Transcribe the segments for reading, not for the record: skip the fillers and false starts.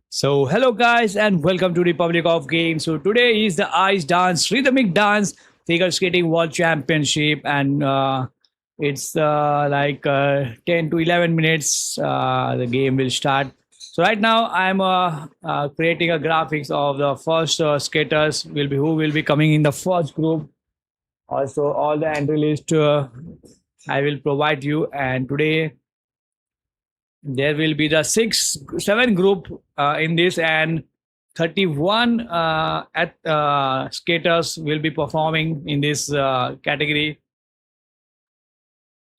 So, hello guys, and welcome to Republic of Games. So, today is the Ice Dance Rhythmic Dance Figure Skating World Championship, and it's 10 to 11 minutes. The game will start. So, right now, I'm creating a graphics of the first skaters will be who will be coming in the first group. Also, all the entry list I will provide you, and today there will be the seven group in this, and 31 at skaters will be performing in this category.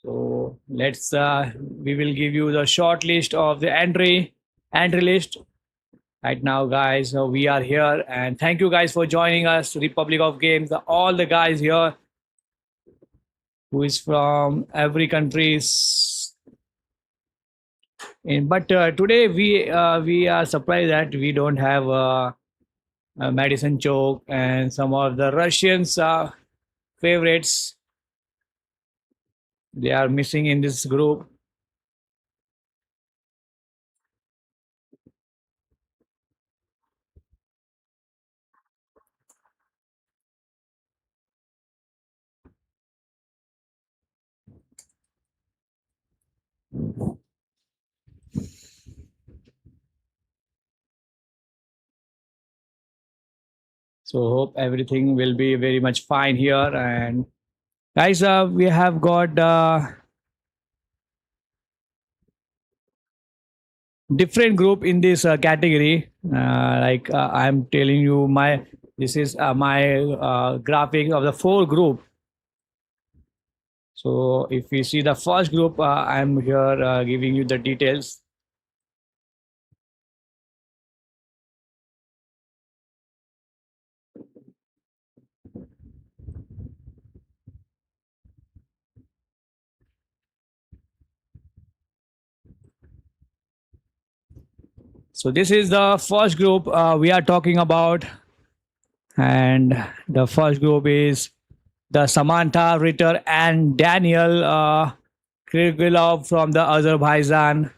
So let's we will give you the short list of the entry list right now, guys. So we are here, and thank you guys for joining us, Republic of Games. All the guys here who is from every countries. But today we are surprised that we don't have Madison, Chock, and some of the Russians favorites. They are missing in this group. So hope everything will be very much fine here. And guys, we have got different group in this category. I'm telling you, my this is my graphic of the four group. So if you see the first group, I'm here giving you the details. So this is the first group we are talking about, and the first group is the Samantha Ritter and Daniel Krigilov from the Azerbaijan.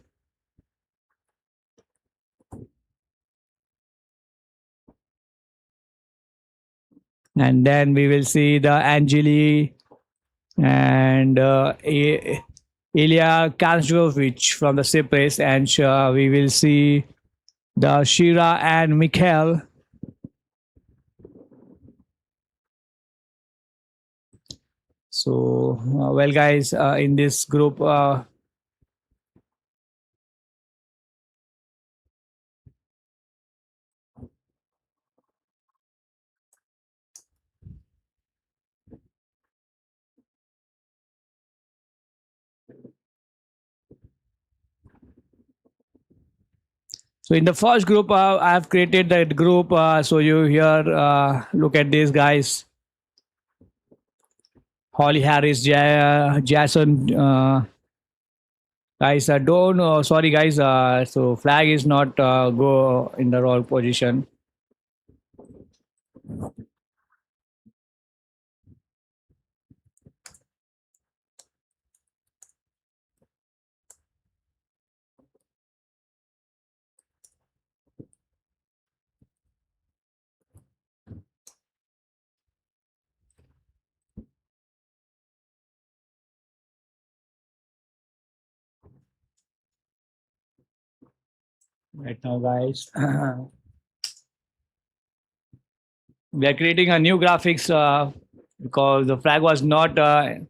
And then we will see the Angeli and Ilya Kanjovich from the Cyprus, and we will see the Shira and Mikhail. So, well, guys, in this group, so in the first group, I have created that group. So you here look at these guys: Holly Harris, Jason. Guys, don't. Sorry, guys. So flag is not go in the wrong position. Right now, guys. We are creating a new graphics because the flag was not right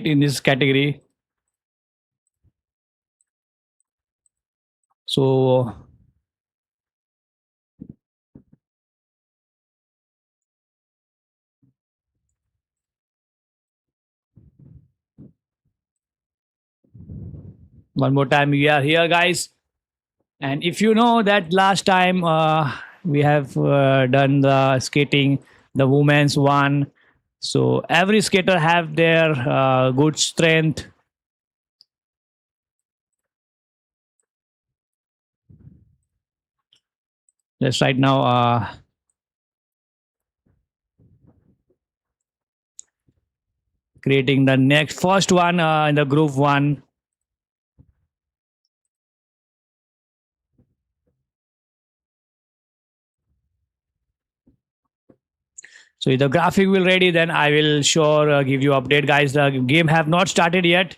in this category. So one more time, we are here, guys. And if you know that last time we have done the skating, the women's one. So every skater have their good strength. Just right now, creating the next first one in the group one. So if the graphic will ready, then I will sure give you update, guys. The game have not started yet.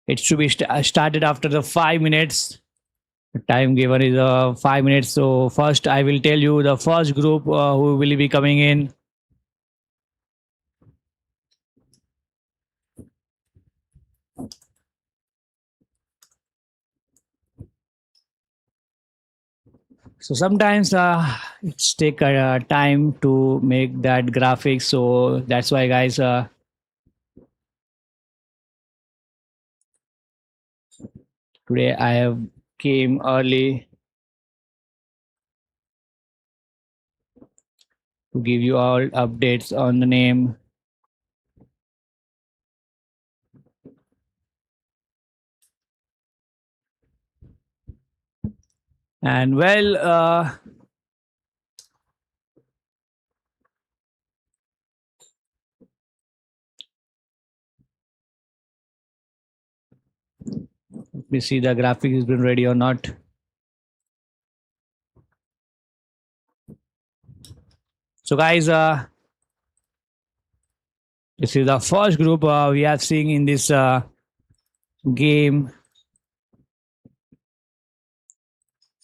It should be started after the 5 minutes. The time given is 5 minutes. So first, I will tell you the first group who will be coming in. So sometimes it's take time to make that graphic. So that's why, guys. Today I have came early to give you all updates on the name. And well, let me see the graphic has been ready or not. So guys, this is the first group we have seen in this game.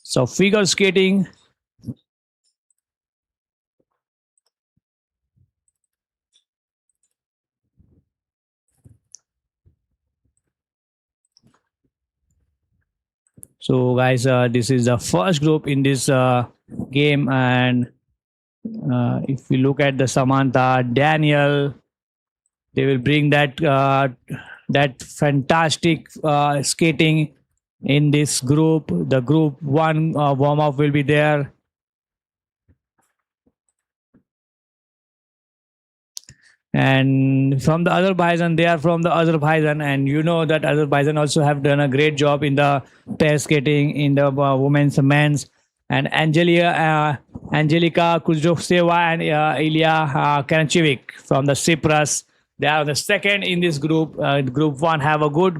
So figure skating. So guys, this is the first group in this game, and if we look at the Samantha, Daniel, they will bring that fantastic skating in this group. The group one warm up will be there. And from the Azerbaijan, they are from the Azerbaijan, and you know that Azerbaijan also have done a great job in the pair skating in the women's and men's. And Angelica Kuzdrovseva and Ilya Karanchevik from the Cyprus. They are the second in this group. Group one have a good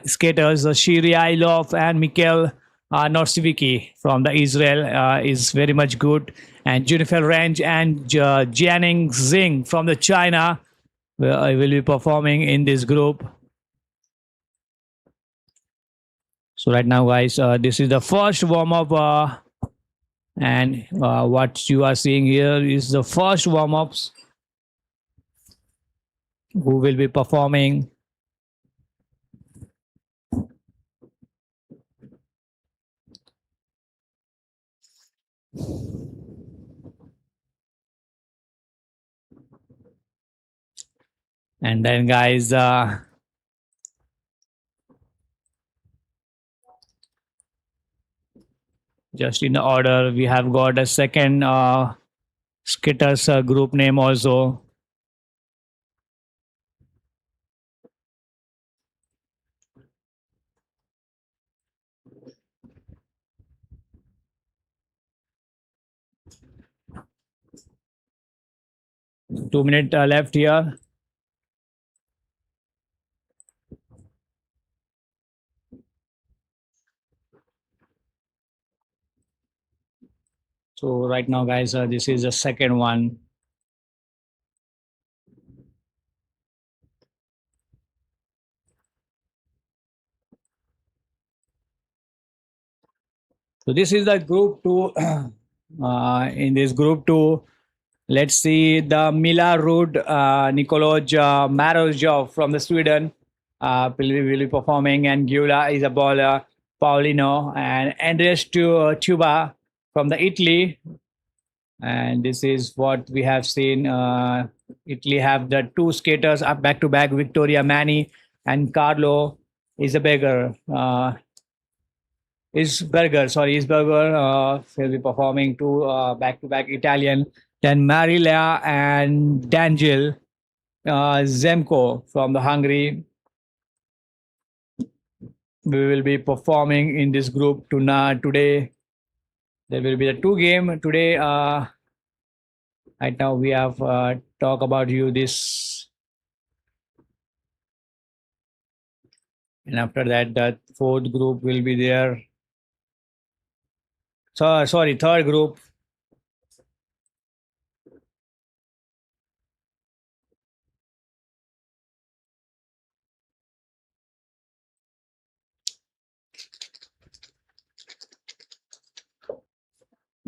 skaters, Shiria Ilov and Mikhail Norsiviki from the Israel is very much good, and Jennifer Range and Jianing Xing from the China will be performing in this group. So right now, guys, this is the first warm up, and what you are seeing here is the first warm ups who will be performing. And then, guys, just in order, we have got a second skitters group name also. Two-minute left here. So right now, guys, this is the second one. So this is the group two. In this group two, let's see the Mila Rud Nikolaj Marozhov from the Sweden will be performing, and Giulia Isabella Paulino and Andres Tuba from the Italy. And this is what we have seen. Italy have the two skaters up back to back, Victoria Mani and Carlo Isberger. Isberger will be performing two back to back Italian. Then Marilia and Dangel Zemko from the Hungary. We will be performing in this group today. There will be the two game today. Right now we have talk about you this, and after that, the fourth group will be there. So sorry, third group.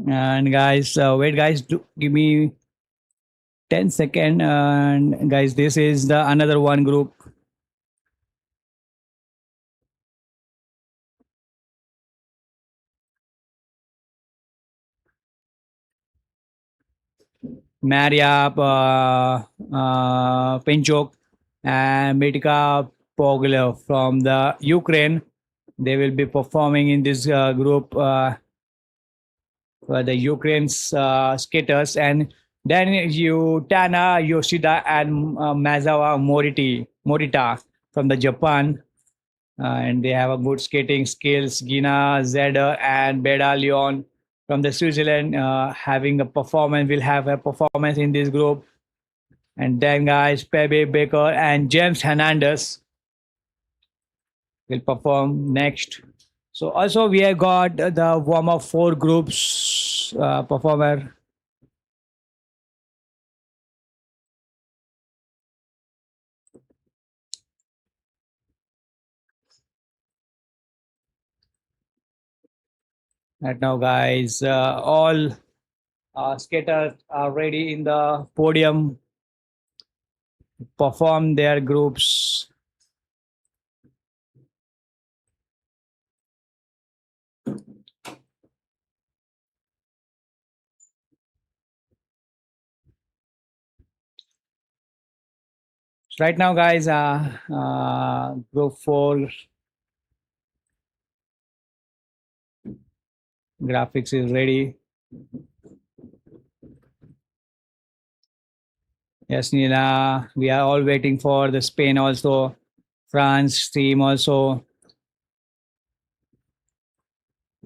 And guys, wait, guys, give me 10 seconds. And guys, this is the another one group. Maria Pinchuk and Mitka Poglev from the Ukraine. They will be performing in this group for the Ukraine's skaters. And then you Tana Yoshida and Mazawa Morita from the Japan. And they have a good skating skills. Gina Zeder and Beda Leon from the Switzerland having a performance will have a performance in this group. And then guys, Pepe Baker and James Hernandez will perform next. So also we have got the warm up four groups performer. Right now, guys, all skaters are ready in the podium, perform their groups. So right now, guys, group four graphics is ready. Yes, Nila, we are all waiting for the Spain also, France team also.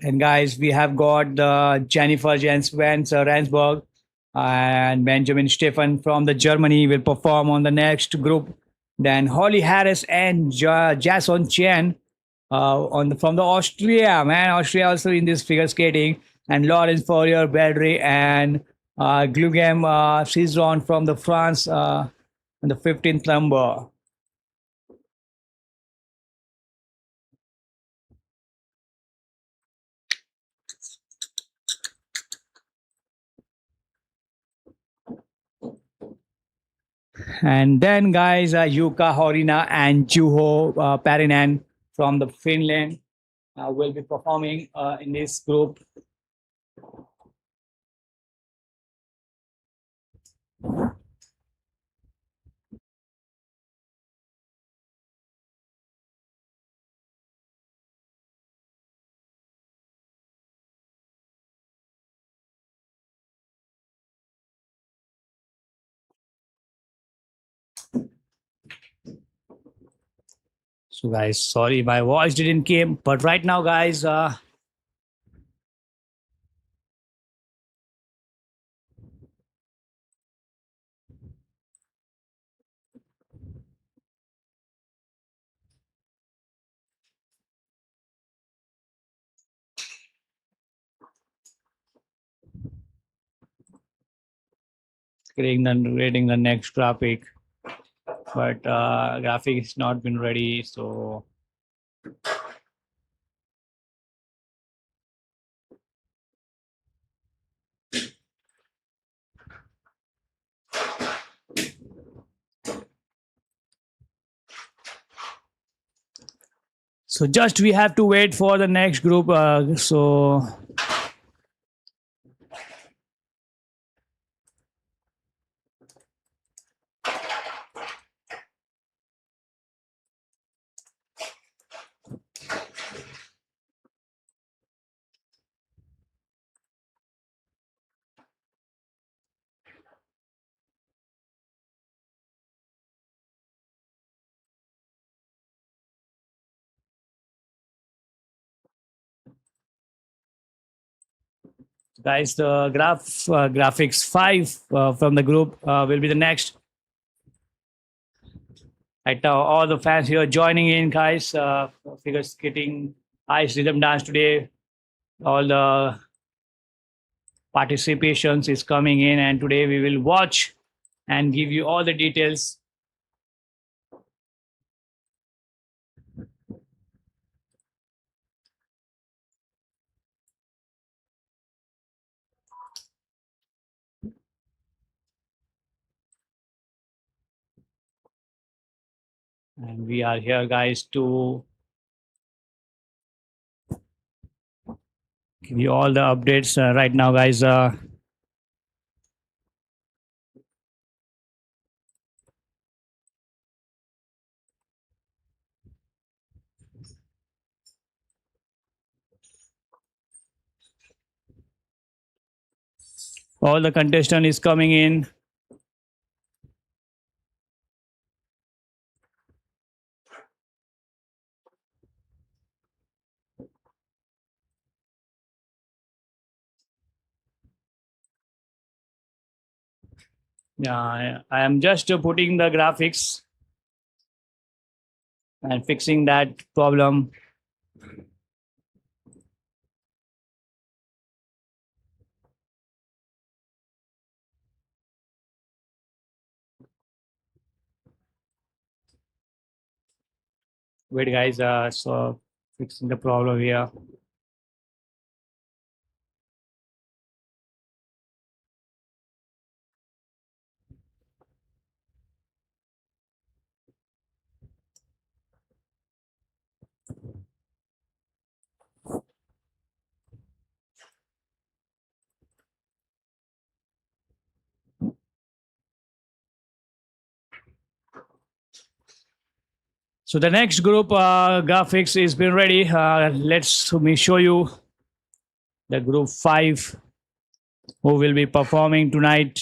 And guys, we have got Jennifer Jens Vance Ransburg and Benjamin Stephen from the Germany will perform on the next group. Then Holly Harris and Jason Chen from the Austria, man, Austria also in this figure skating, and Lawrence Fourier, Bedry, and Glugem Cizron from the France on the 15th number. And then, guys, Yuka Horina and Juho Parinen from the Finland will be performing in this group. So, guys, sorry my voice didn't came, but right now, guys, creating the next graphic, but graphic has not been ready. So, just we have to wait for the next group. So guys, the graphics five from the group will be the next. Right now, all the fans here joining in, guys. Figure skating, ice rhythm dance today. All the participations is coming in, and today we will watch and give you all the details. And we are here, guys, to give you all the updates right now, guys. All the contestant is coming in. Yeah, I am just putting the graphics and fixing that problem. Wait, guys. So fixing the problem here. So the next group graphics is been ready. Let's me show you the group 5 who will be performing tonight.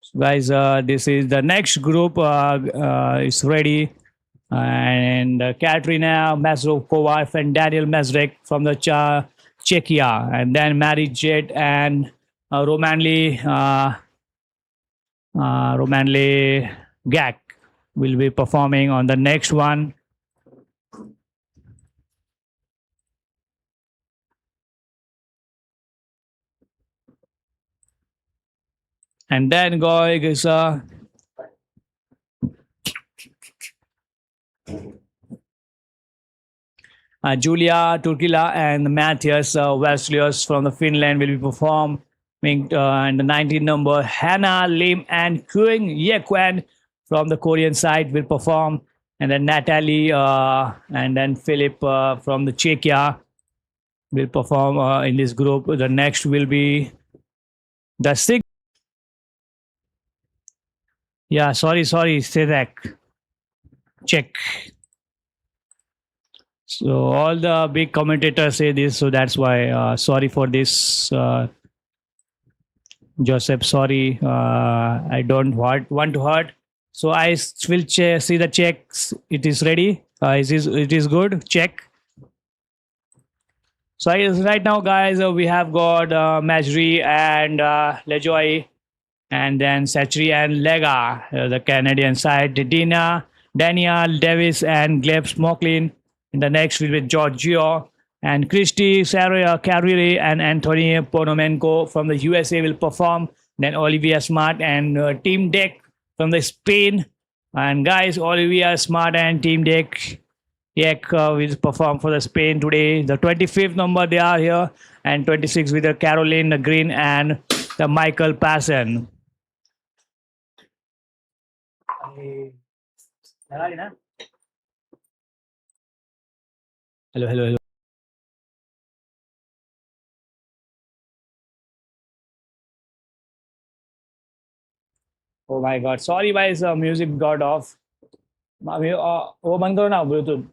So guys, this is the next group is ready. And Katrina Mazurkova and Daniel Mazrek from the Czechia, and then Mary Jet and Romanly Gak will be performing on the next one. And then guys, Julia Turkila and Matthias Vasilius from the Finland will be performing, and the 19 number Hannah Lim and Kuing Yekwan from the Korean side will perform, and then Natalie and then Philip from the Czechia will perform in this group. The next will be the 6th. Yeah, sorry, say that. Check. So all the big commentators say this, so that's why. Sorry for this, Joseph. Sorry, I don't want to hurt. So I will see the checks. It is ready. It is good. Check. So right now, guys, we have got Majri and Lejoy, and then Sachri and Lega, the Canadian side. Daniel Davis and Gleb Smoklin. In the next will be Giorgio and Christy Sarah Carrere and Anthony Ponomenko from the USA will perform. Then Olivia Smart and Team Deck from the Spain. And guys, Olivia Smart and Team Deck will perform for the Spain today. The 25th number they are here, and 26 with the Caroline Green and the Michael Parsons. Hello. Oh my God! Sorry, guys. Music got off. वो बंद करो ना Bluetooth.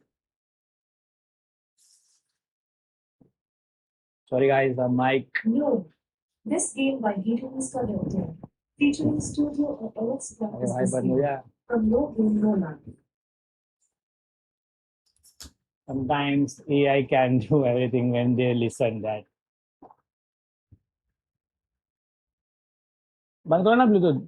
Sorry, guys. The mic. No, this game by Gita is connected. Featuring studio of Alex from No Game No Land. Sometimes AI can do everything when they listen that. बंद करो ना Bluetooth.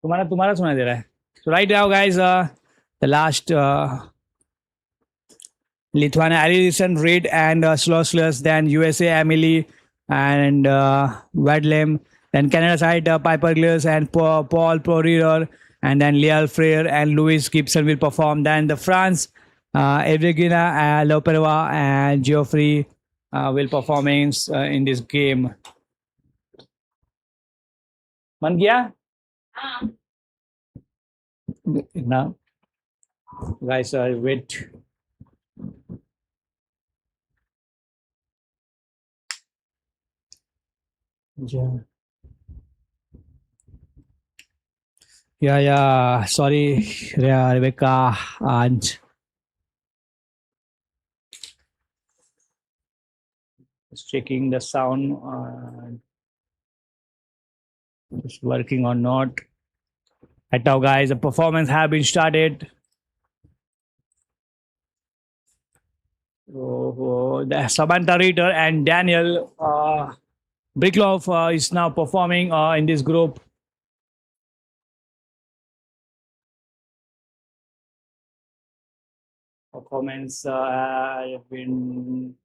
तुम्हारा सुनाई दे रहा है. So right now, guys, the last Lithuania Alison Reid and Slossless, then USA Emily and Wadlem, then Canada side Piper Gliss and Paul Prorier, and then Lial Freire and Louis Gibson will perform. Then the France, Evgenia Loperova and Geoffrey will performing in this game. Man gaya? No, guys, wait. Yeah. Yeah. Sorry, Rebecca and just checking the sound. It's working or not. Right now, guys, the performance have been started. The Samantha Reader and Daniel Brickloff is now performing in this group. Performance have been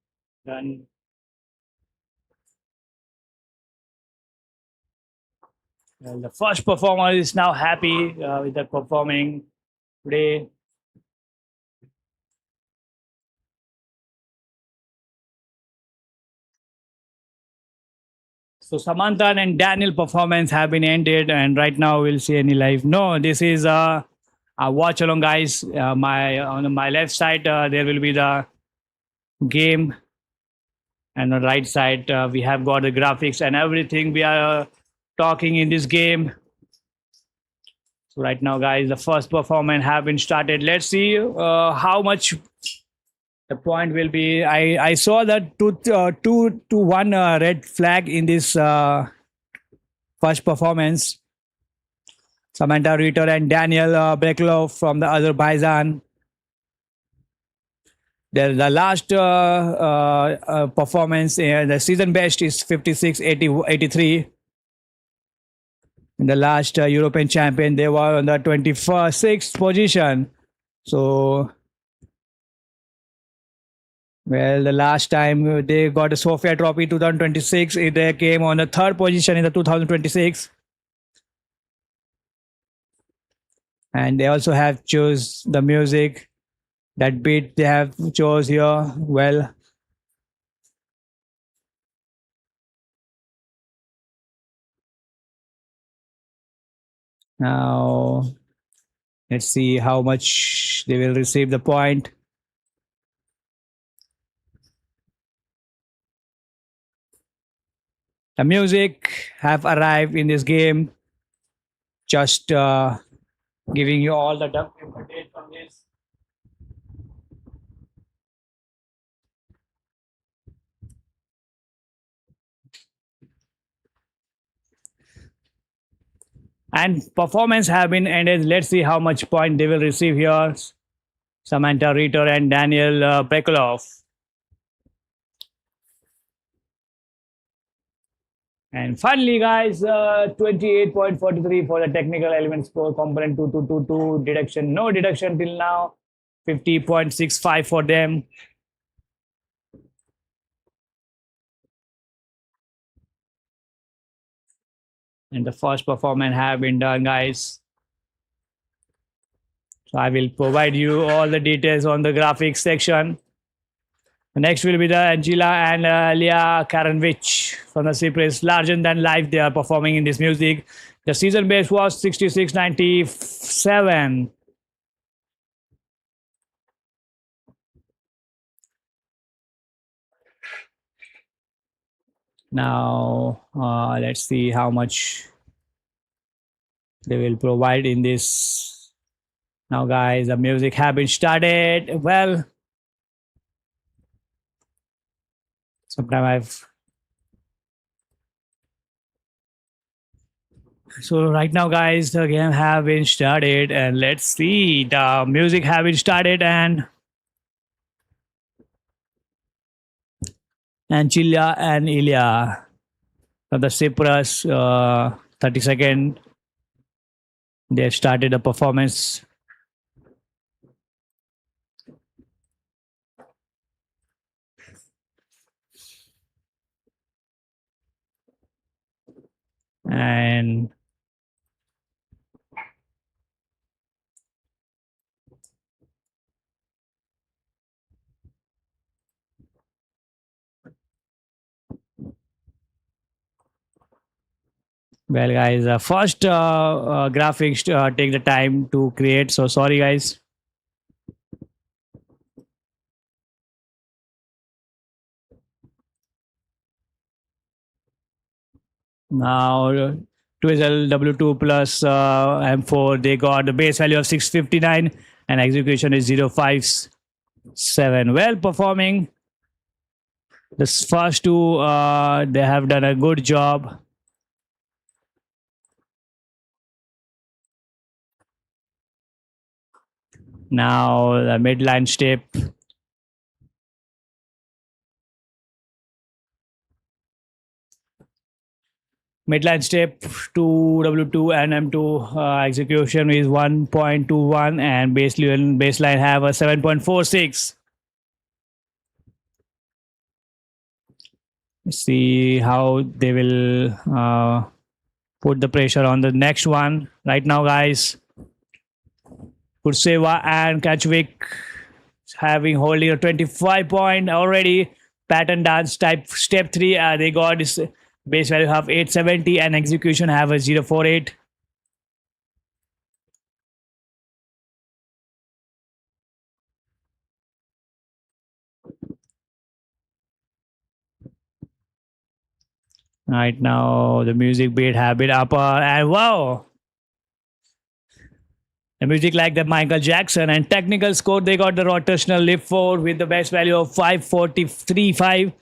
done. Well, the first performer is now happy with the performing today. So Samantha and Daniel performance have been ended, and right now we'll see any live. No, this is a watch along, guys. My on my left side there will be the game, and on the right side we have got the graphics and everything we are talking in this game. So right now, guys, the first performance have been started. Let's see how much the point will be. I saw that 2-1 red flag in this first performance. Samantha Ritter and Daniel Breklov from the Azerbaijan. The last performance, the season best is 56-83. In the last European champion, they were on the 26th position. So, well, the last time they got a Sofia Trophy 2026, they came on the third position in the 2026. And they also have chose the music, that beat they have chose here. Well, now let's see how much they will receive the point. The music have arrived in this game. Just giving you all the update from this. And performance have been ended. Let's see how much point they will receive here. Samantha Ritter and Daniel Pekolov. And finally, guys, 28.43 for the technical element score component 2222 deduction. No deduction till now. 50.65 for them. And the first performance have been done, guys. So I will provide you all the details on the graphics section. The next will be the Angela and Leah Karanvich from the Cyprus. Larger than life, they are performing in this music. The season base was 66.97. Now, let's see how much they will provide in this. Now, guys, the music have been started. Well, sometime I've. So right now, guys, the game have been started, and let's see the music have been started, and Chilia and Ilya from the Cyprus 30-second. They have started a performance. And Well, guys, first graphics take the time to create. So sorry, guys. Now, Twizzle W2 plus M4, they got the base value of 659 and execution is 057. Well performing. This first two, they have done a good job. Now, the midline step. Midline step 2 W2 and M2 execution is 1.21 and baseline have a 7.46. See how they will put the pressure on the next one. Right now, guys, Kurseva and Kachvik having holding a 25 point already. Pattern dance type step 3. They got this base value have 870 and execution have a 048. Right now, the music beat have been upper and wow, the music like the Michael Jackson and technical score. They got the rotational lift 4 with the best value of 543.5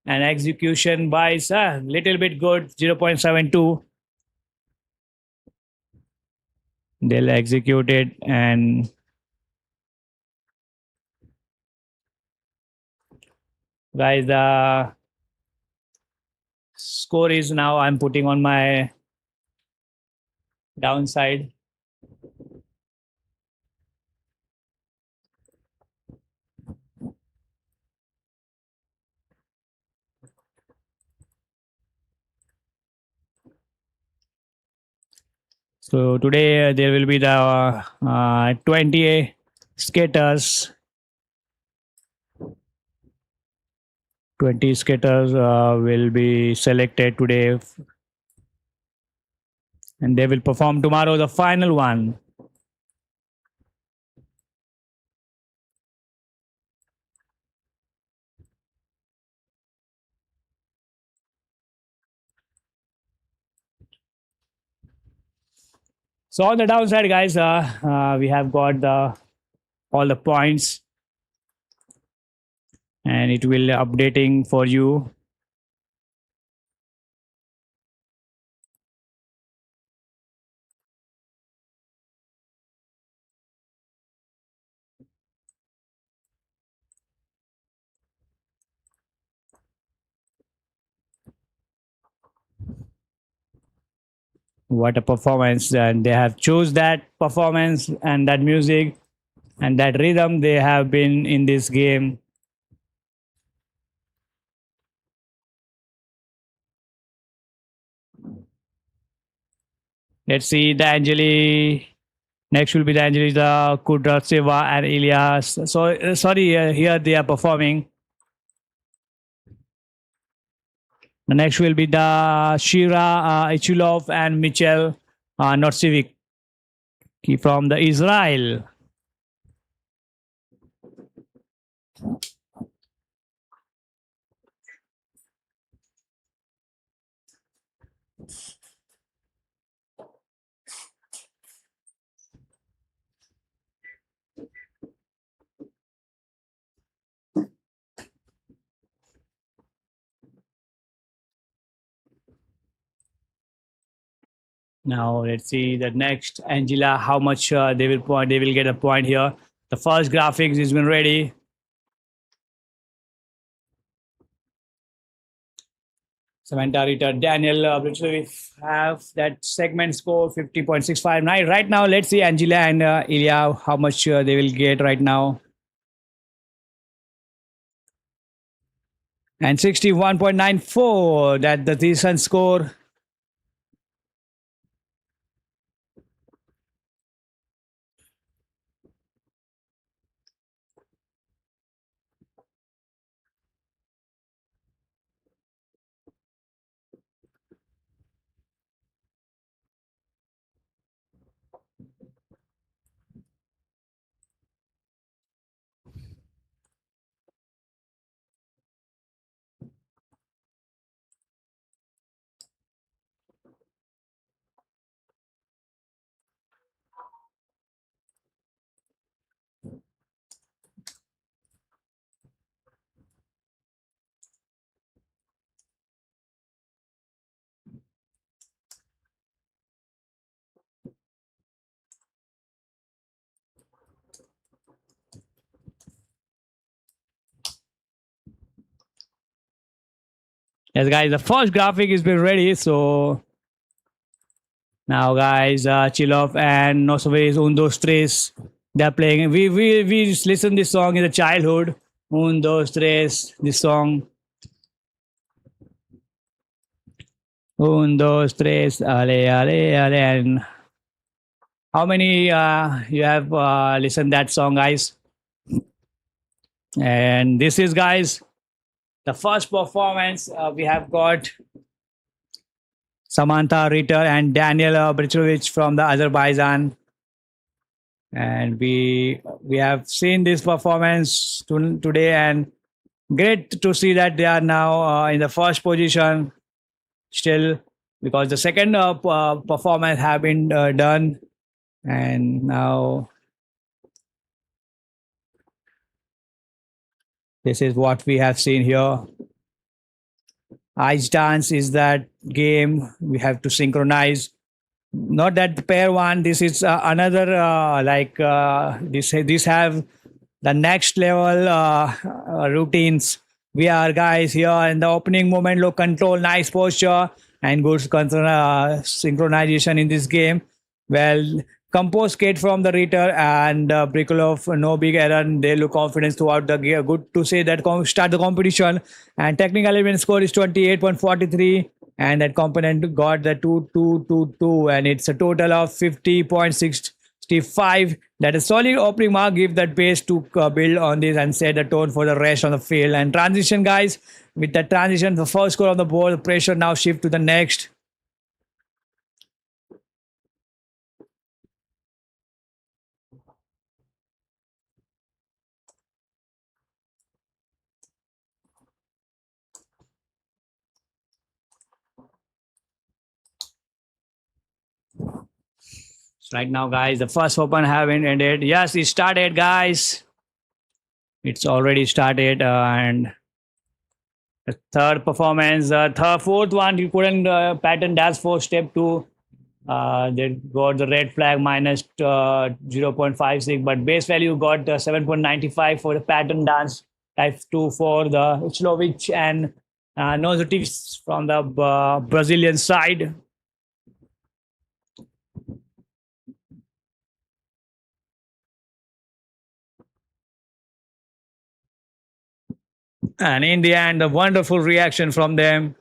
and execution by a little bit good 0.72. They'll execute it and guys, the score is now I'm putting on my downside. So today there will be the 20 skaters. 20 skaters will be selected today and they will perform tomorrow the final one. So on the downside, guys, we have got the all the points, and it will updating for you. What a performance! And they have chose that performance and that music and that rhythm. They have been in this game. Let's see the Anjali. Next will be the Anjali, the Kudratseva and Elias. So sorry, here they are performing. The next will be the Shira Ichulov and Michel Norcevic from the Israel. Now let's see the next Angela. How much they will point? They will get a point here. The first graphics has been ready. Samantha Ritter, Daniel Bridge have that segment score 50.65. Right now, let's see Angela and Ilya how much they will get right now. And 61.94, that the decent score. Yes, guys, the first graphic has been ready. So now, guys, Chilov and No Sabes, Un Dos Tres, they're playing. We just listened this song in the childhood. Un Dos Tres, this song. Un Dos Tres, ale, ale, ale. And how many you have listened that song, guys? And this is, guys, the first performance. We have got Samantha Ritter and Daniel Brichovic from the Azerbaijan. And we have seen this performance today, and great to see that they are now in the first position still, because the second performance have been done, and now this is what we have seen here. Ice dance is that game we have to synchronize. Not that pair one. This is another this have the next level routines. We are, guys, here in the opening moment. Low control, nice posture, and good synchronization in this game. Well, compose skate from the Ritter and Brikolov, no big error. They look confident throughout the game. Good to say that start the competition. And technical event score is 28.43. And that component got the 2222. And it's a total of 50.65. That is solid opening mark. Give that base to build on this and set the tone for the rest on the field. And transition, guys. With the transition, the first score on the board, the pressure now shift to the next. Right now, guys, the first open haven't ended. Yes, it started, guys. It's already started, and the third performance, fourth one, you couldn't pattern dash for step two. They got the red flag minus 0.56, but base value got 7.95 for the pattern dance. Type 2 for the Uchlovic and Nozotic from the Brazilian side. And in the end, a wonderful reaction from them.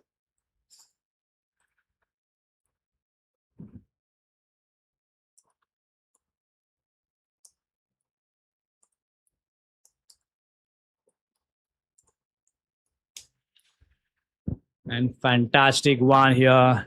And fantastic one here.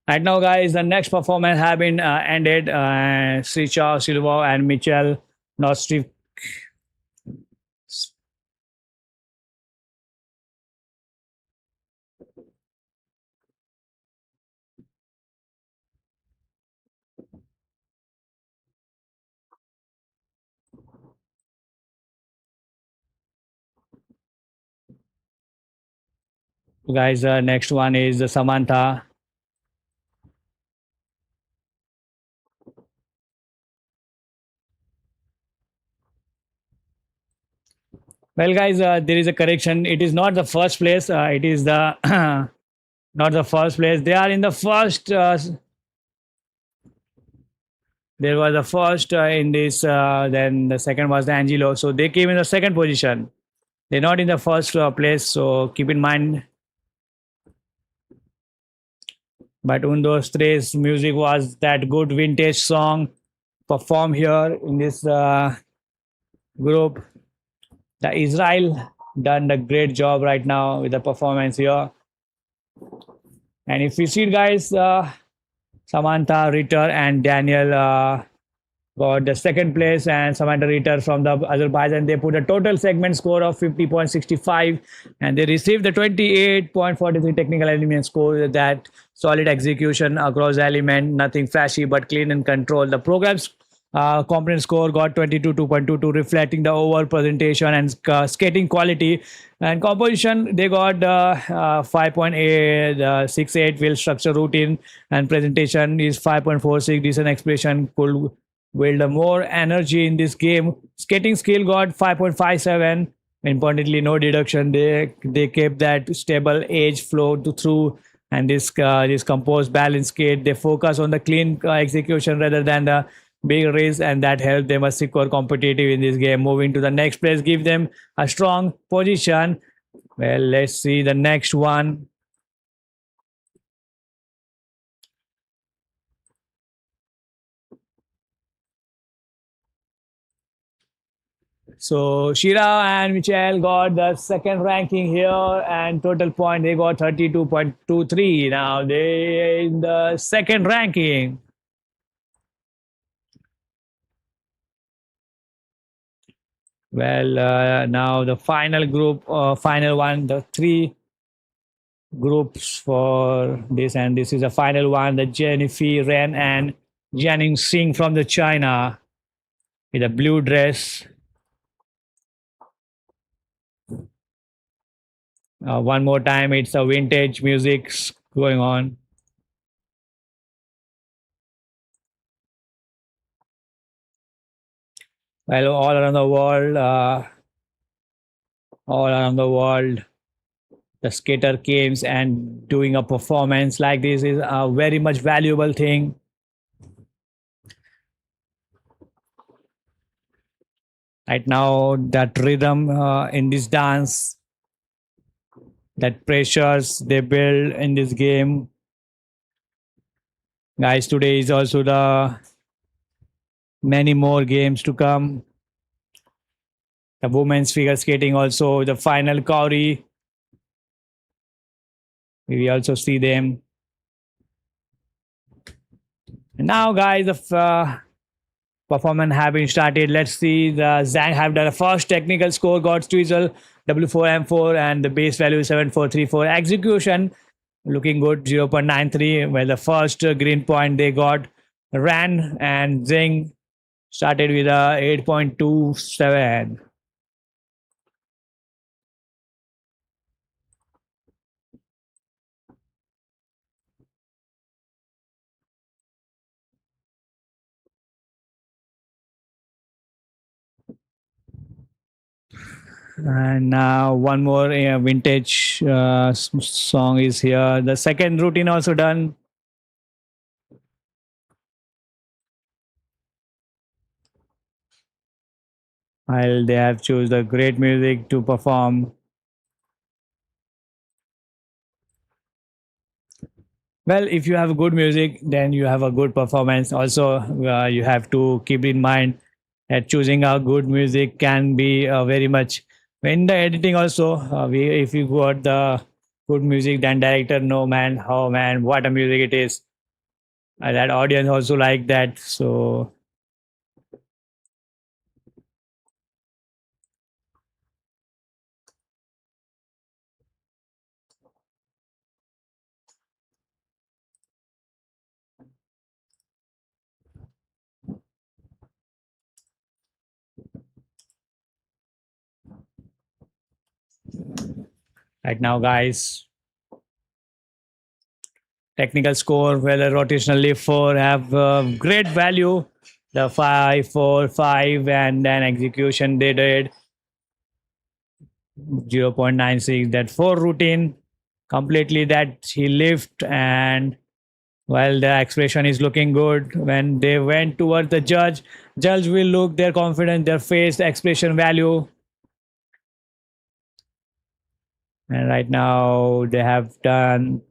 Right now, guys, the next performance have been ended. Sricha Silva and Mitchell Nostri. Guys, next one is Samantha. Well, guys, there is a correction. It is not the first place. It is the not the first place. They are in the first. There was the first in this. Then the second was the Angelo. So they came in the second position. They're not in the first place. So keep in mind. But Un Dos Tres music was that good vintage song performed here in this group. The Israel done a great job right now with the performance here. And if you see, guys, Samantha Ritter and Daniel got the second place, and Samantha Ritter from the Azerbaijan, they put a total segment score of 50.65, and they received the 28.43 technical element score. That solid execution across the element, nothing flashy but clean and control. The programs component score got 22 2.22, reflecting the overall presentation and skating quality. And composition, they got 5.8, 68 wheel structure routine, and presentation is 5.46. Decent expression could build more energy in this game. Skating skill got 5.57. Importantly, no deduction. They kept that stable edge flow to through, and this composed balance skate. They focus on the clean execution rather than the big race, and that helped them a secure competitive in this game. Moving to the next place, give them a strong position. Well, let's see the next one. So Shira and Michelle got the second ranking here, and total point they got 32.23. Now they in the second ranking. Well, now the final group, final one, the three groups for this, and this is the final one. The Jennifer Ren and Jianing Singh from the China with a blue dress. One more time, it's a vintage music going on. Well, all around the world, the skater games and doing a performance like this is a very much valuable thing. Right now, that rhythm in this dance, that pressures they build in this game, guys. Today is also the many more games to come. The women's figure skating also the final Kauri. We also see them. And now, guys, the performance have been started. Let's see. The Zhang have done a first technical score. Got twizzle W4M4 and the base value is 7434. Execution looking good 0.93. Well, the first green point they got ran, and Zhang started with a 8.27. And now one more vintage song is here. The second routine also done. While they have choose the great music to perform. Well, if you have good music, then you have a good performance. Also, you have to keep in mind that choosing a good music can be very much in the editing. Also, if you got the good music, then director know man, how man, what a music it is. That audience also like that. So right now, guys, technical score, whether rotational lift 4 have great value. The 5 4 5, and then execution they did 0.96. That 4 routine completely that he lift, and while the expression is looking good when they went towards the judge will look their confidence, their face expression value. And right now they have done.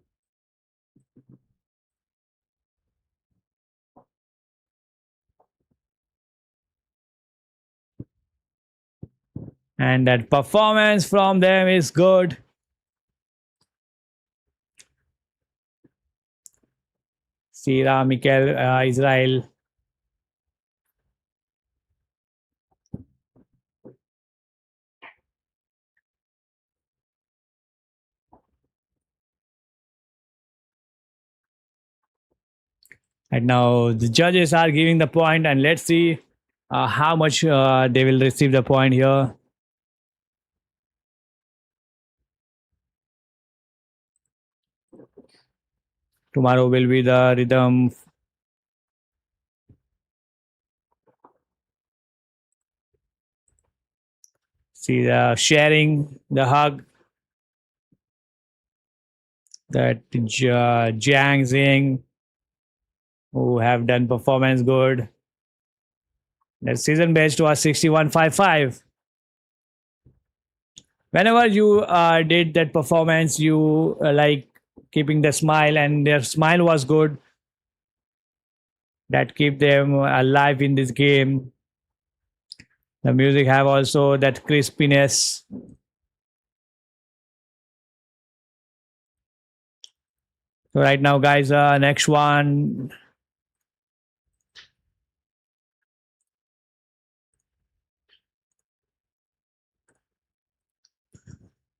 And that performance from them is good. Sira, Mikel, Israel. And now the judges are giving the point, and let's see how much they will receive the point here. Tomorrow will be the rhythm. See the sharing, the hug that Jiang Zing, who have done performance good. The season best was 61.55. Whenever you did that performance, you like keeping the smile, and their smile was good. That keep them alive in this game. The music have also that crispiness. So right now, guys, next one.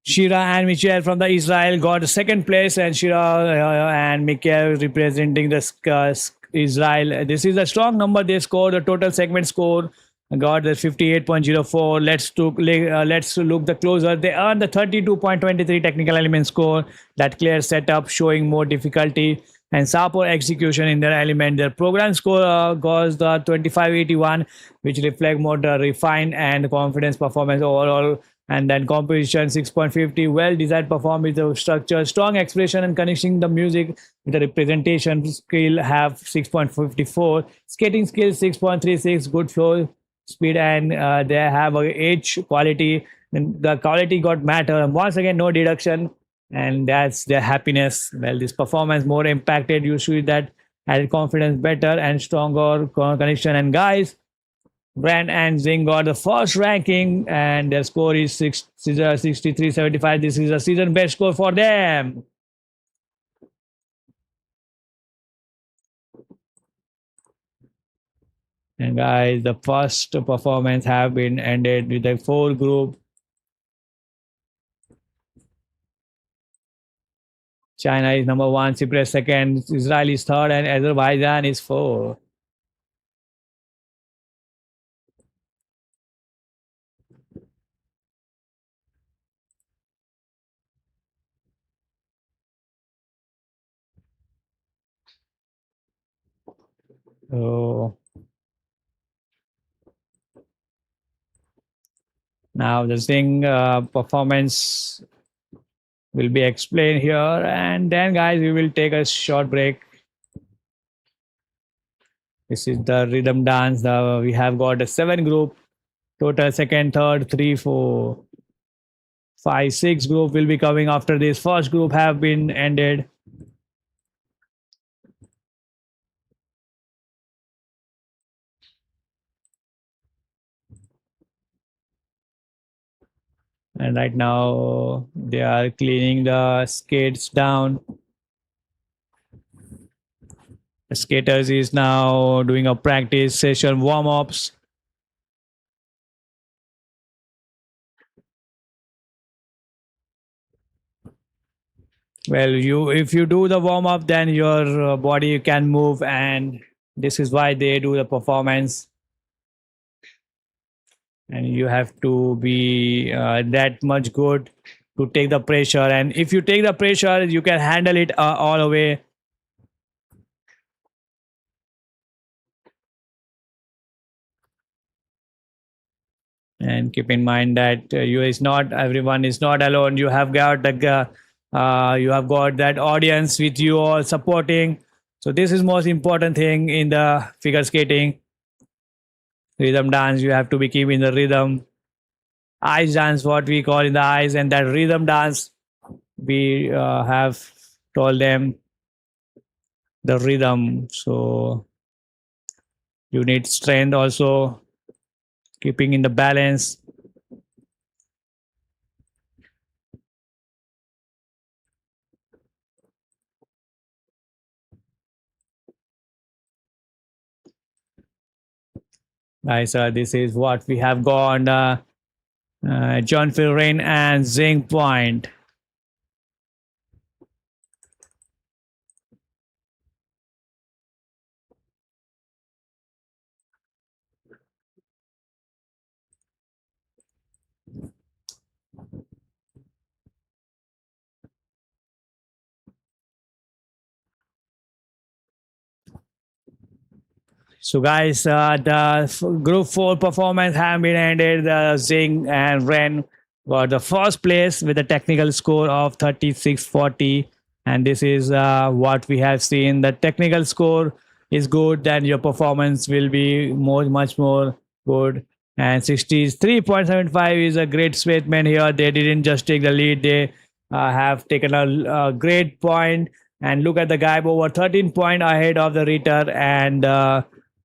Shira and Michael from the Israel got second place, and Shira and Michael representing the Israel. This is a strong number. They scored the total segment score. Got the 58.04. Let's look the closer. They earned the 32.23 technical element score. That clear setup showing more difficulty and sharper execution in their element. Their program score goes the 2581, which reflect more the refined and confidence performance overall. And then composition 6.50, well designed perform with the structure, strong expression and connecting the music with the representation skill have 6.54, skating skill 6.36, good flow speed, and they have a age quality. And the quality got matter. And once again, no deduction, and that's their happiness. Well, this performance more impacted. You see that added confidence better and stronger connection. And guys, Brand and Zing got the first ranking, and their score is 63.75. This is a season best score for them. And guys, the first performance have been ended with a four group. China is number one, Cyprus second, Israel is third, and Azerbaijan is four. So now the Zing performance will be explained here, and then guys, we will take a short break. This is the rhythm dance. We have got a seven group total, second, third, three, four, five, six group will be coming after this. First group have been ended. And right now they are cleaning the skates down. The skaters is now doing a practice session warm-ups. Well, you if you do the warm-up, then your body can move, and this is why they do the performance. And you have to be that much good to take the pressure. And if you take the pressure, you can handle it all away. And keep in mind that you is not everyone is not alone. You have got that audience with you all supporting. So this is most important thing in the figure skating. Rhythm dance, you have to be keeping the rhythm. Ice dance, what we call in the ice, and that rhythm dance, we have told them the rhythm. So you need strength also, keeping in the balance. Guys, this is what we have gone. John Phil Rain and Zing Point. So, guys, the Group 4 performance have been ended. Zing and Ren got the first place with a technical score of 3640. And this is what we have seen. The technical score is good, then your performance will be much more good. And 63.75 is a great statement here. They didn't just take the lead, they have taken a great point. And look at the guy over 13 point ahead of the Ritter and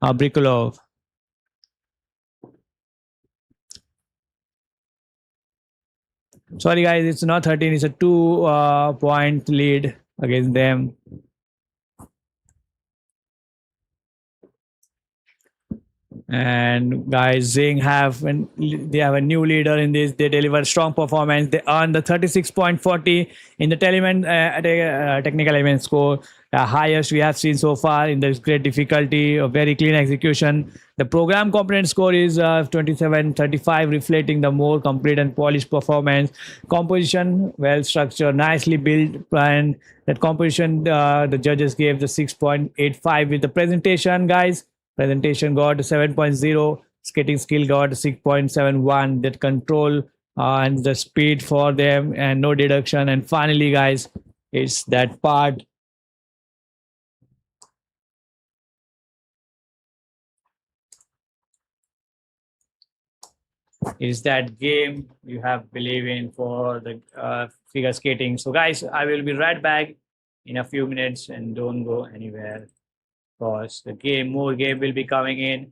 Brikolov. Sorry, guys, it's not 13. It's a 2 point lead against them. And guys, Zing they have a new leader in this. They deliver strong performance. They earn the 36.40 in the technical element score, the highest we have seen so far in this great difficulty, a very clean execution. The program component score is 2735, reflecting the more complete and polished performance. Composition well structured, nicely built, and that composition the judges gave the 6.85 with the presentation, guys. Presentation got 7.0, skating skill got 6.71, that control and the speed for them and no deduction. And finally, guys, it's that part is that game you have believe in for the figure skating. So, guys, I will be right back in a few minutes and don't go anywhere because the more game will be coming in.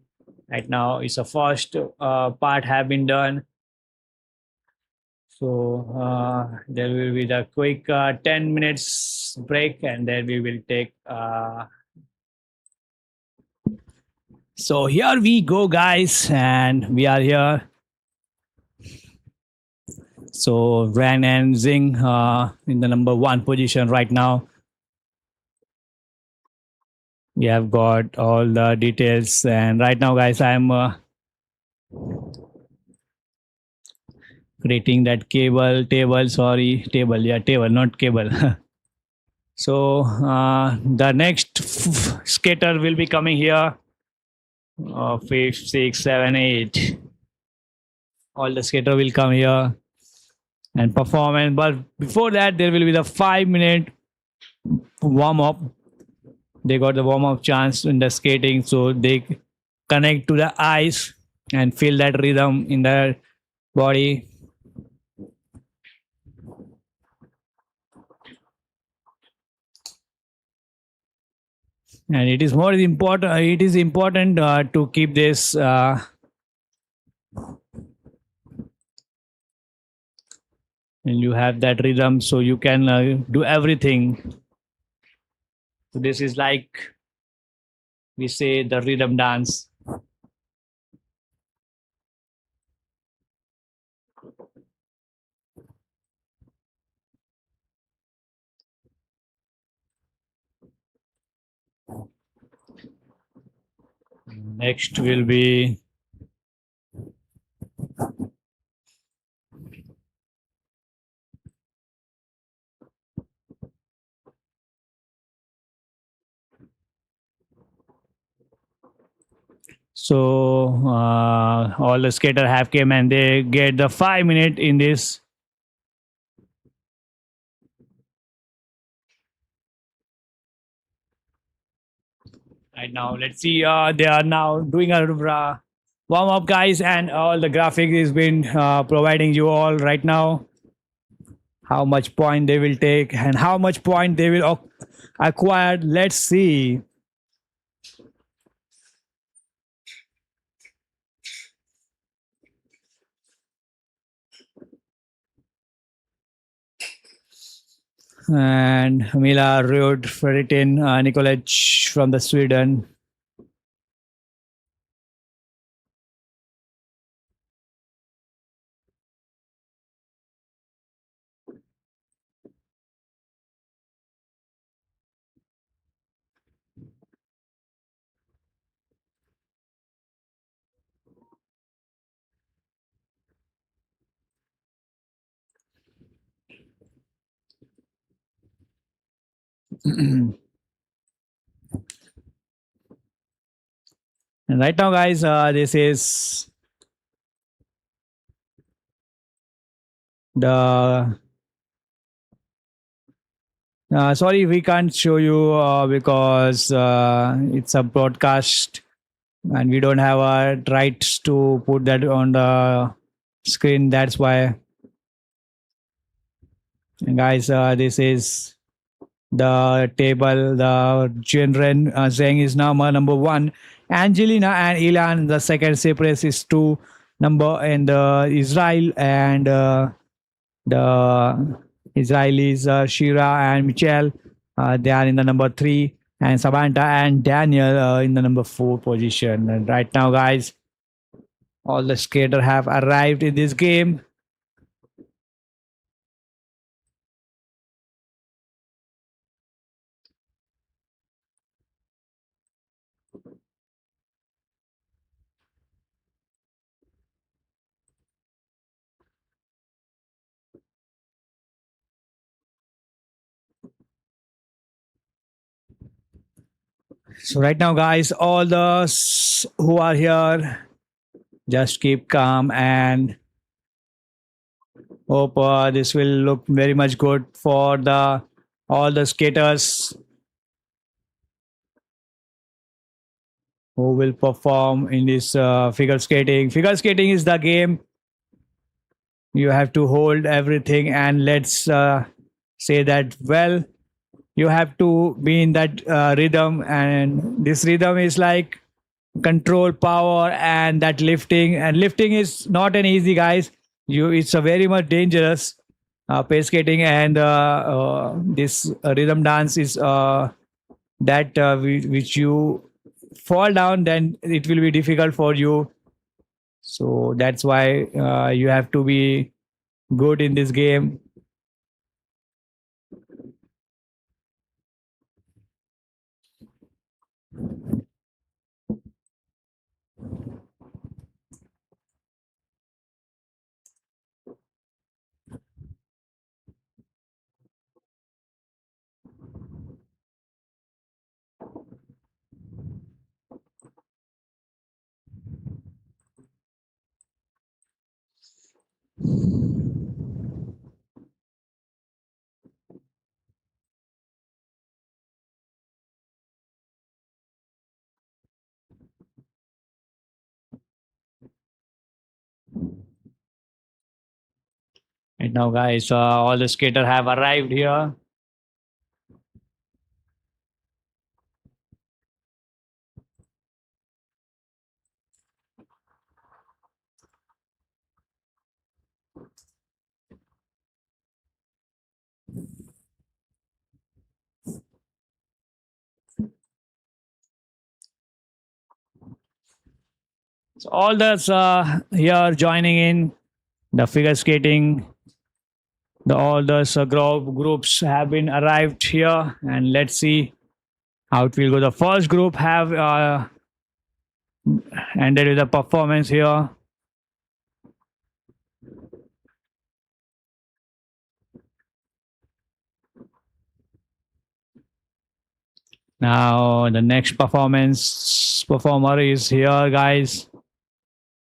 Right now, it's the first part have been done. So there will be the quick 10 minutes break and then we will take. So here we go, guys, and we are here. So Ren and Zing in the number 1 position right now. We have got all the details, and right now, guys, I'm creating that table, not cable. So the next skater will be coming here. 5, 6, 7, 8. All the skater will come here and perform. And but before that, there will be the 5-minute warm up. They got the warm up chance in the skating, so they connect to the ice and feel that rhythm in their body. And it is more important. It is important to keep this. And you have that rhythm, so you can do everything. So this is like we say the rhythm dance. Next will be so all the skater have came and they get the 5 minute in this. Right now, let's see. They are now doing a warm up, guys, and all the graphic is been providing you all right now. How much point they will take and how much point they will acquire. Let's see. And Mila Rud Fredritin Nikolaj from the Sweden. And right now, guys, this is the. Sorry, we can't show you because it's a broadcast and we don't have a rights to put that on the screen. That's why, and guys, this is the table. The Jinren Zheng is number one. Angelina and Ilan, the second. Cyprus is two number, and Israel and the Israelis Shira and Michelle. They are in the number three, and Samantha and Daniel in the number four position. And right now, guys, all the skaters have arrived in this game. So right now, guys, all those who are here, just keep calm and hope this will look very much good for the all the skaters who will perform in this figure skating. Figure skating is the game you have to hold everything, and let's say that well, you have to be in that rhythm, and this rhythm is like control power and that lifting, and lifting is not an easy, guys. You It's a very much dangerous pace skating, and this rhythm dance is that which you fall down, then it will be difficult for you. So that's why you have to be good in this game. And now, guys, all the skaters have arrived here. So all that's here joining in the figure skating. All those groups have been arrived here, and let's see how it will go. The first group have ended with a performance here. Now the next performer is here, guys,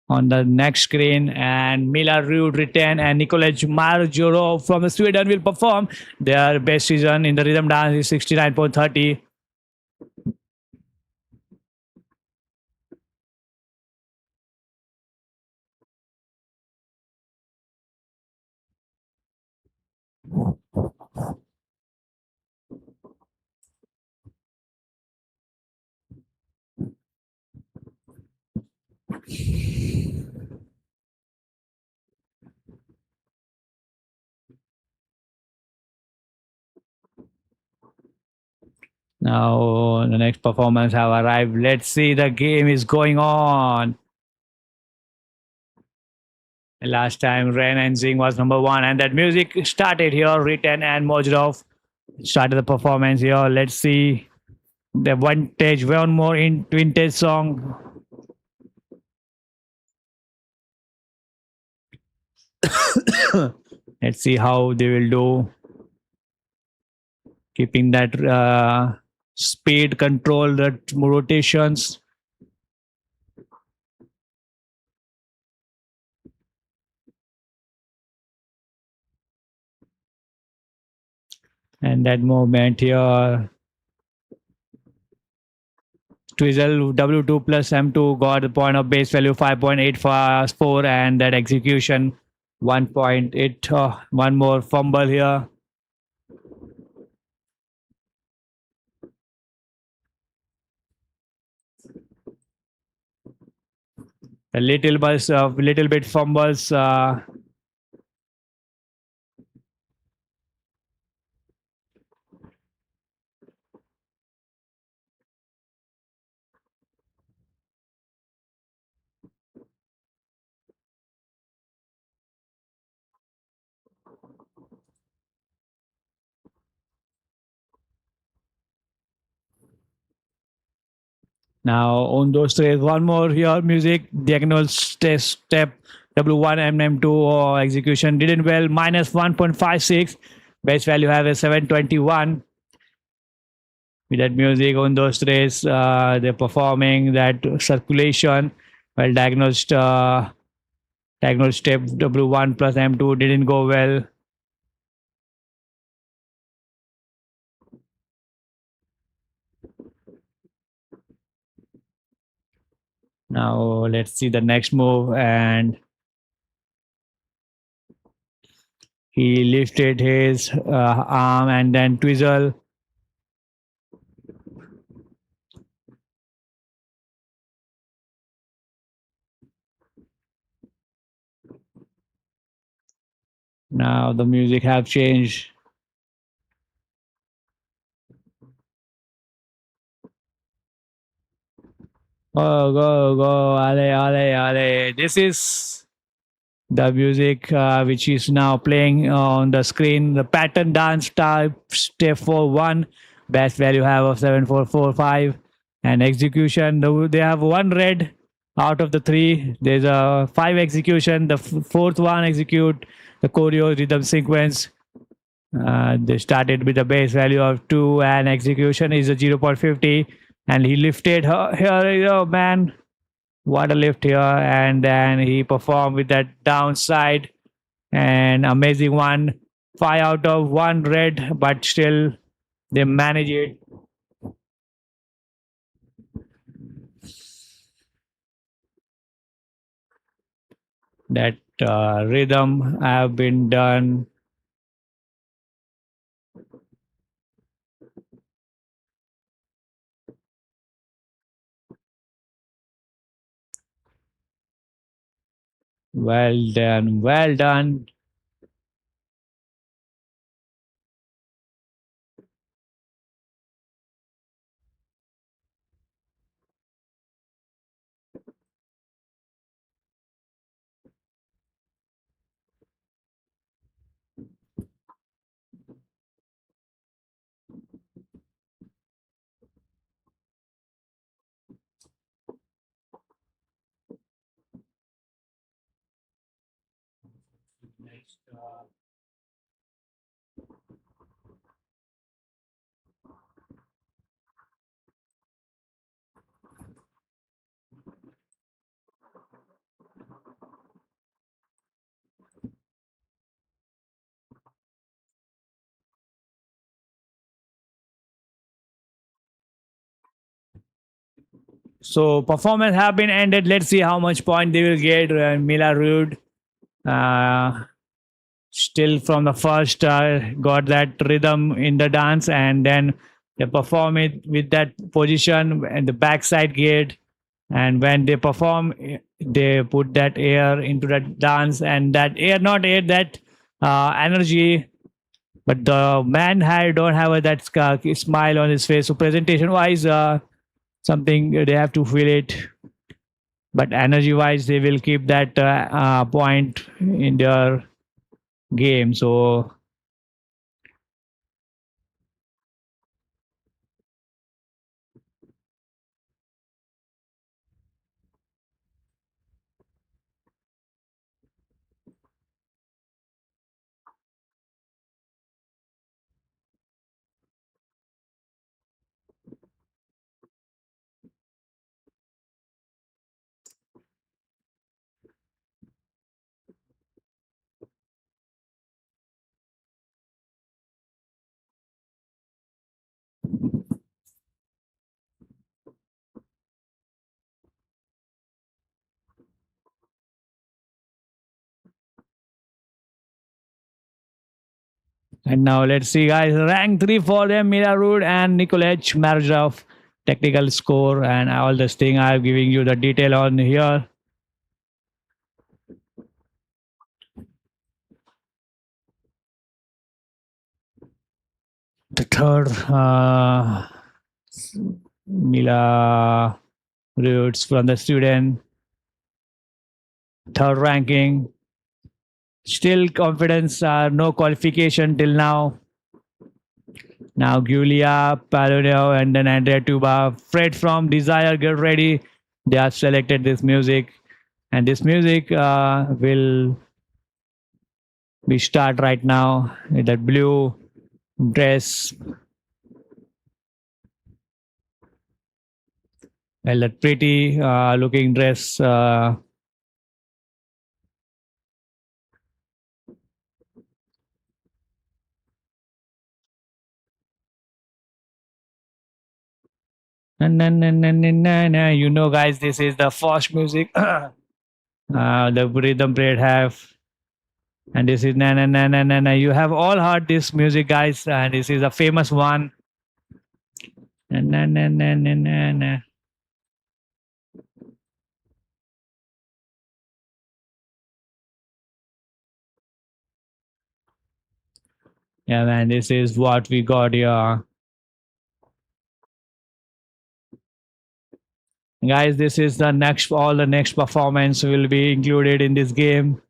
on the next screen, and Mila Rude Ritten and Nikolaj Marjorov from Sweden will perform. Their best season in the rhythm dance is 69.30. Now the next performance have arrived. Let's see, the game is going on. Last time Ren and Zing was number one, and that music started here. Ritten and Mojrov started the performance here. Let's see the one more in vintage song. Let's see how they will do, keeping that speed control, that rotations. And that movement here, twizzle W2 plus M2 got the point of base value 5.84, and that execution 1.8. One more fumble here. A little bit fumbles. Now on those trays, one more here. Music diagonal step W1 and M2 execution didn't well. Minus 1.56. Base value have a 721. With that music on those trays, they're performing that circulation. Well, diagonal step W1 plus M2 didn't go well. Now let's see the next move, and he lifted his arm and then twizzle. Now the music have changed. Go, ale. This is the music which is now playing on the screen. The pattern dance type step 4-1. Best value have of 7445. And execution, they have one red out of the three. There's a five execution. The fourth one execute the choreo rhythm sequence. They started with a base value of 2 and execution is a 0.50. And he lifted her here, oh man, what a lift here. And then he performed with that downside, and amazing one. 5 out of 1 red, but still they manage it. That rhythm have been done. Well done, well done. So performance have been ended. Let's see how much point they will get. Mila Rude, uh, still from the first, got that rhythm in the dance, and then they perform it with that position and the backside gate. And when they perform, they put that air into that dance, and that air, not air, that energy. But the man had don't have that smile on his face. So presentation wise, something they have to feel it. But energy wise, they will keep that point in their game. So And now let's see, guys. Rank 3 for them, Mira Rood and Nikolaj Marjov. Technical score and all this thing. I'm giving you the detail on here. The third, Mila Roots from the student. Third ranking. Still confidence, no qualification till now. Now Giulia, Palonio, and then Andrea Tuba. Fred from Desire, get ready. They have selected this music. And this music will be start right now. With that blue dress. Well, that pretty looking dress. You know, guys, this is the fast music. The rhythm parade have, and this is na na na na na na. You have all heard this music, guys, and this is a famous one. Na na na na na na na. Yeah, man, this is what we got here. Guys, this is the next, all the next performance will be included in this game.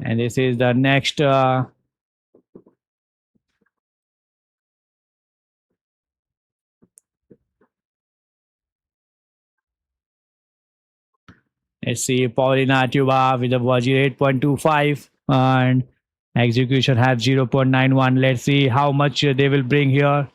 And this is the next. Let's see, Paulina Tuba with a Vajir 8.25 and execution have 0.91. Let's see how much they will bring here.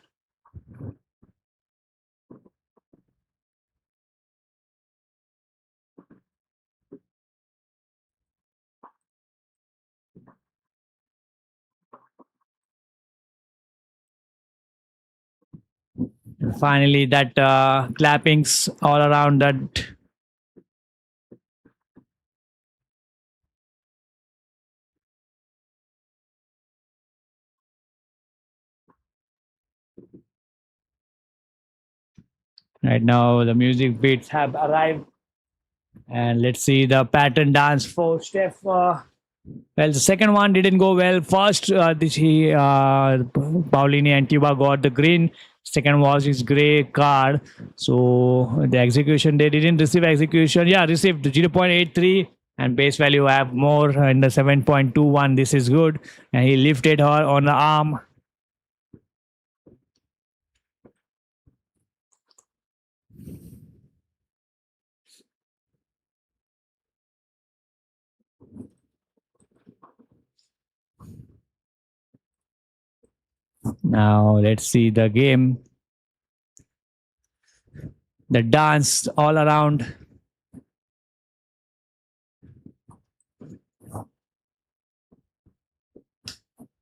Finally, that clappings all around that. Right now, the music beats have arrived. And let's see the pattern dance for Steph. Well, the second one didn't go well. First, Paulini and Tuba got the green. Second was his gray card. So the execution, they didn't receive execution. Yeah, received 0.83 and base value have more in the 7.21. This is good. And he lifted her on the arm. Now let's see the game. The dance all around.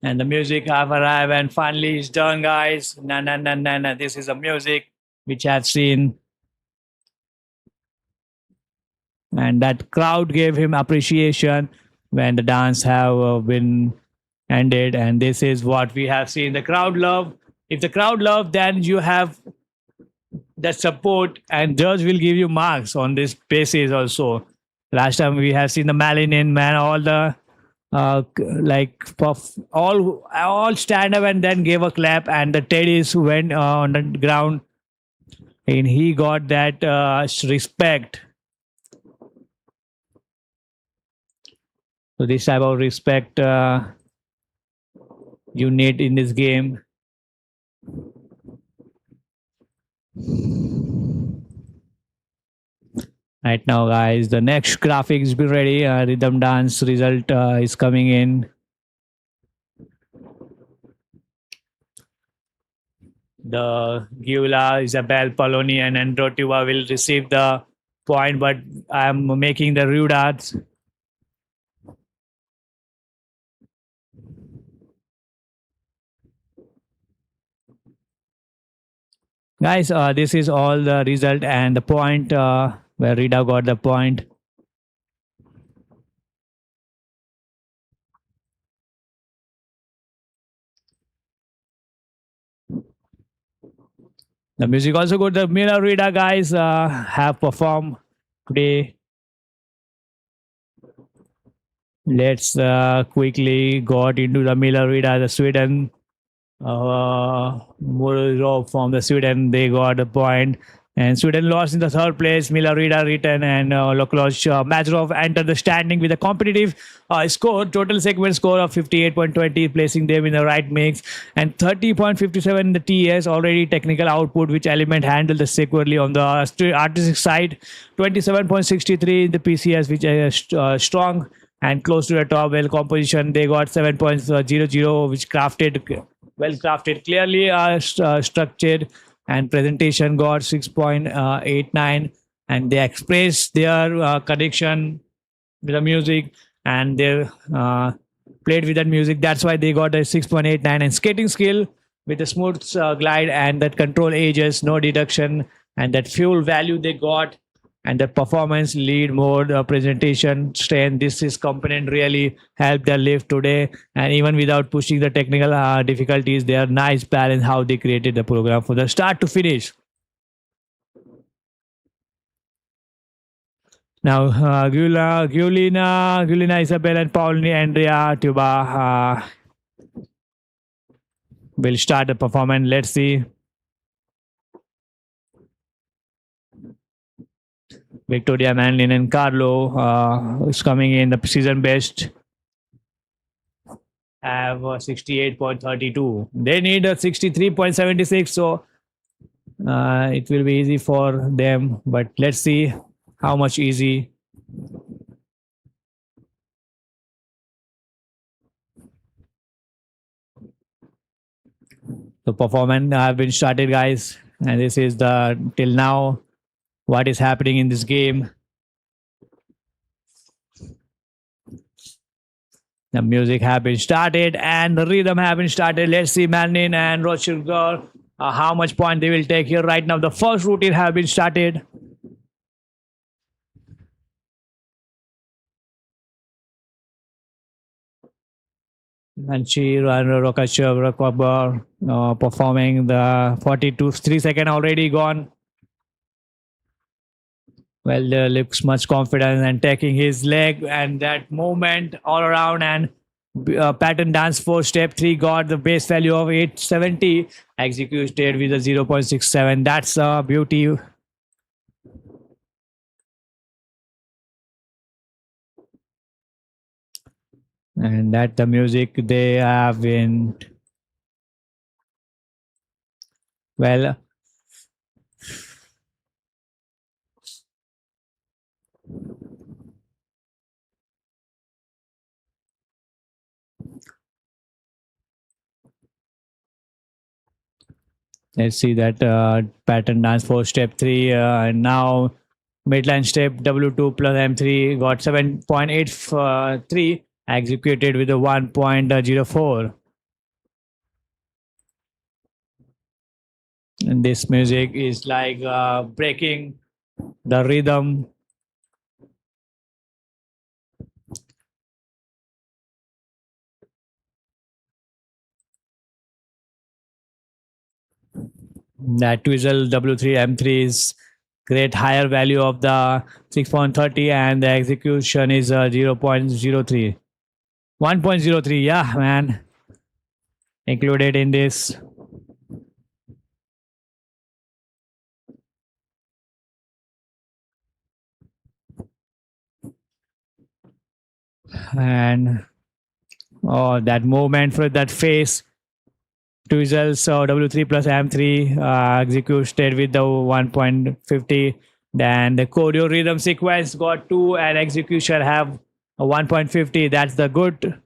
And the music have arrived and finally it's done, guys. Na na na na na. This is a music which I've seen. And that crowd gave him appreciation when the dance have been ended. And this is what we have seen. The crowd love. If the crowd love, then you have that support and judge will give you marks on this basis also. Last time we have seen the Malinin man, all the all stand up and then gave a clap, and the Teddies went on the ground and he got that respect. So this type of respect you need in this game. Right now, guys, the next graphics be ready. Rhythm dance result is coming in. The Giula, Isabel, Poloni, and Androtiva will receive the point, but I'm making the rude arts. Guys, this is all the result and the point where Rida got the point. The music also good. The Mila Rida guys have performed today. Let's quickly got into the Mila Rida, the Sweden Morozov from the Sweden. They got a point. And Sweden lost in the third place. Mila Rida written and Loklos Mazurov entered the standing with a competitive score, total segment score of 58.20, placing them in the right mix, and 30.57 in the TS, already technical output, which element handled the securely on the artistic side, 27.63 in the PCS, which is strong and close to the top. Well composition, they got 7.00, which crafted well crafted, clearly structured, and presentation got 6.89, and they expressed their connection with the music, and they played with that music. That's why they got a 6.89, and skating skill with a smooth glide and that control ages, no deduction, and that fuel value they got, and the performance lead mode presentation strength, this is component really helped their lift today, and even without pushing the technical difficulties, they are nice balance how they created the program from the start to finish. Now Gulina Isabel and Paulini Andrea Tuba will start the performance. Let's see. Victoria Manlin and Carlo is coming in the season best, have 68.32. They need a 63.76, so it will be easy for them. But let's see how much easy. The performance have been started, guys, and this is the till now what is happening in this game. The music have been started and the rhythm have been started. Let's see Manin and Rochilgar how much point they will take here right now. The first routine have been started. Manchi and Rokachev performing the 42 3 second already gone. Well, looks much confident and taking his leg and that movement all around, and pattern dance for step 3 got the base value of 870, executed with a 0.67. That's a beauty. And that the music they have been well. Let's see that pattern dance for step 3, and now midline step W2 plus M3 got 7.83, executed with a 1.04. And this music is like breaking the rhythm. That twizzle W3 M3 is great higher value of the 6.30, and the execution is 0.03. 1.03, yeah, man. Included in this. And oh, that movement for that face. Twizzle, so W3 plus M3 executed with the 1.50. Then the choreo rhythm sequence got 2, and execution have a 1.50. That's the good.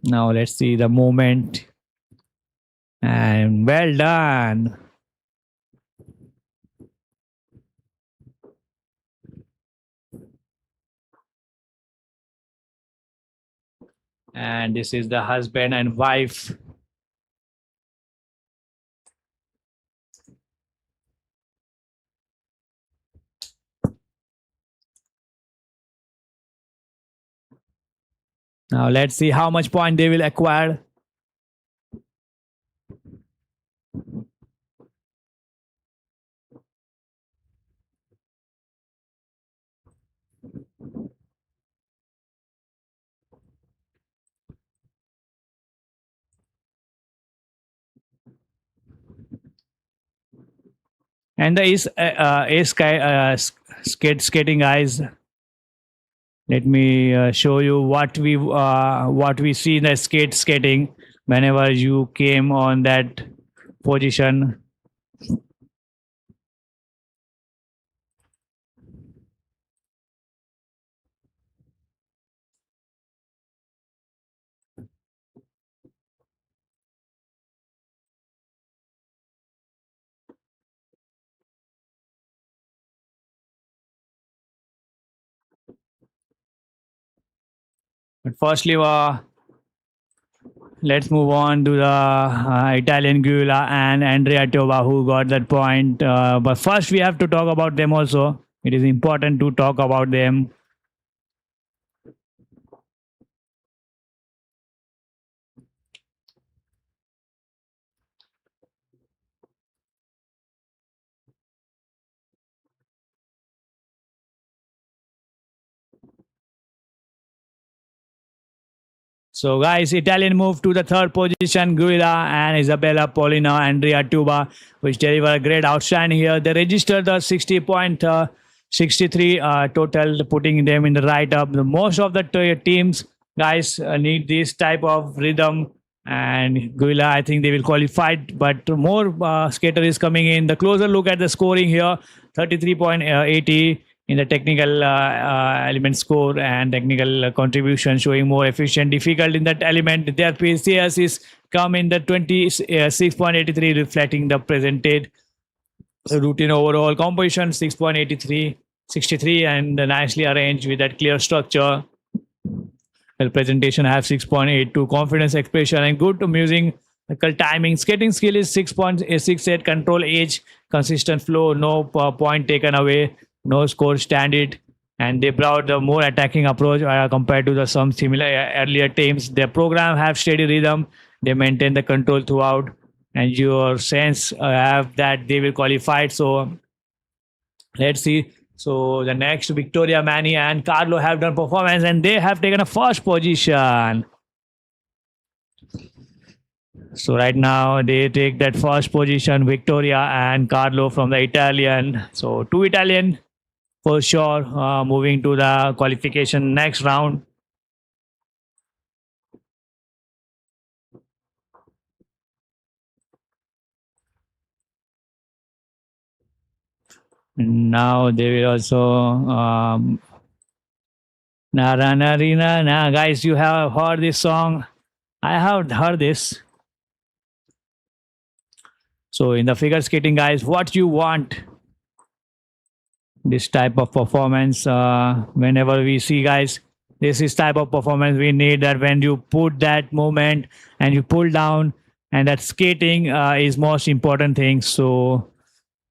Now let's see the movement. And well done. and this is the husband and wife. Now let's see how much point they will acquire. And the skating guys. Let me show you what we see in the skating whenever you came on that position. But firstly, let's move on to the Italian Gula and Andrea Tova who got that point. But first, we have to talk about them also. It is important to talk about them. So, guys, Italian moved to the third position. Guida and Isabella Polina, Andrea Tuba, which deliver a great outstanding here. They registered the 60.63 total, putting them in the right up. The most of the teams, guys, need this type of rhythm. And Guila, I think they will qualify, but more skater is coming in. The closer look at the scoring here, 33.80 in the technical element score and technical contribution showing more efficient difficult in that element. Their PCS is come in the 26.83 reflecting the presented routine overall composition 6.83 63 and nicely arranged with that clear structure. Well, presentation I have 6.82 confidence expression and good musical timing. Skating skill is 6.68 control age consistent flow no point taken away no score standard and they brought the more attacking approach compared to the some similar earlier teams. Their program have steady rhythm. They maintain the control throughout and your sense have that they will qualify. So let's see. So the next Victoria Manny and Carlo have done performance and they have taken a first position. So right now they take that first position, Victoria and Carlo from the Italian. So two Italian for sure, moving to the qualification next round. Now they will also na guys, you have heard this song. I have heard this. So in the figure skating, guys, what you want this type of performance whenever we see guys this is type of performance we need that when you put that moment and you pull down and that skating is most important thing. So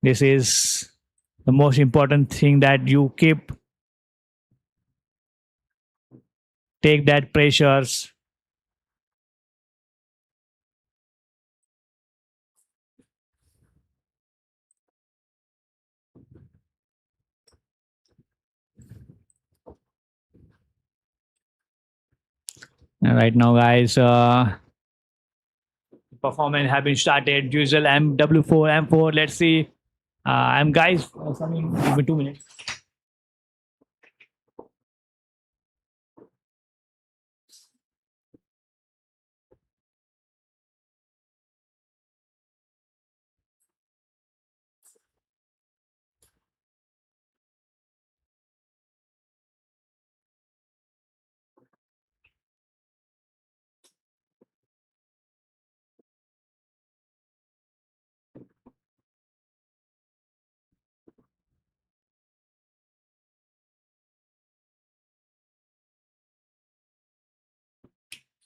this is the most important thing that you keep take that pressures. And right now guys performance have been started usual MW4 M4 let's see I'm guys something give me 2 minutes.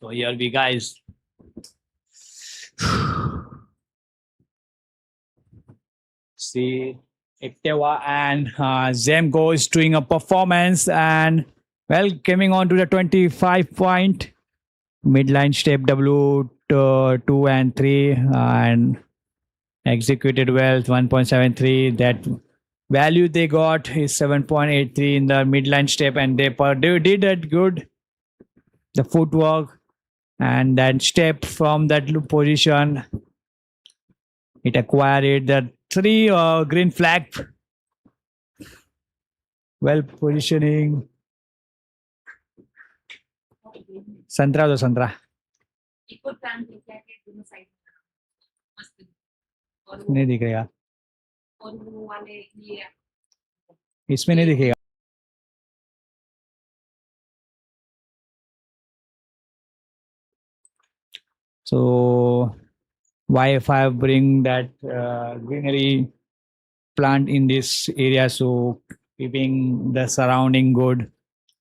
So here we guys. See Ictewa and Zemgo is doing a performance and well coming on to the 25 point midline step W 2 and 3 and executed well 1.73 that value they got is 7.83 in the midline step and they did it good the footwork and that step from that position it acquired the three green flag well positioning संतरा दो संतरा eco plant लेके आके दोनों side मस्त और नहीं दिख रहेगा वो वाले ये इसमें नहीं दिखेगा so why if I bring that greenery plant in this area so keeping the surrounding good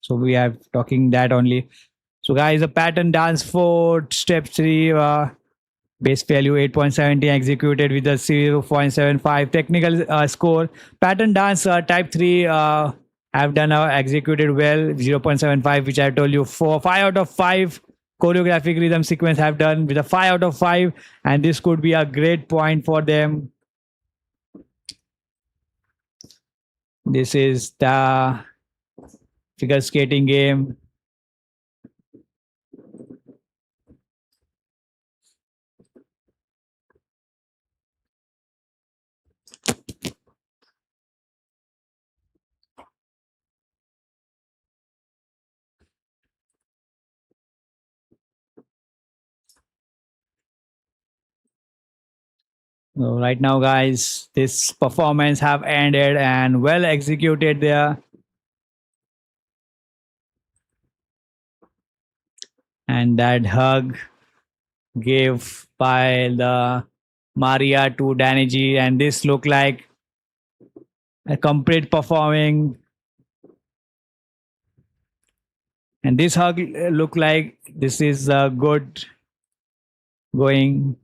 so we are talking that only so guys a pattern dance for step 3 base value 8.70 executed with a 0.75 technical score pattern dance type 3 have done executed well 0.75 which I told you 5 out of 5 choreographic rhythm sequence have done with a 5 out of 5 and this could be a great point for them this is the figure skating game so right now guys this performance have ended and well executed there and that hug gave by the Maria to Danny G and this looked like a complete performing and this hug looked like this is good going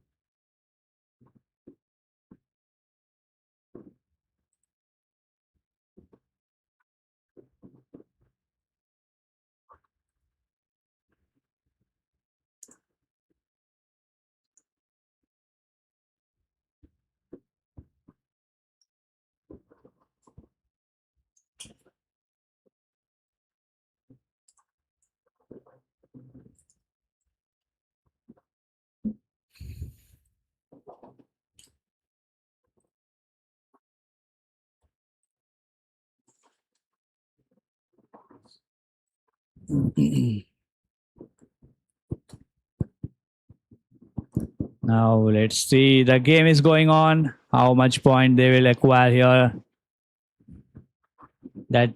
now let's see the game is going on how much point they will acquire here that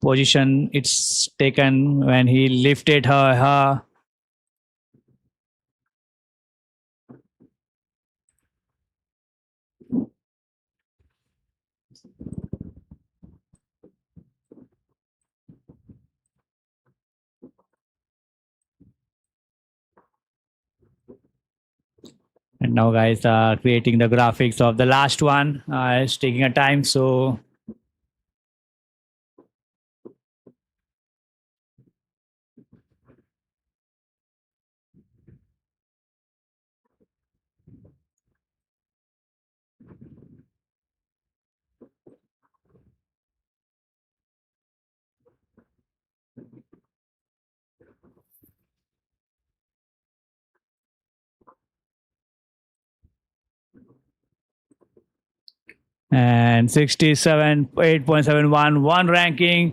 position it's taken when he lifted her and now guys are creating the graphics of the last one it's taking a time so and 67 8.71 one ranking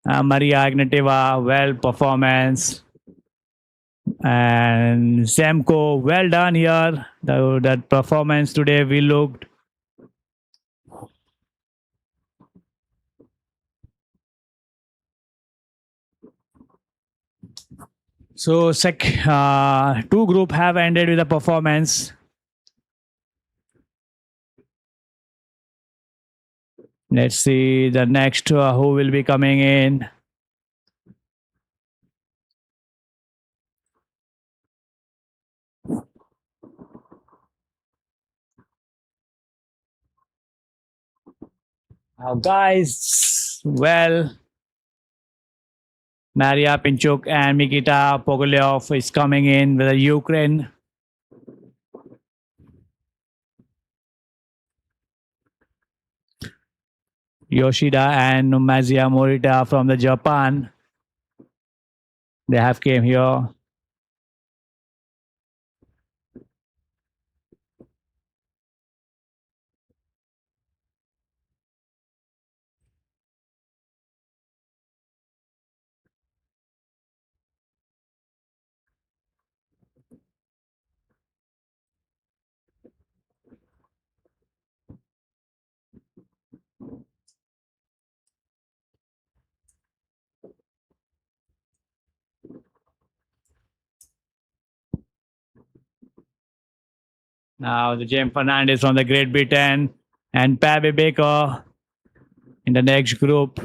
Maria Ignatova well performance and Zemko well done here that performance today we looked so two group have ended with a performance let's see the next who will be coming in Now, guys, well, Maria Pinchuk and Mikita Pogolyov is coming in with the Ukraine. Yoshida and Mazia Morita from the Japan. They have came here. Now the James Fernandez from the Great Britain and Pabe Baker in the next group.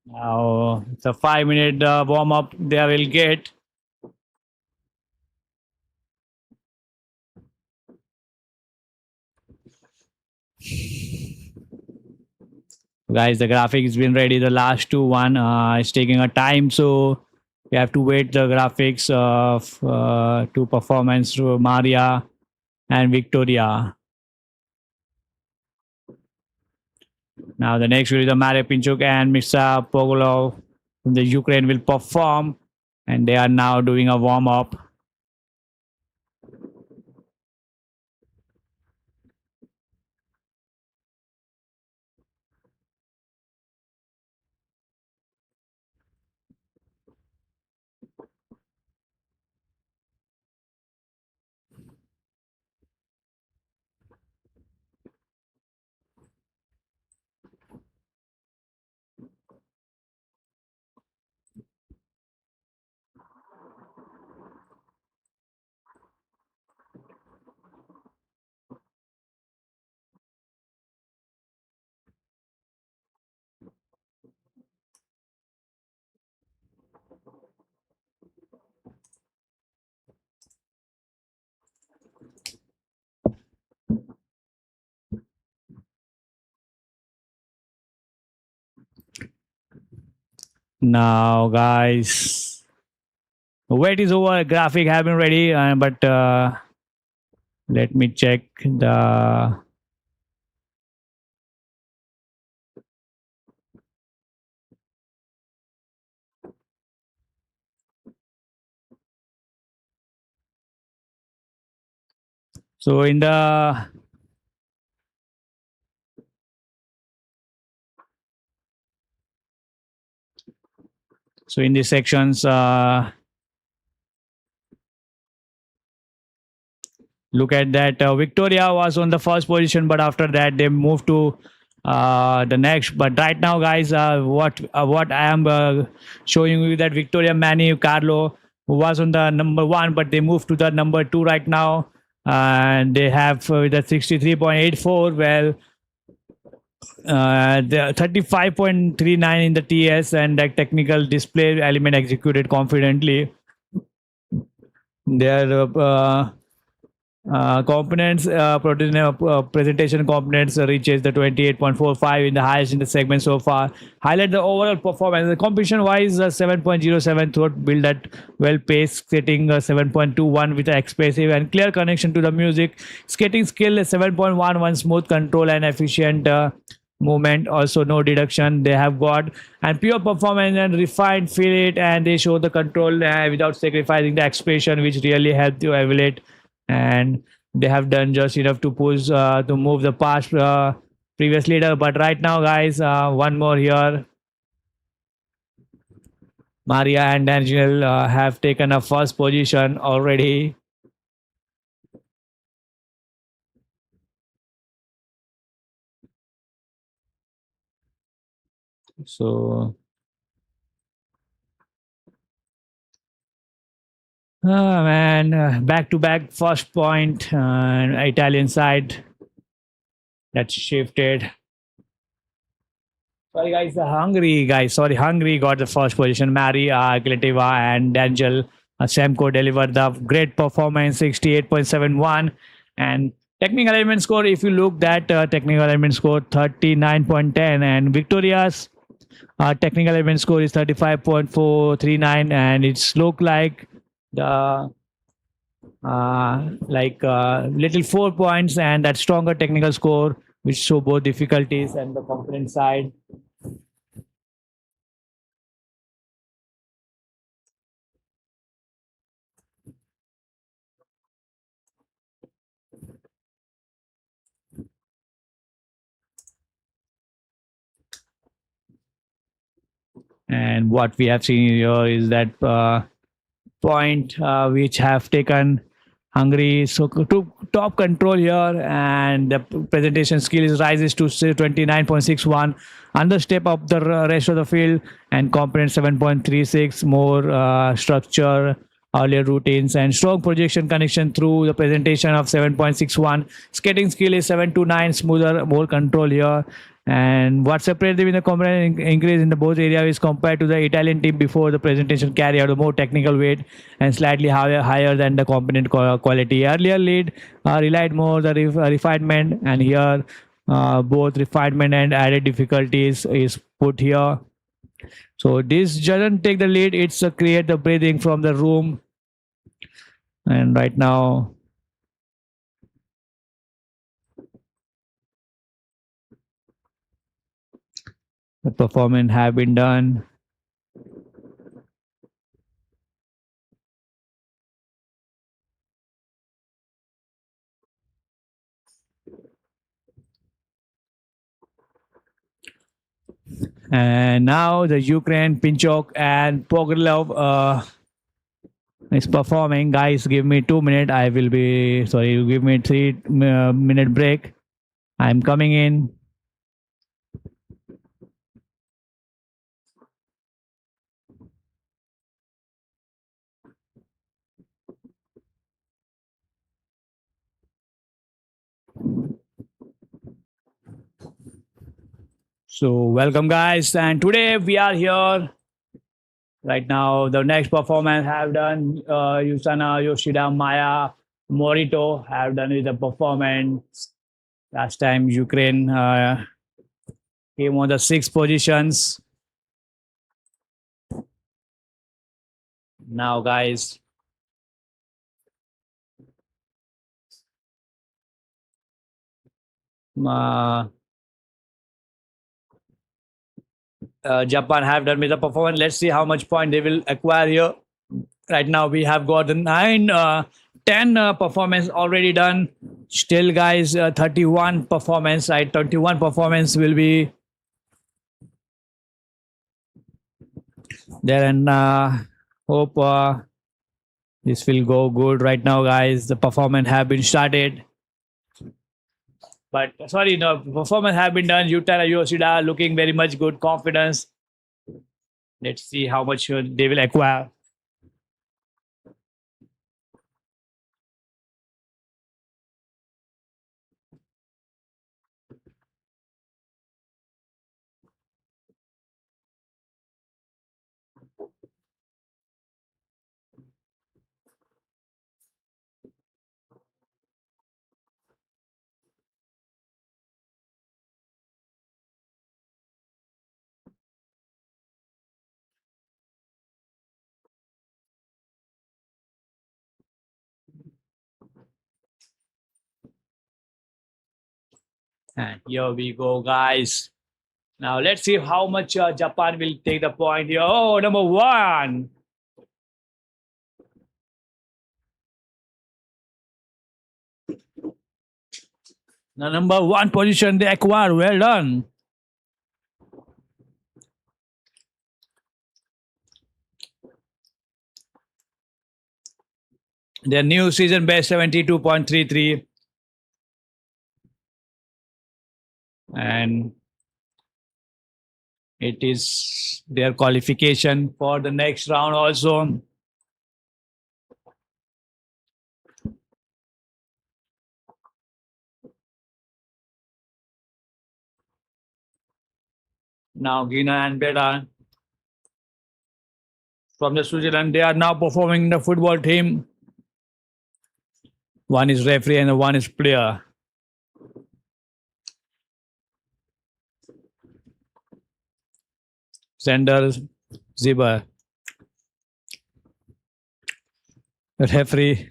Now it's a 5 minute warm up they will get. Guys, the graphic has been ready. The last two one is taking a time, so we have to wait the graphics of two performance through Maria and Victoria. Now the next will be the Maria Pinchuk and Misa Pogolov from the Ukraine will perform, and they are now doing a warm up. Now, guys, wait is over. Graphic have been ready, but let me check the. So in the in these sections, look at that. Victoria was on the first position, but after that they moved to the next. But right now, guys, what I am showing you that Victoria Manu Carlo, who was on the number one, but they moved to the number two right now, and they have the 63.84. Well, the 35.39 in the TS and the technical display element executed confidently. Their components, presentation components reaches the 28.45 in the highest in the segment so far. Highlight the overall performance. The competition wise, 7.07 throat build at well paced, skating 7.21 with expressive and clear connection to the music. Skating skill 7.11, smooth control and efficient movement, also no deduction they have got, and pure performance and refined feel it, and they show the control without sacrificing the expression, which really helped you evaluate. And they have done just enough to push to move the past previous leader. But right now, guys, one more here. Maria and Daniel have taken a first position already. So oh man, back to back first point, Italian side that shifted. Sorry, guys. Hungary, guys. Sorry, Hungary got the first position. Mary Kletiva and Daniel Semko delivered the great performance, 68.71. And technical element score, if you look that technical element score, 39.10. And Victoria's technical element score is 35.439. And it's look the little 4 points and that stronger technical score, which show both difficulties and the component side. And what we have seen here is that point which have taken Hungary so to top control here, and the presentation skill is rises to 29.61, understep of the rest of the field, and component 7.36, more structure, earlier routines, and strong projection connection through the presentation of 7.61. Skating skill is 7 to 9, smoother, more control here. And what separates them in the component increase in the both areas is compared to the Italian team before the presentation carry out a more technical weight and slightly higher than the component quality. Earlier lead relied more the refinement, and here both refinement and added difficulties is put here. So this doesn't take the lead; it's create the breathing from the room. And right now, the performance have been done. And now the Ukraine, Pinchok, and Pogrilov is performing. Guys, give me 2 minutes. I will be sorry. You give me 3 minute break. I'm coming in. So welcome, guys. And today we are here. Right now, the next performance have done Yusana Yoshida Maya Morito have done with the performance. Last time Ukraine came on the 6 positions. Now, guys, uh, Japan have done with the performance. Let's see how much point they will acquire here. Right now, we have got the 10 performance already done. Still, guys, 31 performance, right? 21 performance will be there, and hope this will go good. Right now, guys, the performance have been started. But sorry, no, performance have been done. Utah Yoshida looking very much good, confidence. Let's see how much they will acquire. And here we go, guys. Now let's see how much Japan will take the point here. Oh, number one. The number one position they acquired. Well done. Their new season best 72.33. And it is their qualification for the next round also. Now Gina and Bella from the Switzerland, they are now performing in the football team. One is referee and one is player. Sender Ziba. Referee.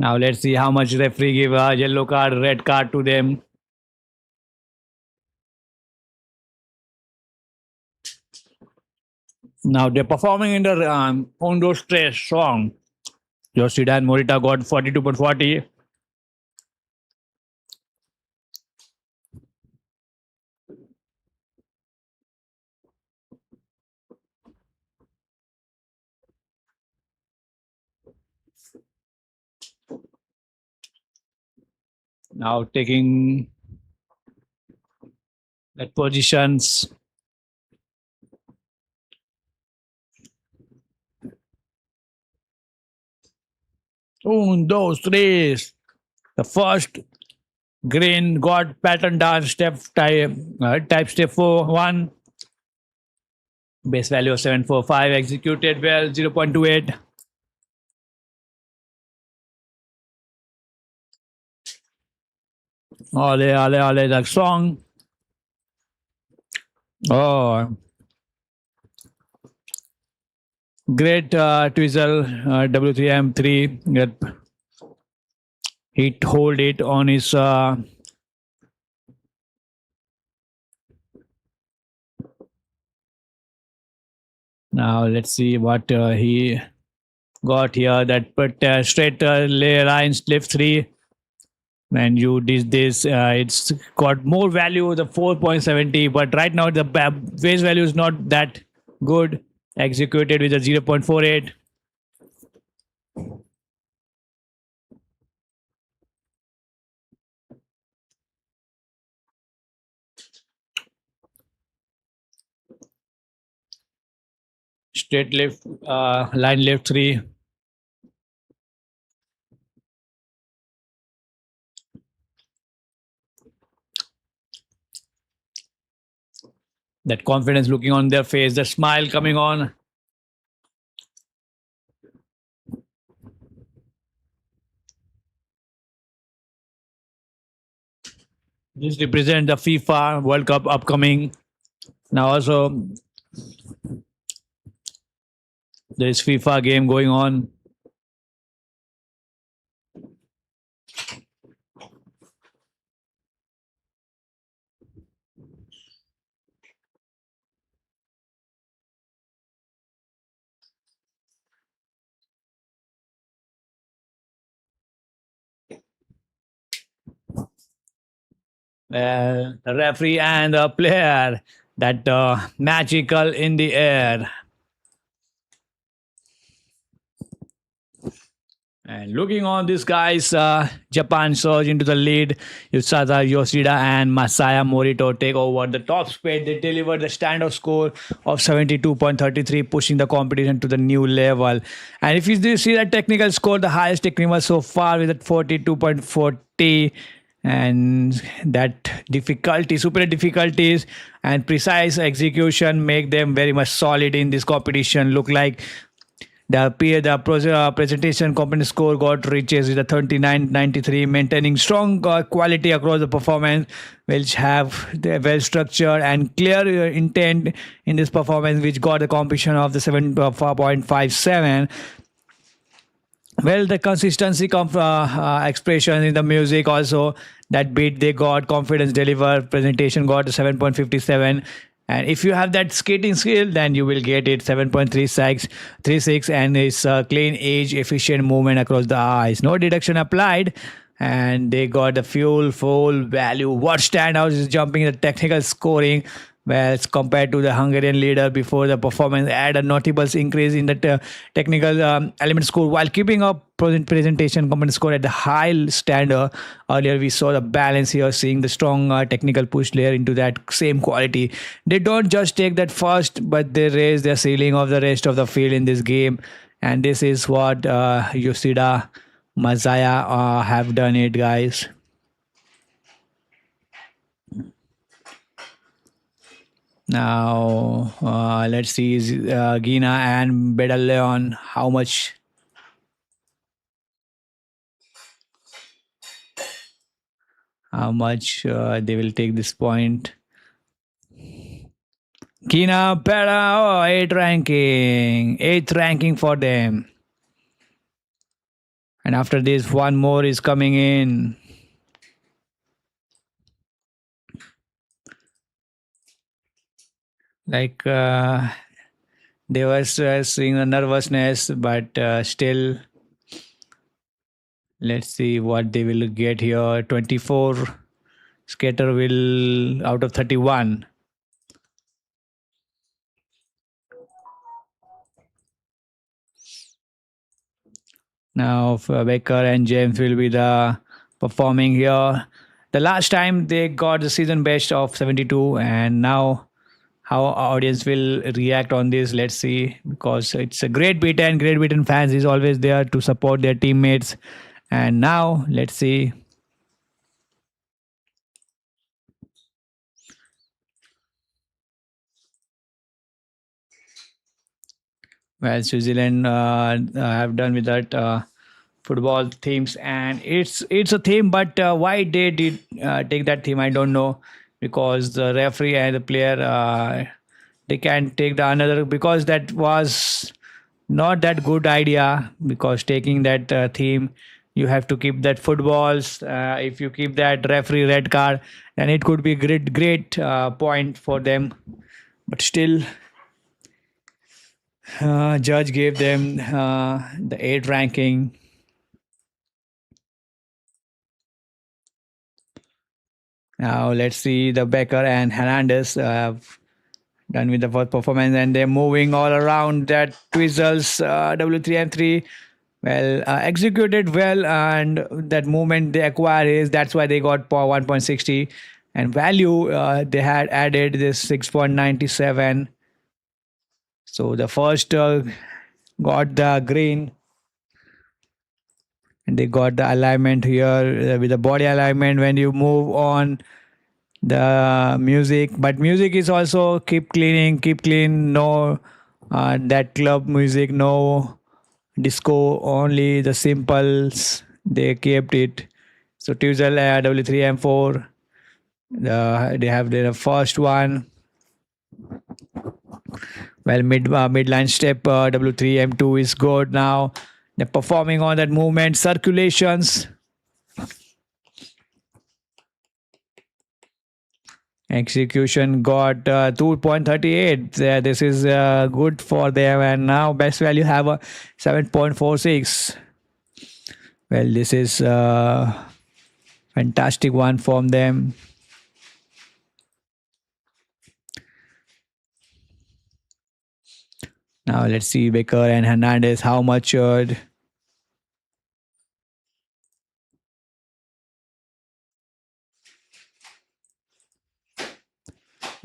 Now let's see how much referee give a yellow card, red card to them. Now they're performing in the Ondo Stress song. Yoshida and Morita got 42.40. Now taking that positions. Un, dos, tres. The first green got pattern dance step type step 4-1. Base value of 745. Executed well, 0.28. Ole, ole, ole, that song. Oh. Great twizzle, W3M3. He hold it on his now let's see what he got here. That put straight lines left 3. When you did this, it's got more value, the 4.70, but right now the base value is not that good. Executed with a 0.48. Straight left, line left 3. That confidence looking on their face, the smile coming on. This represents the FIFA World Cup upcoming. Now also there is FIFA game going on. The referee and the player, that magical in the air. And looking on this guys, Japan surge into the lead. Yusada Yoshida and Masaya Morito take over the top speed. They delivered the standout score of 72.33, pushing the competition to the new level. And if you do see that technical score, the highest technical so far with at 42.40. And that difficulty, super difficulties and precise execution make them very much solid in this competition. Look like the presentation component score got reaches with a 39.93, maintaining strong quality across the performance, which have the well structured and clear intent in this performance, which got the completion of the 7.57. Well, the consistency expression in the music also, that beat they got, confidence deliver, presentation got 7.57. And if you have that skating skill, then you will get it 7.36, and it's clean age efficient movement across the eyes. No deduction applied. And they got the full value. What standouts is jumping the technical scoring. Well, compared to the Hungarian leader before the performance, had a notable increase in the technical element score while keeping up presentation component score at the high standard. Earlier, we saw the balance here, seeing the strong technical push layer into that same quality. They don't just take that first, but they raise their ceiling of the rest of the field in this game. And this is what Yoshida, Masaya have done it, guys. Now let's see Gina and Bedaleon how much they will take this point. Gina Pera, oh, eighth ranking for them. And after this, one more is coming in. Like they were seeing a nervousness, but still, let's see what they will get here. 24 skater will out of 31. Now Baker and James will be the performing here. The last time they got the season best of 72, and now how our audience will react on this. Let's see, because it's a great beaten. Great beaten fans is always there to support their teammates. And now let's see. Well, Switzerland have done with that football themes, and it's a theme. But why they did take that theme, I don't know, because the referee and the player they can take the another, because that was not that good idea, because taking that theme you have to keep that footballs. If you keep that referee red card, then it could be great point for them, but still judge gave them the 8 ranking. Now let's see the Becker and Hernandez done with the first performance, and they're moving all around that twizzles W3M3. Well, executed well, and that movement they acquire is that's why they got 1.60, and value they had added this 6.97. So the first got the green, and they got the alignment here with the body alignment when you move on the music. But music is also keep clean, no that club music, no disco, only the simples they kept it. So Tuesday W3M4, they have their first one. Well, midline step W3M2 is good now. They're performing on that movement, circulations. Execution got 2.38. This is good for them, and now best value have a 7.46. Well, this is fantastic one from them. Now let's see Baker and Hernandez how matured.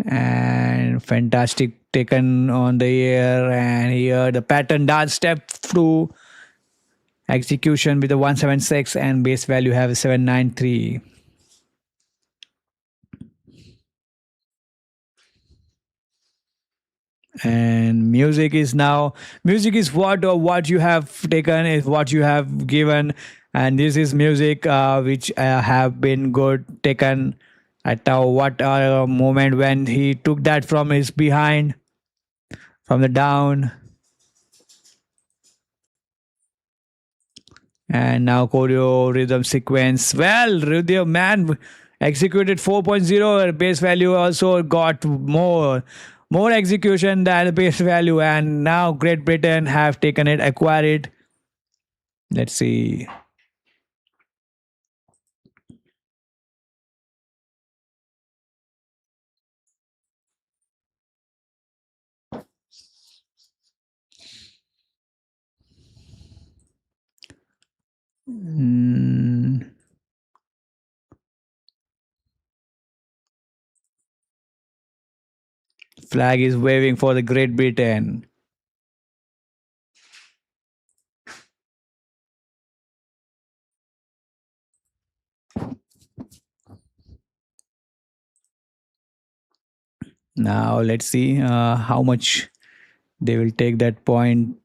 And fantastic taken on the air, and here the pattern dance step through execution with the 176, and base value have a 793. And music is what you have taken, is what you have given, and this is music which have been good taken at what moment when he took that from his behind, from the down. And now choreo rhythm sequence. Well, rhythm man executed 4.0. Base value also got more execution than the base value. And now Great Britain have taken it, acquired it. Let's see. Mm, flag is waving for the Great Britain. Now let's see how much they will take that point.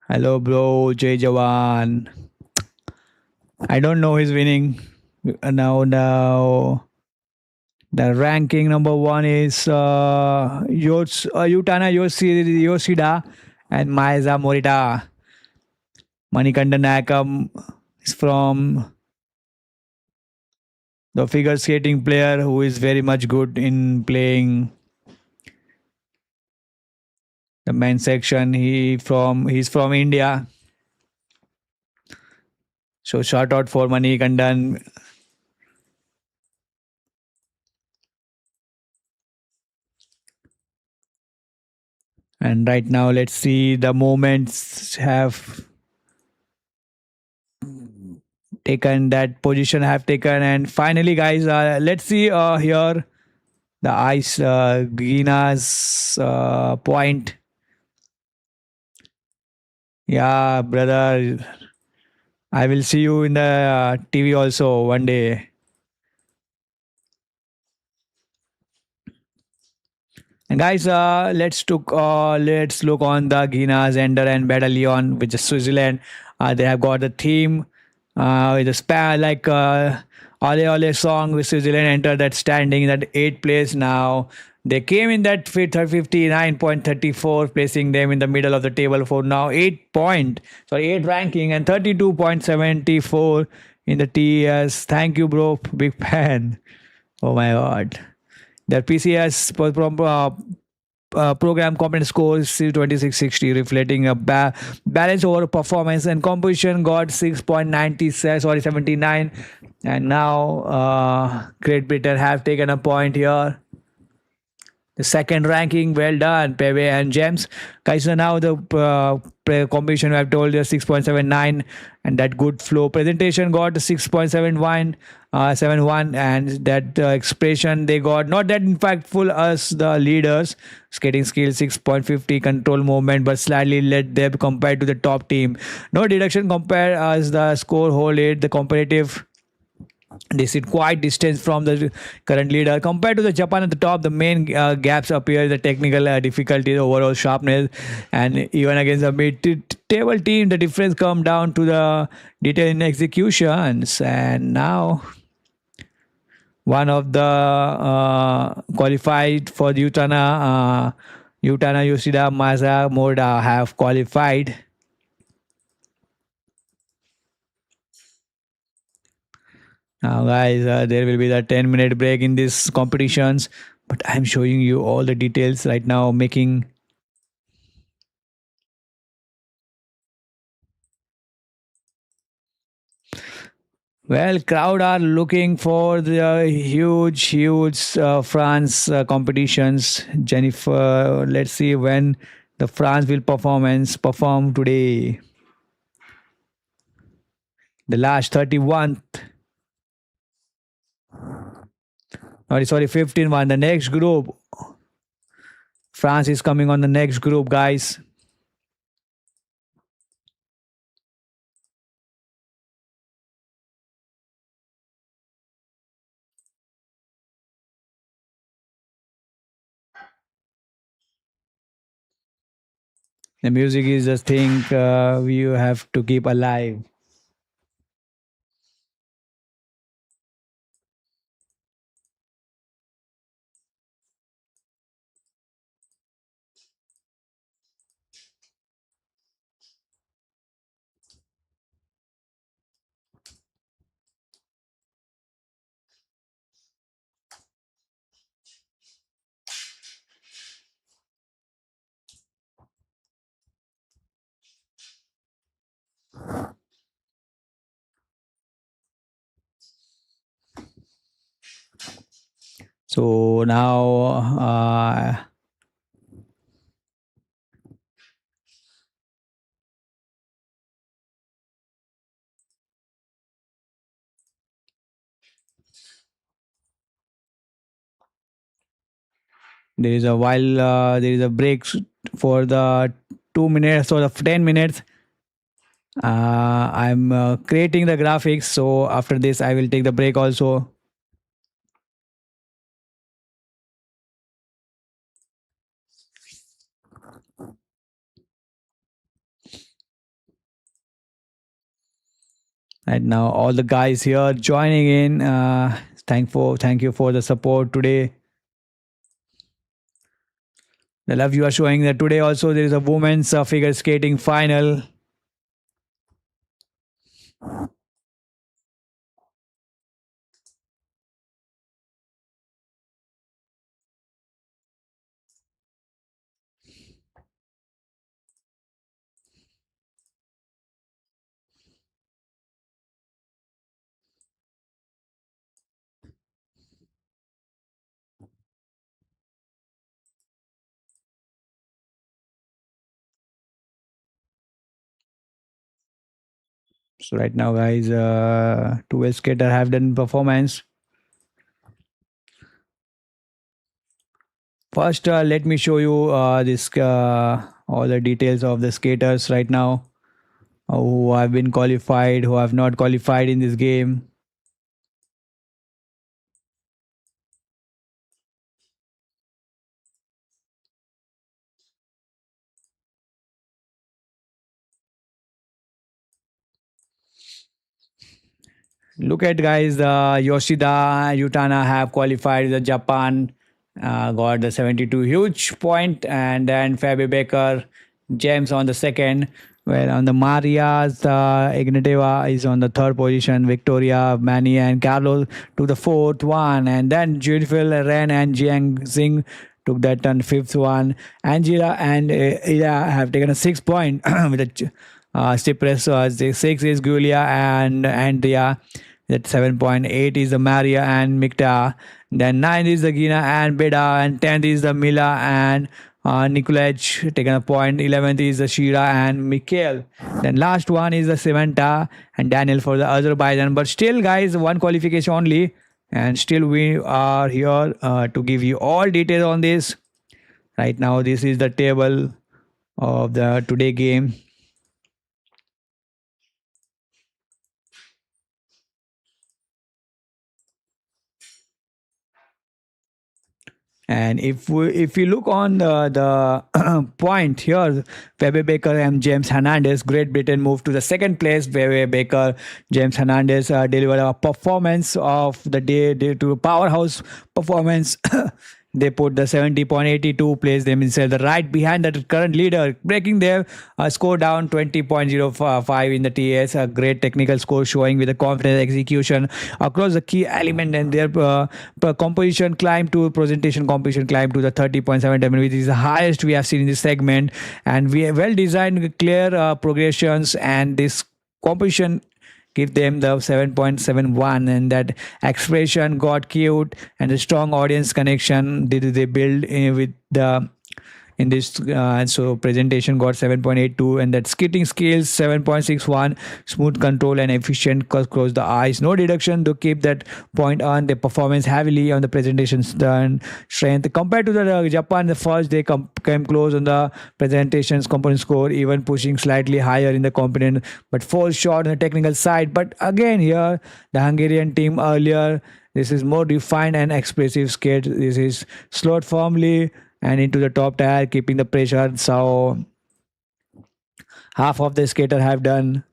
Hello, bro, Jay Jawan. I don't know who's winning. Now, the ranking number one is Yutana Yoshida and Maiza Morita. Manikanda Nakam is from the figure skating player who is very much good in playing the men's section. He's from India. So shout out for Manikandan. And right now, let's see the moments have taken that position have taken. And finally, guys, let's see here the ice Gina's point. Yeah, brother, I will see you in the TV also one day. And guys, let's look on the Guiana, Zender, and Battalion, which is Switzerland. They have got the theme with a span like Ole Ole song with Switzerland entered that standing in that eighth place now. They came in that 59.34, placing them in the middle of the table for now 8 ranking and 32.74 in the TS. Thank you, bro. Big fan. Oh my god. Their PCS program component score is 2660, reflecting a balance over performance, and composition got 6.97, sorry, 79. And now Great Britain have taken a point here. The second ranking, well done, Peve and James. Guys, so now the competition we have told you 6.79, and that good flow presentation got 6.71, 71, and that expression they got not that impactful as the leaders. Skating skill 6.50, control movement, but slightly led them compared to the top team. No deduction compared as the score hold it. The competitive they sit quite distance from the current leader. Compared to the Japan at the top, the main gaps appear the technical difficulties, overall sharpness, and even against the mid-table team, the difference come down to the detail in executions. And now, one of the qualified for Utana Yoshida Maza Moda have qualified. Now, guys, there will be the 10-minute break in these competitions, but I'm showing you all the details right now, making. Well, crowd are looking for the huge France competitions. Jennifer, let's see when the France will perform today. The last 31th. Sorry, 15th one. The next group. France is coming on the next group, guys. The music is a thing you have to keep alive. So now there is a break for the 2 minutes or the 10 minutes. I'm creating the graphics. So after this, I will take the break also. Right now, all the guys here joining in. Thank you for the support today. The love you are showing that today also there is a women's figure skating final. So right now, guys, two skater have done performance. First, let me show you this all the details of the skaters right now who have been qualified, who have not qualified in this game. Look at guys, Yoshida, Yutana have qualified. The Japan got the 72 huge point, and then Fabi Baker, James on the second. Well, on the Marias, Ignateva is on the third position. Victoria, Manny, and Carlos to the fourth one, and then Beautiful Ren and Jiang Xing took that on fifth one. Angela and Ida have taken a 6 point with a Cyprus. The six is Gulia and Andrea. That 7.8 is the Maria and Mikta. Then 9 is the Gina and Beda. And 10th is the Mila and Nikolaj taken a point. 11th is the Shira and Mikhail. Then last one is the Samantha and Daniel for the Azerbaijan. But still, guys, one qualification only. And still, we are here to give you all details on this. Right now, this is the table of the today game. And if you look on the point here, Pepe Baker and James Hernandez, Great Britain moved to the second place. Pepe Baker, James Hernandez delivered a performance of the day due to powerhouse performance. They put the 70.82, place them inside the right behind the current leader, breaking their score down 20.05 in the TS. A great technical score showing with a confident execution across the key element, and their composition climbed to presentation composition climbed to the 30.7, which is the highest we have seen in this segment. And we have well designed, clear progressions, and this composition give them the 7.71, and that expression got cute, and the strong audience connection did they build with the in this so presentation got 7.82, and that skating skills 7.61, smooth control and efficient close the eyes, no deduction to keep that point on the performance heavily on the presentation's done strength compared to the Japan. The first they came close on the presentation's component score, even pushing slightly higher in the component, but falls short on the technical side. But again here the Hungarian team earlier, this is more refined and expressive skate. This is slowed firmly and into the top tier, keeping the pressure. So half of the skater have done.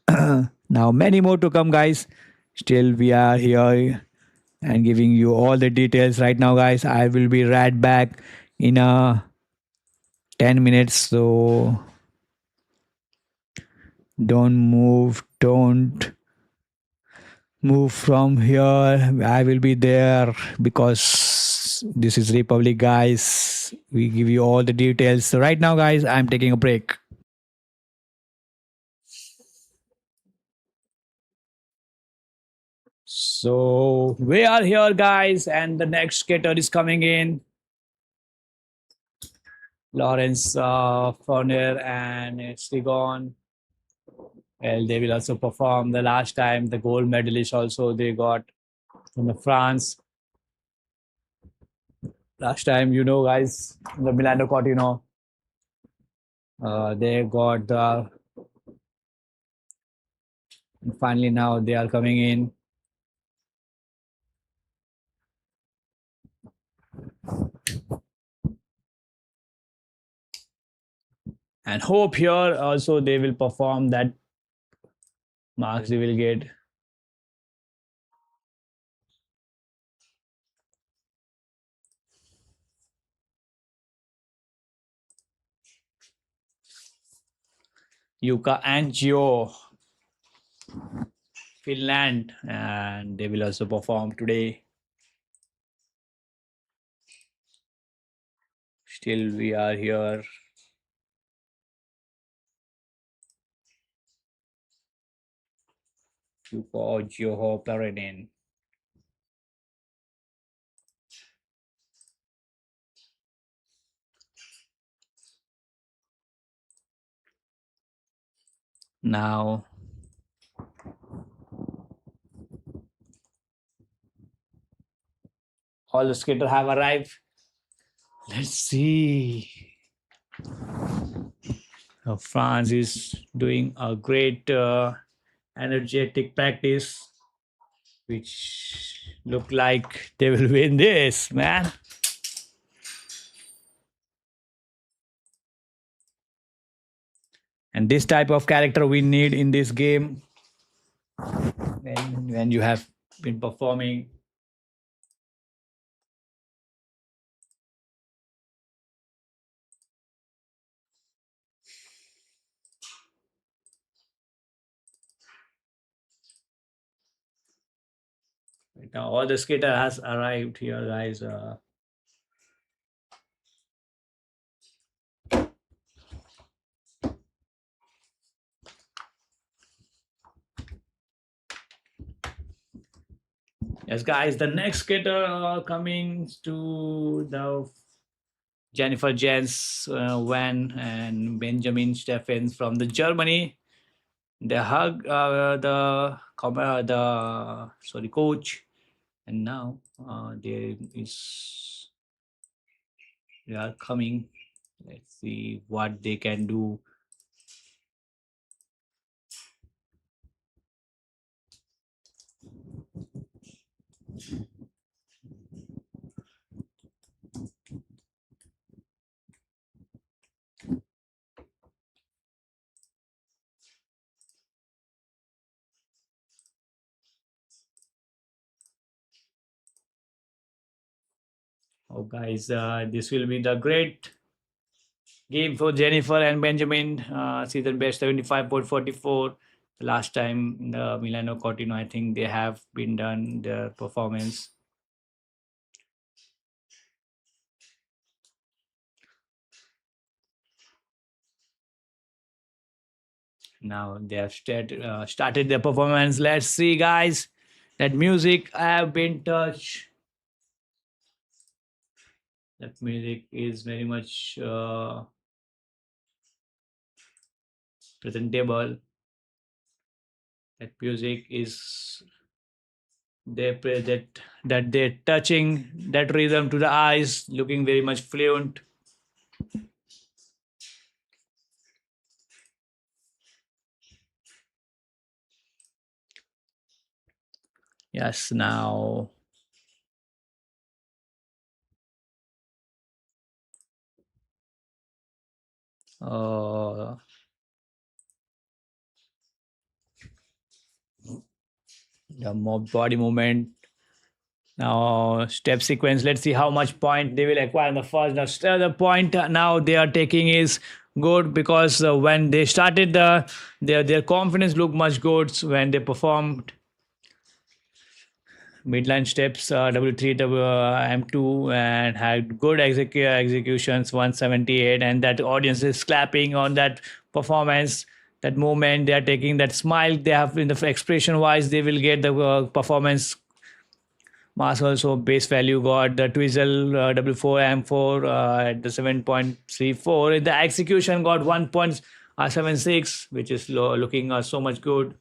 Now many more to come, guys. Still we are here and giving you all the details right now, guys. I will be right back in 10 minutes. So don't move from here. I will be there because this is Republic, guys. We give you all the details. So right now, guys, I'm taking a break. So we are here, guys, and the next skater is coming in. Lawrence Fournier and Stigon. Well, they will also perform. The last time, the gold medalist also they got from the France. Last time, you know, guys, the Milano Cortino. They got the finally now they are coming in. And hope here also they will perform that marks they will get. Yuka and Gio, Finland, and they will also perform today. Still, we are here. Yuka, Gio, Paradin. Now, all the skaters have arrived. Let's see. France is doing a great energetic practice, which look like they will win this, man. And this type of character we need in this game when you have been performing. Right now, all the skater has arrived here, guys. Yes, guys, the next skater coming to the Jennifer Jens, Van, and Benjamin Steffens from the Germany. They hug the sorry coach, and now they are coming. Let's see what they can do. Oh, guys, this will be the great game for Jennifer and Benjamin. Season best 75.44. Last time in the Milano Cortino, I think they have been done their performance. Now they have started their performance. Let's see, guys. That music have been touched. That music is very much presentable. That music is that they're touching that rhythm to the eyes, looking very much fluent. Yes, now uh, the body movement. Now step sequence. Let's see how much point they will acquire in the first. Now the point now they are taking is good because when they started their confidence looked much good when they performed midline steps W3 M2 and had good executions 178 and that audience is clapping on that performance, that moment they are taking, that smile they have in the expression wise, they will get the performance mass. Also base value got the twizzle W4 M4 at the 7.34. The execution got 1.76, which is looking so much good.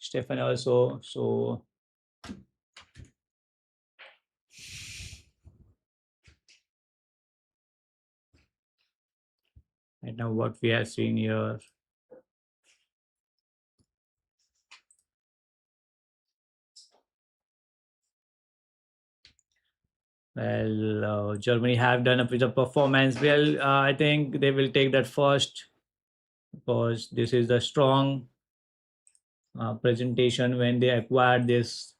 Stefan also. So right now what we have seen here. Well, Germany have done a bit of performance. Well, I think they will take that first because this is the strong presentation when they acquired this.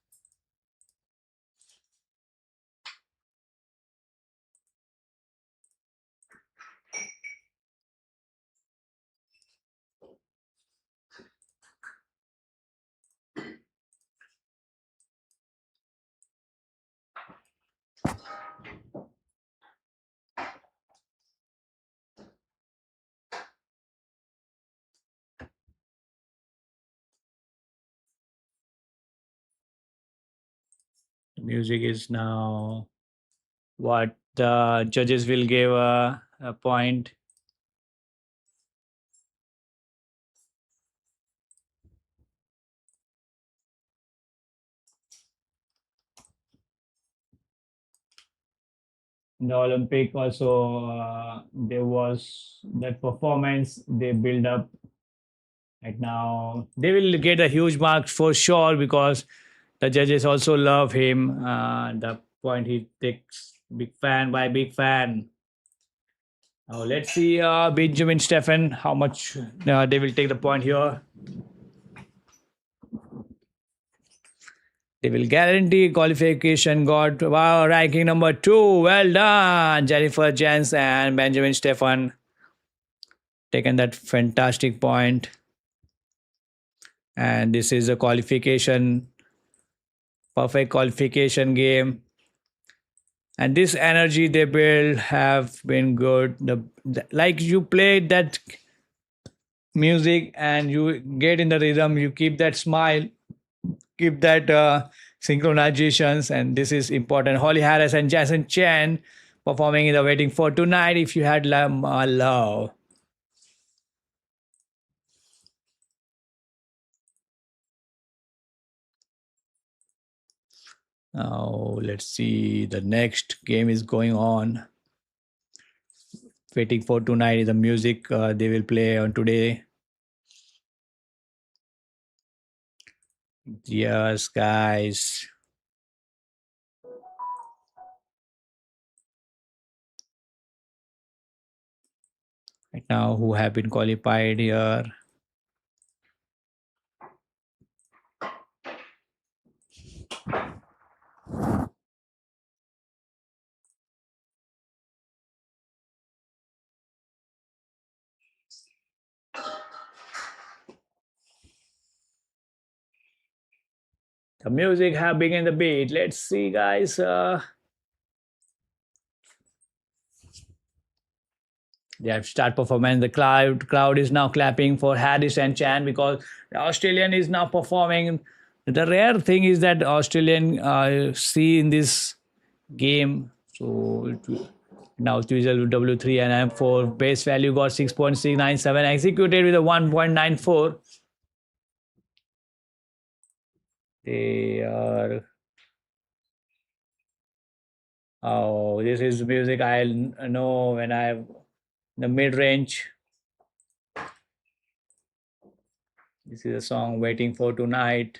The music is now what the judges will give a point. In the Olympic also there was that performance they build up. Right now they will get a huge mark for sure because the judges also love him. The point he takes, big fan by big fan. Now let's see Benjamin Stephen how much they will take the point here. They will guarantee qualification. Got wow, ranking number 2. Well done, Jennifer Jens and Benjamin Stefan. Taken that fantastic point. And this is a qualification, perfect qualification game. And this energy they build have been good. Like you played that music and you get in the rhythm, you keep that smile, keep that synchronizations, and this is important. Holly Harris and Jason Chen performing in the Waiting for Tonight. If you had love. Now let's see, the next game is going on. Waiting for Tonight is the music they will play on today. Yes, guys. Right now, who have been qualified here? The music have begun the beat. Let's see, guys. They have start performance. The crowd is now clapping for Harris and Chan because the Australian is now performing. The rare thing is that Australian see in this game. So now twizzle W3 and M4 base value got 6.697 executed with a 1.94. They are. Oh, this is music I know when I the mid range. This is a song Waiting for Tonight.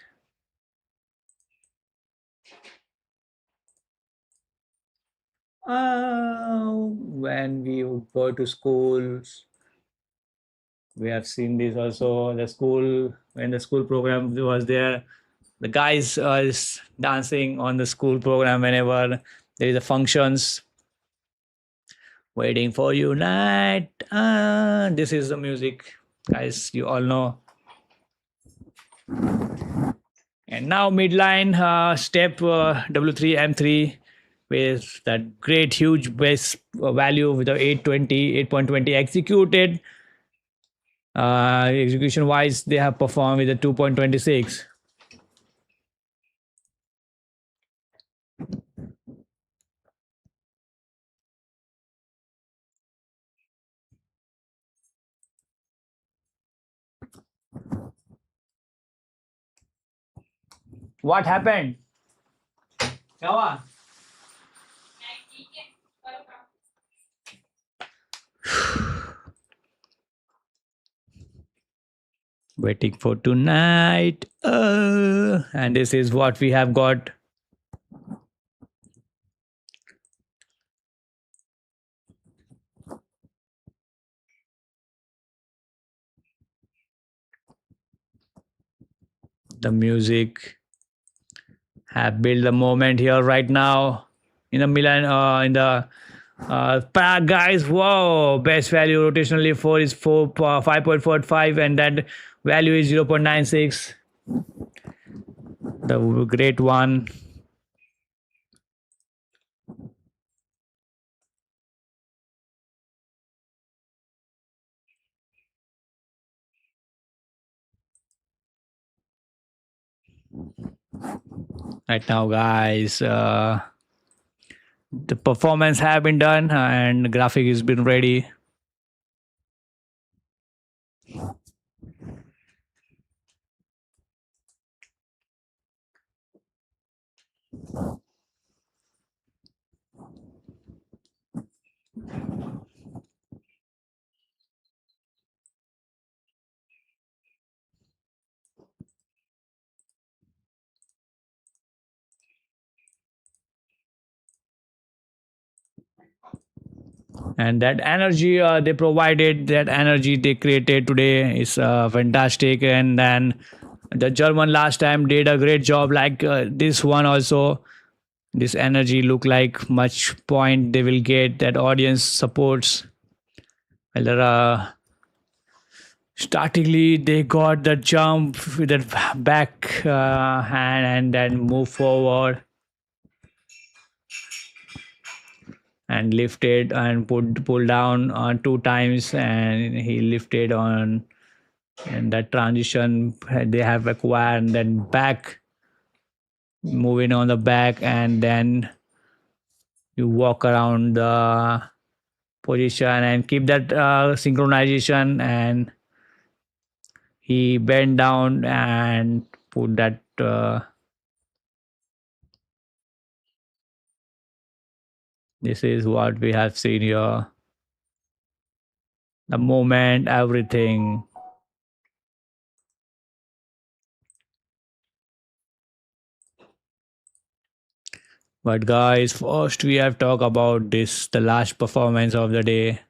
When we go to schools, we have seen this also. The school, when the school program was there, the guys is dancing on the school program whenever there is a functions. Waiting for you night. This is the music, guys. You all know. And now midline step W3 M3 with that great huge base value with the 8.20 executed. Execution wise, they have performed with a 2.26. What happened? Come on. Waiting for tonight. And this is what we have got. The music have built the moment here right now in the Milan, in the Prague guys. Whoa, best value rotationally for is 5.45, and that value is 0.96. The great one. Right now, guys, the performance have been done and graphic has been ready. And that energy they provided, that energy they created today is fantastic. And then the German last time did a great job, like this one also. This energy look like much point they will get, that audience supports. Well, startingly they got the jump with that back hand and then move forward and lifted and pull down on 2 times, and he lifted on, and that transition they have acquired, and then back, moving on the back, and then you walk around the position and keep that synchronization, and he bent down and put that this is what we have seen here, the moment, everything. But guys, first we have talked about this, the last performance of the day.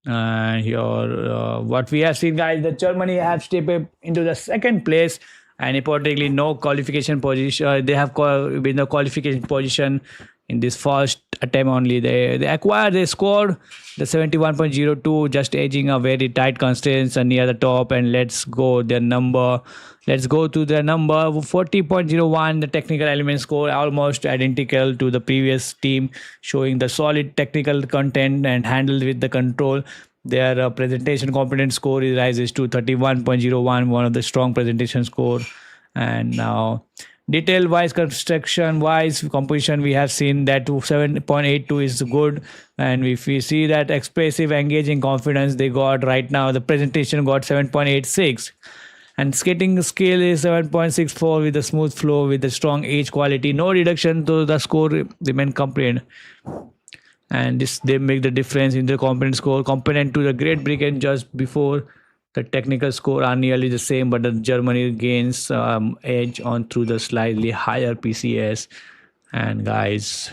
And here, what we have seen, guys, that Germany have stepped up into the second place, and importantly, no qualification position. They have been the qualification position in this first attempt only. They acquired, they scored the 71.02, just edging a very tight constraints and near the top. And let's go their number. Let's go to the number 40.01. The technical element score almost identical to the previous team, showing the solid technical content and handled with the control. Their presentation competence score rises to 31.01, one of the strong presentation score. And now detail wise, construction wise, composition, we have seen that 7.82 is good. And if we see that expressive, engaging confidence they got right now, the presentation got 7.86. And skating scale is 7.64 with a smooth flow with a strong edge quality. No reduction to the score remain complaint. And this they make the difference in the component score. Component to the Great Britain just before the technical score are nearly the same, but the Germany gains edge on through the slightly higher PCS. And guys,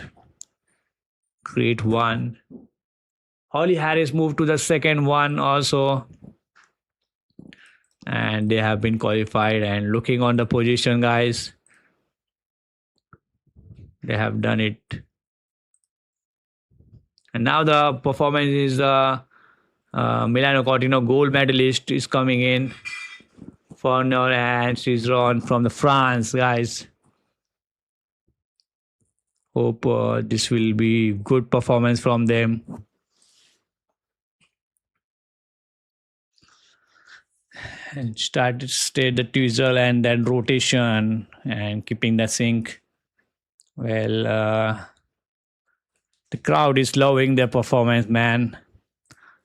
great one. Holly Harris moved to the second one also, and they have been qualified. And looking on the position, guys, they have done it. And now the performance is Milano Cortino gold medalist is coming in for now, and she's drawn from the France, guys. Hope this will be good performance from them. and stayed the twizzle and then rotation and keeping the sync. Well, the crowd is loving their performance, man.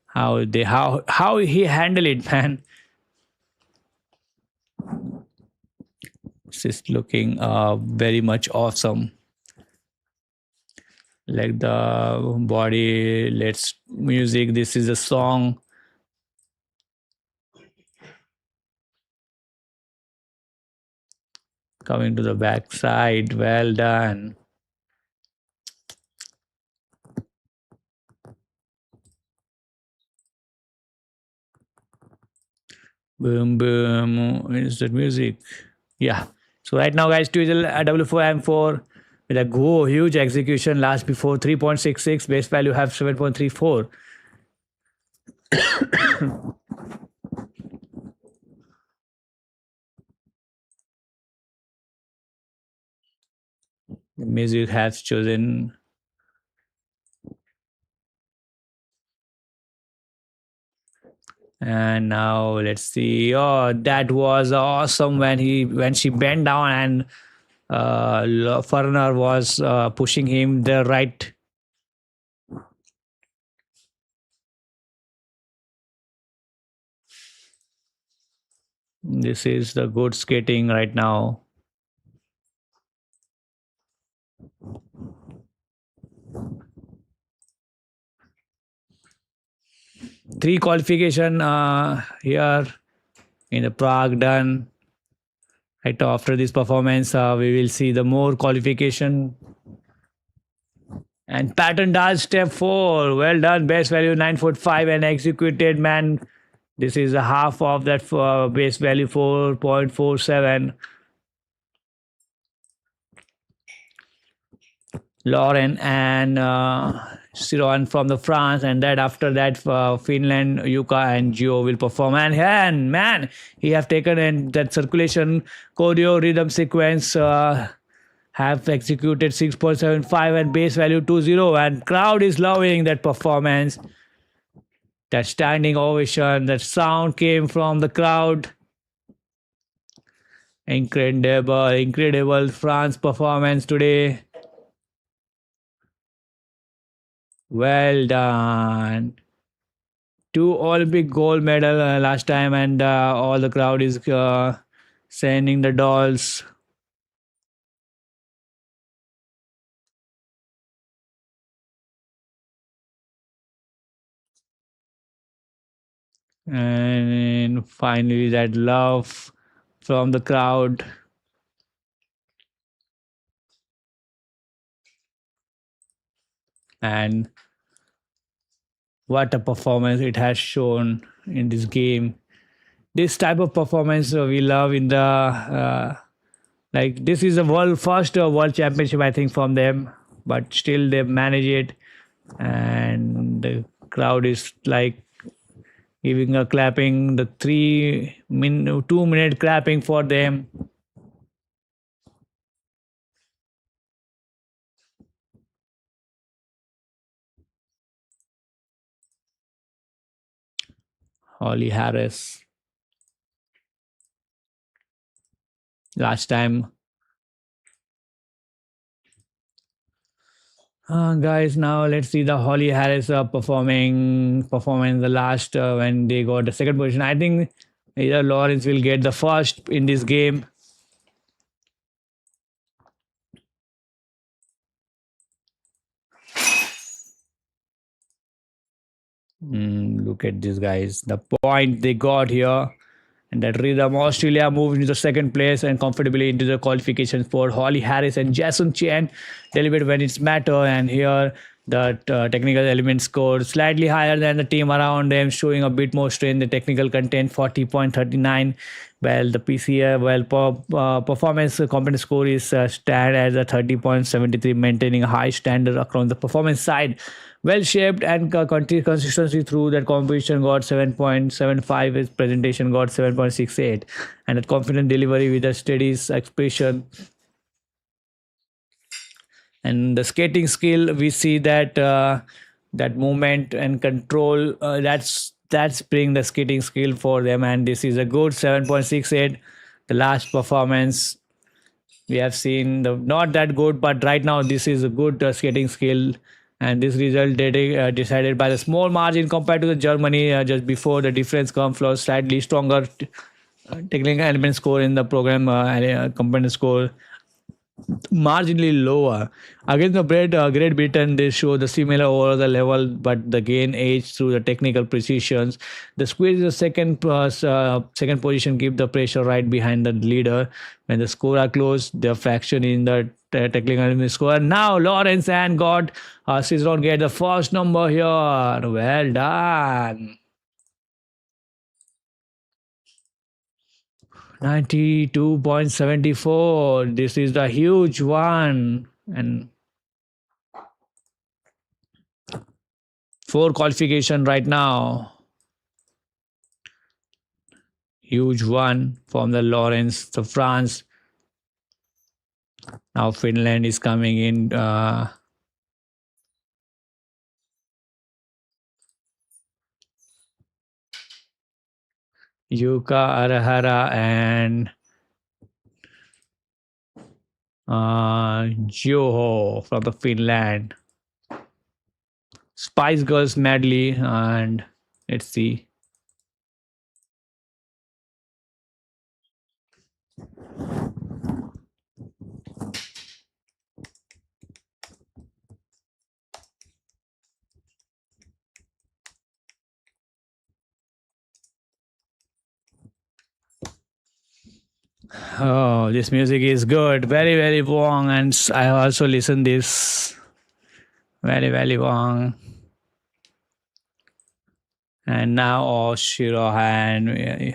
How he handled it, man. This is looking very much awesome. Like the body, let's music. This is a song. Coming to the back side. Well done. Boom, boom. Is that music? Yeah. So right now, guys, Twizzle W4M4 with a huge execution. Last before 3.66. Base value have 7.34. The music has chosen. And now let's see. Oh, that was awesome when she bent down and Foreigner was pushing him the right. This is the good skating right now. Three qualification here in the Prague done. Right after this performance, we will see the more qualification. And pattern does step 4. Well done. Base value 9.5 and executed, man. This is a half of that base value 4.47. Lauren and Siron from the France, and that after that Finland, Yuka and Gio will perform. And man, he have taken in that circulation choreo rhythm sequence. Have executed 6.75 and base value 20, and crowd is loving that performance. That standing ovation, that sound came from the crowd. Incredible France performance today. Well done. 2 Olympic gold medal last time, and all the crowd is sending the dolls. And finally, that love from the crowd. And what a performance it has shown in this game. This type of performance we love in the like this is a first world championship, I think, from them, but still they manage it, and the crowd is like giving a clapping, the 2 minute clapping for them. Holly Harris. Last time. Guys, now let's see the Holly Harris performing the last when they got the second position. I think either Lawrence will get the first in this game. Look at this, guys. The point they got here. And that rhythm, Australia moved into the second place and comfortably into the qualifications for Holly Harris and Jason Chen delivered when it's matter. And here the technical element scored slightly higher than the team around them, showing a bit more strength. The technical content 40.39. Well, the PCA performance component score is stand as a 30.73, maintaining a high standard across the performance side. Well shaped and consistency through that competition got 7.75. His presentation got 7.68, and that confident delivery with a steady expression. And the skating skill, we see that that movement and control. That's that's bring the skating skill for them, and this is a good 7.68. The last performance we have seen, the not that good, but right now this is a good skating skill, and this result decided by the small margin compared to the Germany just before. The difference comes from slightly stronger technical element score in the program component score marginally lower. Against the Great Britain, they show the similar over the level, but the gain edge through the technical precisions. The squeeze the second position keep the pressure right behind the leader. When the score are close, the fraction in the technical score. Now Lawrence and got Cizron get the first number here. Well done. 92.74. This is the huge one. And 4 qualification right now. Huge one from the Lawrence, the France. Now Finland is coming in. Yuka Arahara and Joho from the Finland. Spice Girls medley, and let's see. Oh, this music is good. Very, very long. And I also listen this. Very, very long. And now Shiro and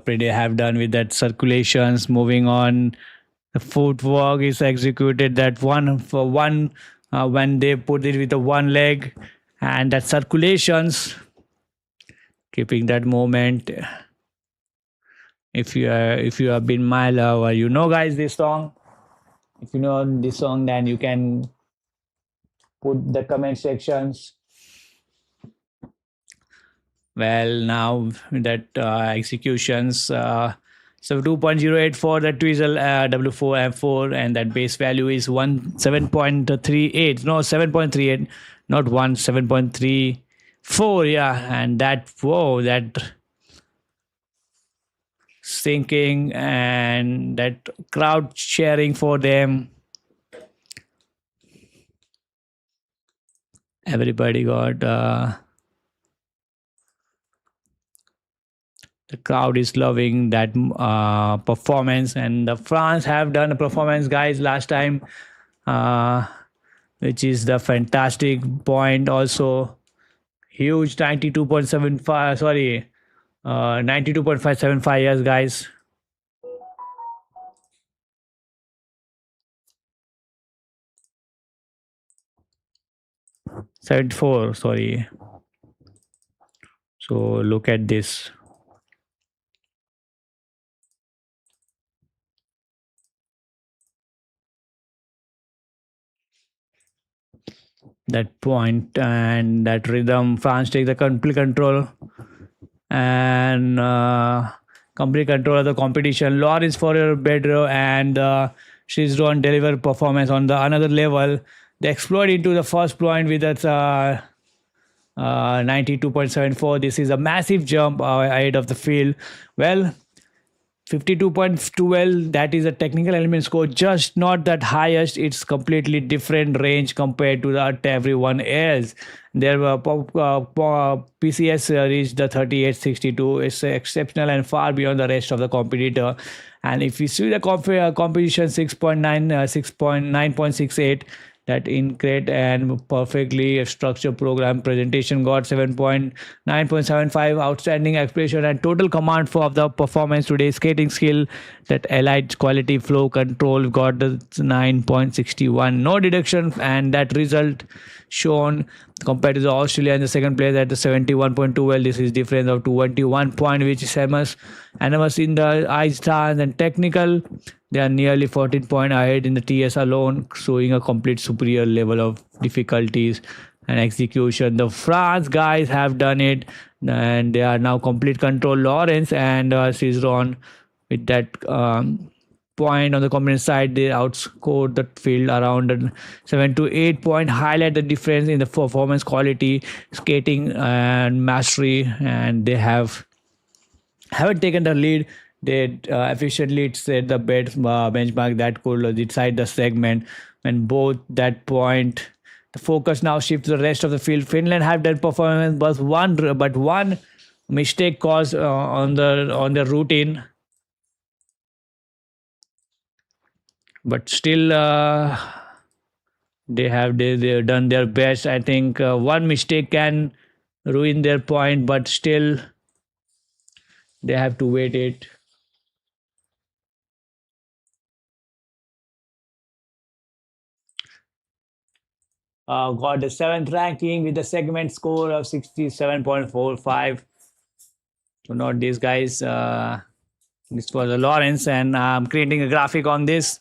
pretty have done with that circulations. Moving on, the footwork is executed. That one for one when they put it with the one leg, and that circulations, keeping that movement. If you have been my lover, you know, guys, this song. If you know this song, then you can put the comment sections. Well, now that executions, so 2.08 for the twizzle W4 F4, and that base value is 7.38. No, 7.38, not 7.34. Yeah, and that sinking and that crowd cheering for them. Everybody got the crowd is loving that performance, and the France have done a performance, guys, last time, which is the fantastic point. Also huge 92.75. Sorry. 92.575 years, guys. $74, sorry. So look at this. That point and that rhythm, France take the complete control and complete control of the competition. Lawrence for her bedrow and she's done deliver performance on the another level. They exploit into the first point with that 92.74. This is a massive jump ahead of the field. Well, 52.12, that is a technical element score, just not that highest. It's completely different range compared to that everyone else. There were PCS reached the 38.62. It's exceptional and far beyond the rest of the competitor. And if you see the competition 6.968, that incredible and perfectly structured program presentation got 7.9.75. Outstanding expression and total command for the performance today. Skating skill, that elite quality flow control got the 9.61. No deduction, and that result shown compared to the Australia in the second place at the 71.2. Well, this is difference of 21 point, which is enormous in the ice stance and technical. They are nearly 14 points ahead in the TS alone, showing a complete superior level of difficulties. and execution. The France guys have done it, and they are now complete control. Lawrence and Cizeron with that point on the combination side, they outscored the field around 7 to 8 point. Highlight the difference in the performance quality, skating, and mastery, and they haven't taken the lead. They efficiently set the benchmark that could decide the segment. When both that point, the focus now shifts to the rest of the field. Finland have that performance, but one mistake caused on the routine. But still, they've done their best. I think one mistake can ruin their point, but still they have to wait it. Got the seventh ranking with the segment score of 67.45. So not these guys. This was a Lawrence, and I'm creating a graphic on this.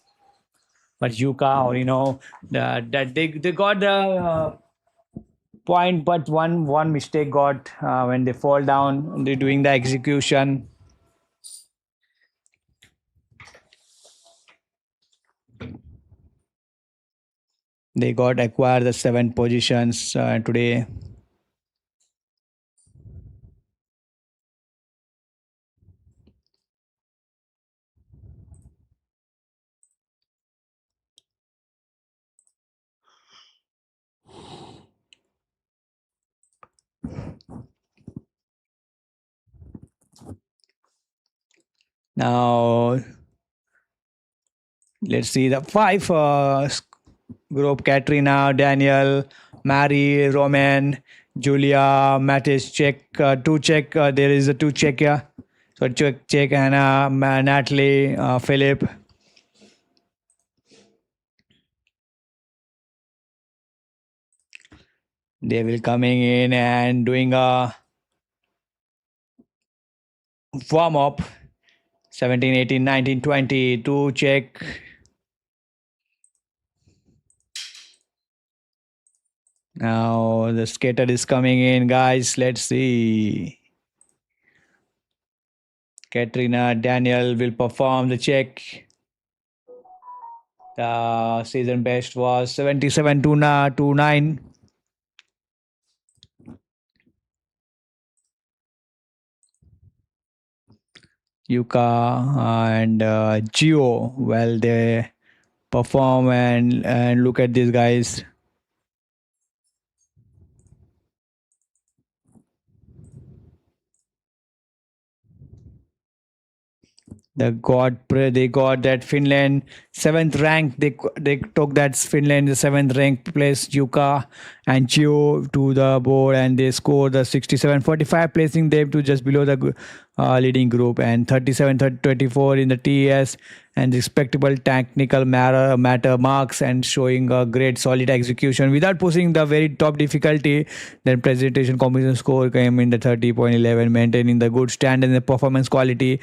But Yuka, or that they got the point, but one mistake got when they fall down. They're doing the execution. They got acquired the 7 positions today. Now let's see the 5 group: Katrina, Daniel, Mary, Roman, Julia, Mattis, Czech, 2 Czech. There is a 2 Czech here. So Czech, Anna, Natalie, Philip. They will coming in and doing a warm up. 17, 18, 19, 20. 2 Czech. Now the skater is coming in, guys. Let's see. Katrina Daniel will perform the check. The season best was 77 to 9. Yuka and Gio, well, they perform, and look at these guys. They got that Finland 7th rank. They took that Finland the 7th rank place, Yuka and Gio, to the board, and they scored the 67-45, placing them to just below the leading group, and 37-24 in the TS, and respectable technical matter marks, and showing a great solid execution without pushing the very top difficulty. Then presentation combination score came in the 30.11, maintaining the good standard in the performance quality.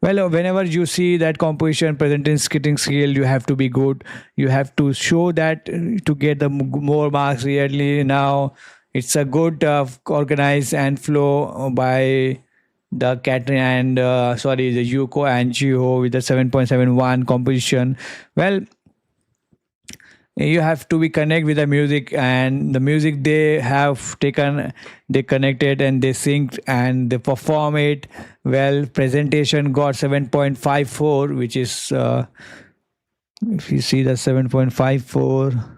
Well, whenever you see that composition presenting skating skill, you have to be good. You have to show that to get the more marks. Really, now it's a good organized and flow by the Katrina and the Yuko and Jiho with the 7.71 composition. Well, you have to be connect with the music, and the music they have taken, they connected and they sing and they perform it well. Presentation got 7.54, which is if you see the 7.54.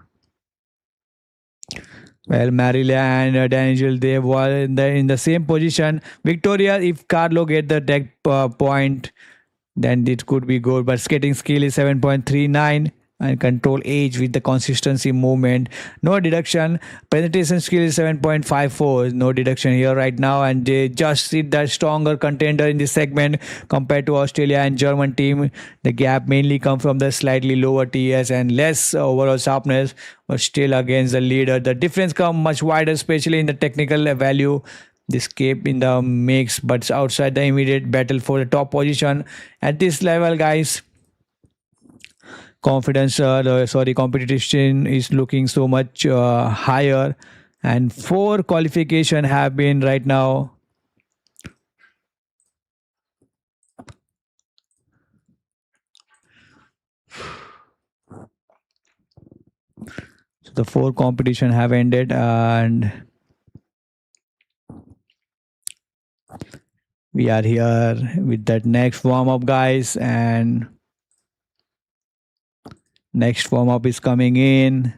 Well, Marilla and Daniel, they were in the same position. Victoria, if Carlo get the deck point, then it could be good. But skating skill is 7.39, and control age with the consistency movement. No deduction. Presentation skill is 7.54. No deduction here right now. And they just see the stronger contender in this segment compared to Australia and German team. The gap mainly come from the slightly lower TS and less overall sharpness, but still against the leader. The difference come much wider, especially in the technical value. This escape in the mix, but outside the immediate battle for the top position. At this level, guys, confidence, sorry, competition is looking so much higher, and four qualification have been right now. So the four competition have ended, and we are here with that next warm up, guys, and next warm up is coming in.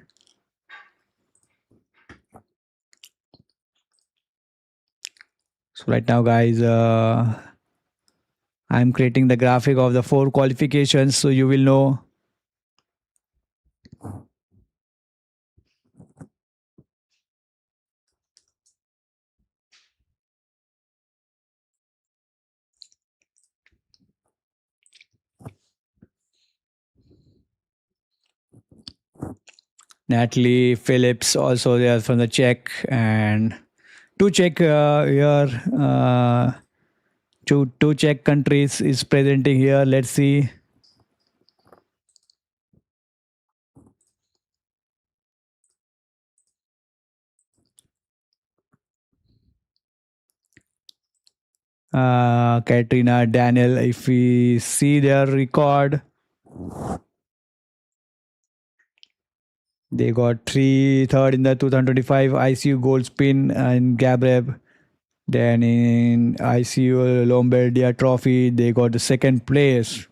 So right now, guys, I'm creating the graphic of the four qualifications, so you will know. Natalie Phillips also there from the Czech, and two Czech here, two Czech countries is presenting here. Let's see. Katrina, Daniel, if we see their record, they got third in the 2025 ICU Gold Spin in Gabreb. Then in ICU Lombardia Trophy, they got the second place.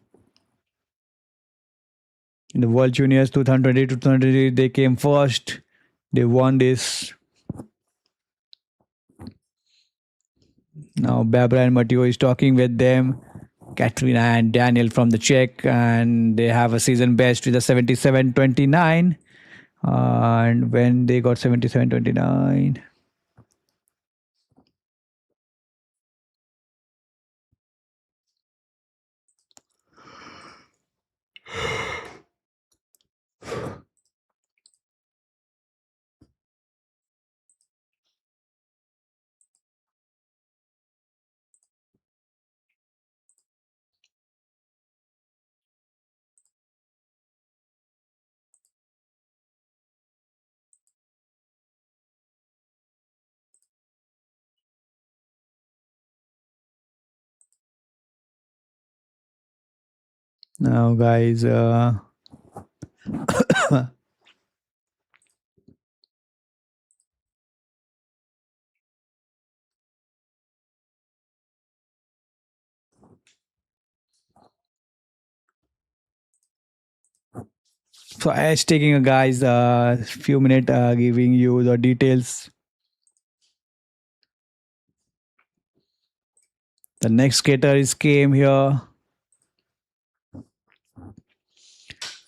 In the World Juniors 2020 2023, they came first. They won this. Now Babra and Matteo is talking with them. Katrina and Daniel from the Czech, and they have a season best with a 77.29. And when they got 77.29. Now, guys, so it's taking a guys few minutes giving you the details. The next skater is came here,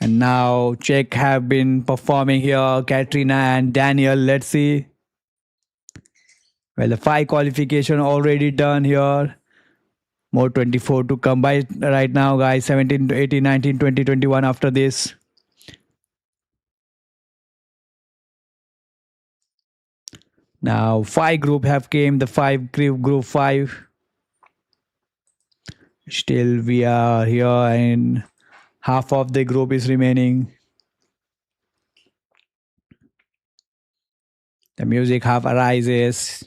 and now Czech have been performing here. Katrina and Daniel. Let's see. Well, the five qualification already done here. More 24 to come by right now, guys. 17 to 18, 19, 20, 21 after this. Now five group have came. The five group five. Still we are here, and half of the group is remaining. The music half arises.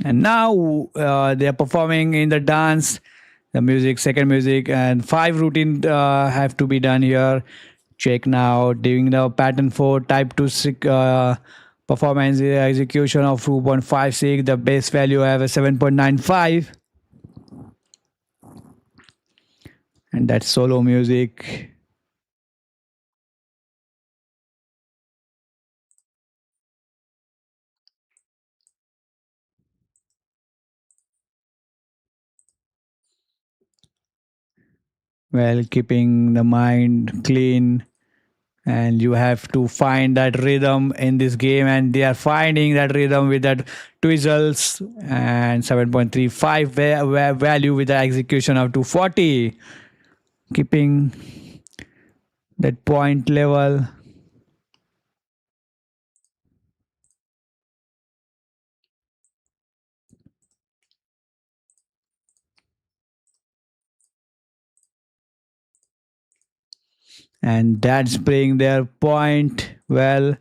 And now they are performing in the dance, the music, second music, and five routine have to be done here. Check now, doing the pattern 4, type 2 performance execution of 2.56. The base value have a 7.95. And that's solo music. Well, keeping the mind clean and you have to find that rhythm in this game, and they are finding that rhythm with that twizzles, and 7.35 value with the execution of 240, keeping that point level. And that's bring their point well.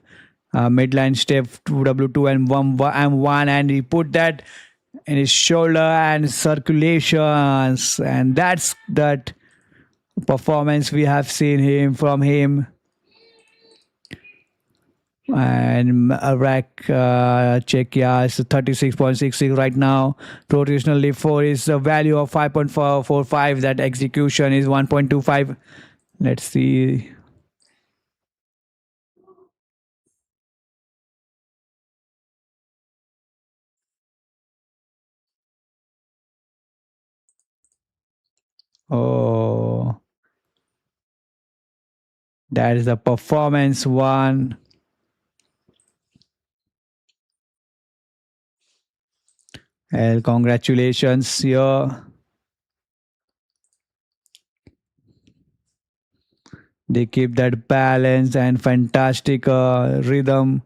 Midline step 2W2 and 1, and he put that in his shoulder and circulations, and that's that performance we have seen him from him. And rack check, yeah, it's 36.66 right now. Rotational lift 4 is a value of 5.445. That execution is 1.25. Let's see. Oh, that is the performance one. Well, congratulations here. They keep that balance and fantastic rhythm,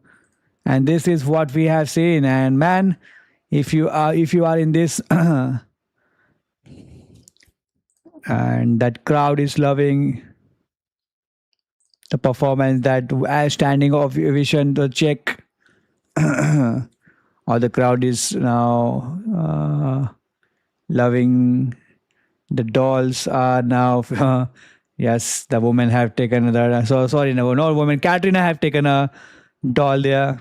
and this is what we have seen. And man, if you are in this and that crowd is loving the performance, that standing ovation to check, or the crowd is now loving. The dolls are now yes, the women have taken another, so sorry, no, not women, Katrina have taken a doll there.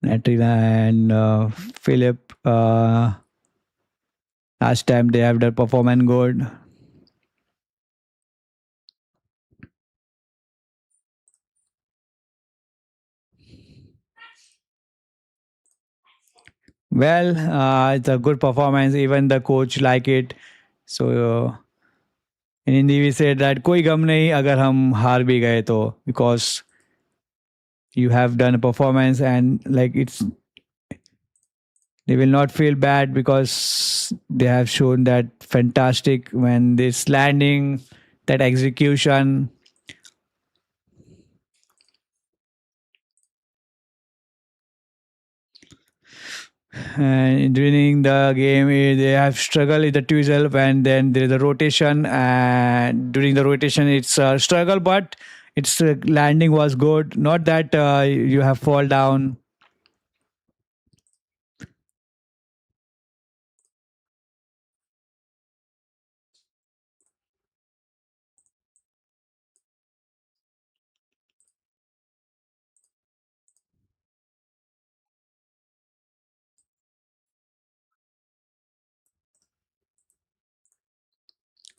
Katrina and Philip, last time they have their performance good. Well, it's a good performance. Even the coach like it. So in Hindi we said that कोई गम नहीं अगर हम हार भी गए तो, because you have done a performance, and like it's, they will not feel bad because they have shown that fantastic when this landing, that execution. And during the game, they have struggled with the twizzle, and then there is a rotation. And during the rotation, it's a struggle, but its landing was good. Not that you have fall down.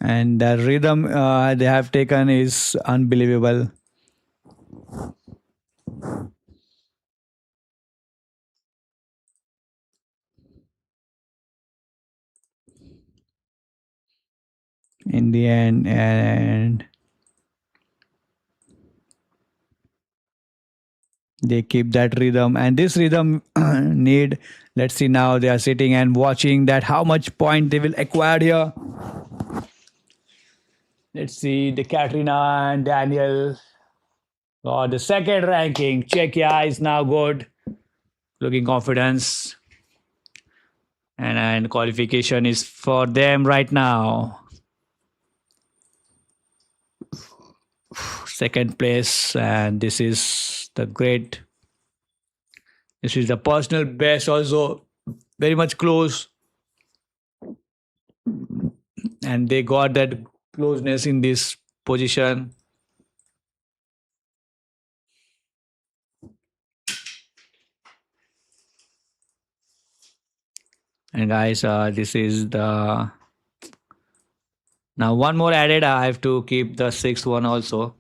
And the rhythm they have taken is unbelievable. In the end, and they keep that rhythm, and this rhythm need, let's see, now they are sitting and watching that how much point they will acquire here. Let's see, the Katrina and Daniel got the second ranking. Czechia is now good, looking confidence, and qualification is for them right now. Second place, and this is the great, this is the personal best also, very much close, and they got that closeness in this position. And guys, this is the Now one more added. I have to keep the sixth one also.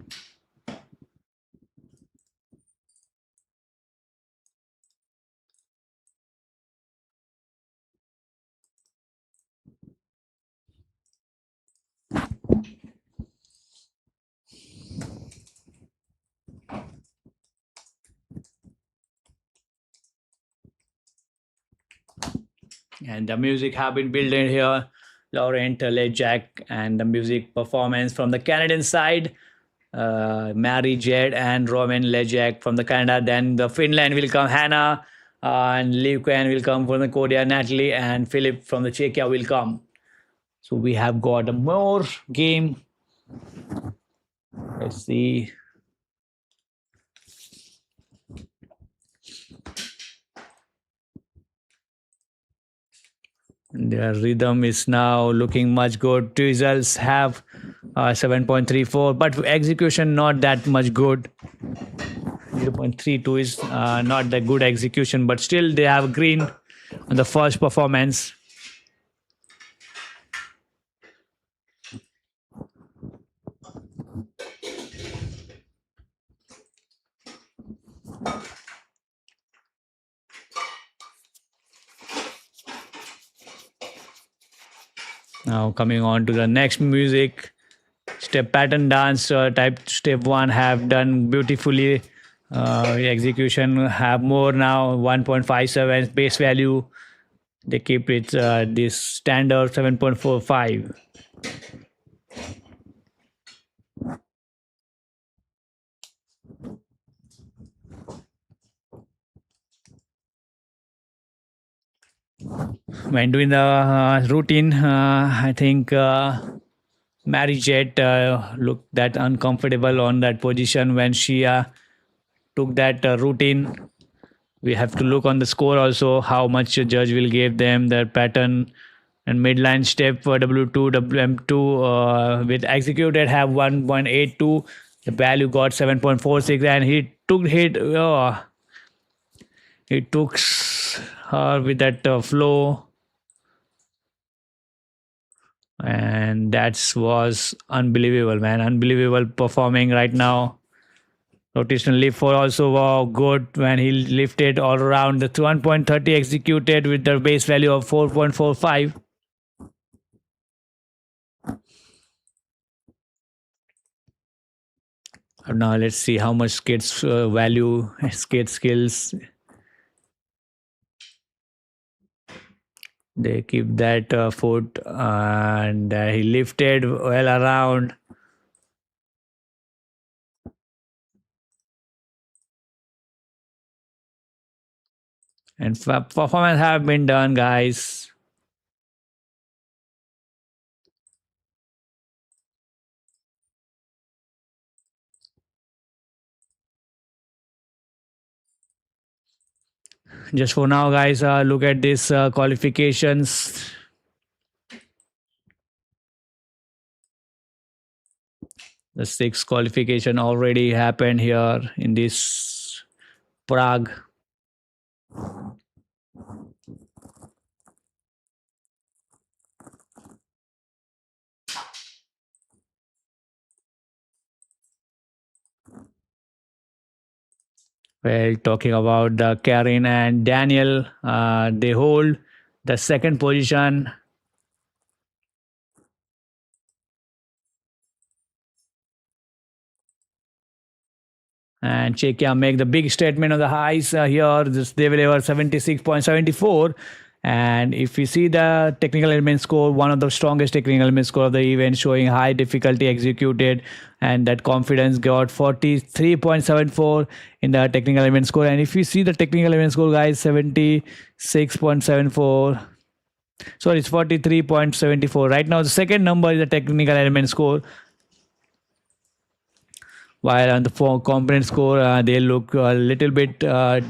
And the music have been built in here. Laurent Lejac and the music performance from the Canadian side. Mary Jed and Roman Lejac from the Canada. Then the Finland will come Hannah and Liv Kwan will come from the Korea. Natalie and Philip from the Czechia will come. So we have got a more game. Let's see. The rhythm is now looking much good. Twizzles have 7.34, but execution not that much good. 0.32 is not the good execution, but still they have green on the first performance. Now coming on to the next music, step pattern dance type step one have done beautifully. Execution have more now 1.57 base value. They keep it this standard 7.45. When doing the routine, I think Mary Jet looked that uncomfortable on that position when she took that routine. We have to look on the score also how much a judge will give them their pattern and midline step for W2 WM2 with executed have 1.82. The value got 7.46 and he took hit. He took her with that flow. And that was unbelievable, man. Unbelievable performing right now. Rotational lift for also wow, good when he lifted all around. The 1.30 executed with the base value of 4.45. Now let's see how much skates value, skate skills. They keep that foot and he lifted well around. And performance have been done, guys. Just for now, guys, look at this qualifications. The sixth qualification already happened here in this Prague. Well, talking about the Karen and Daniel, they hold the second position. And Czechia make the big statement of the highs here. They will have 76.74. And if we see the technical element score, one of the strongest technical element score of the event, showing high difficulty executed, and that confidence got 43.74 in the technical element score. And if you see the technical element score, guys, 76.74. Sorry, it's 43.74. Right now, the second number is the technical element score. While on the component score, they look a little bit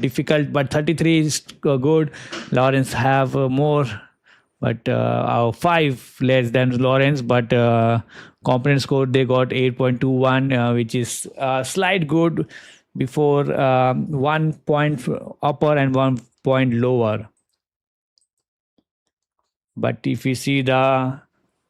difficult, but 33 is good. Lawrence have more, but 5 less than Lawrence, but component score they got 8.21, which is slight good before 1 point upper and 1 point lower. But if you see the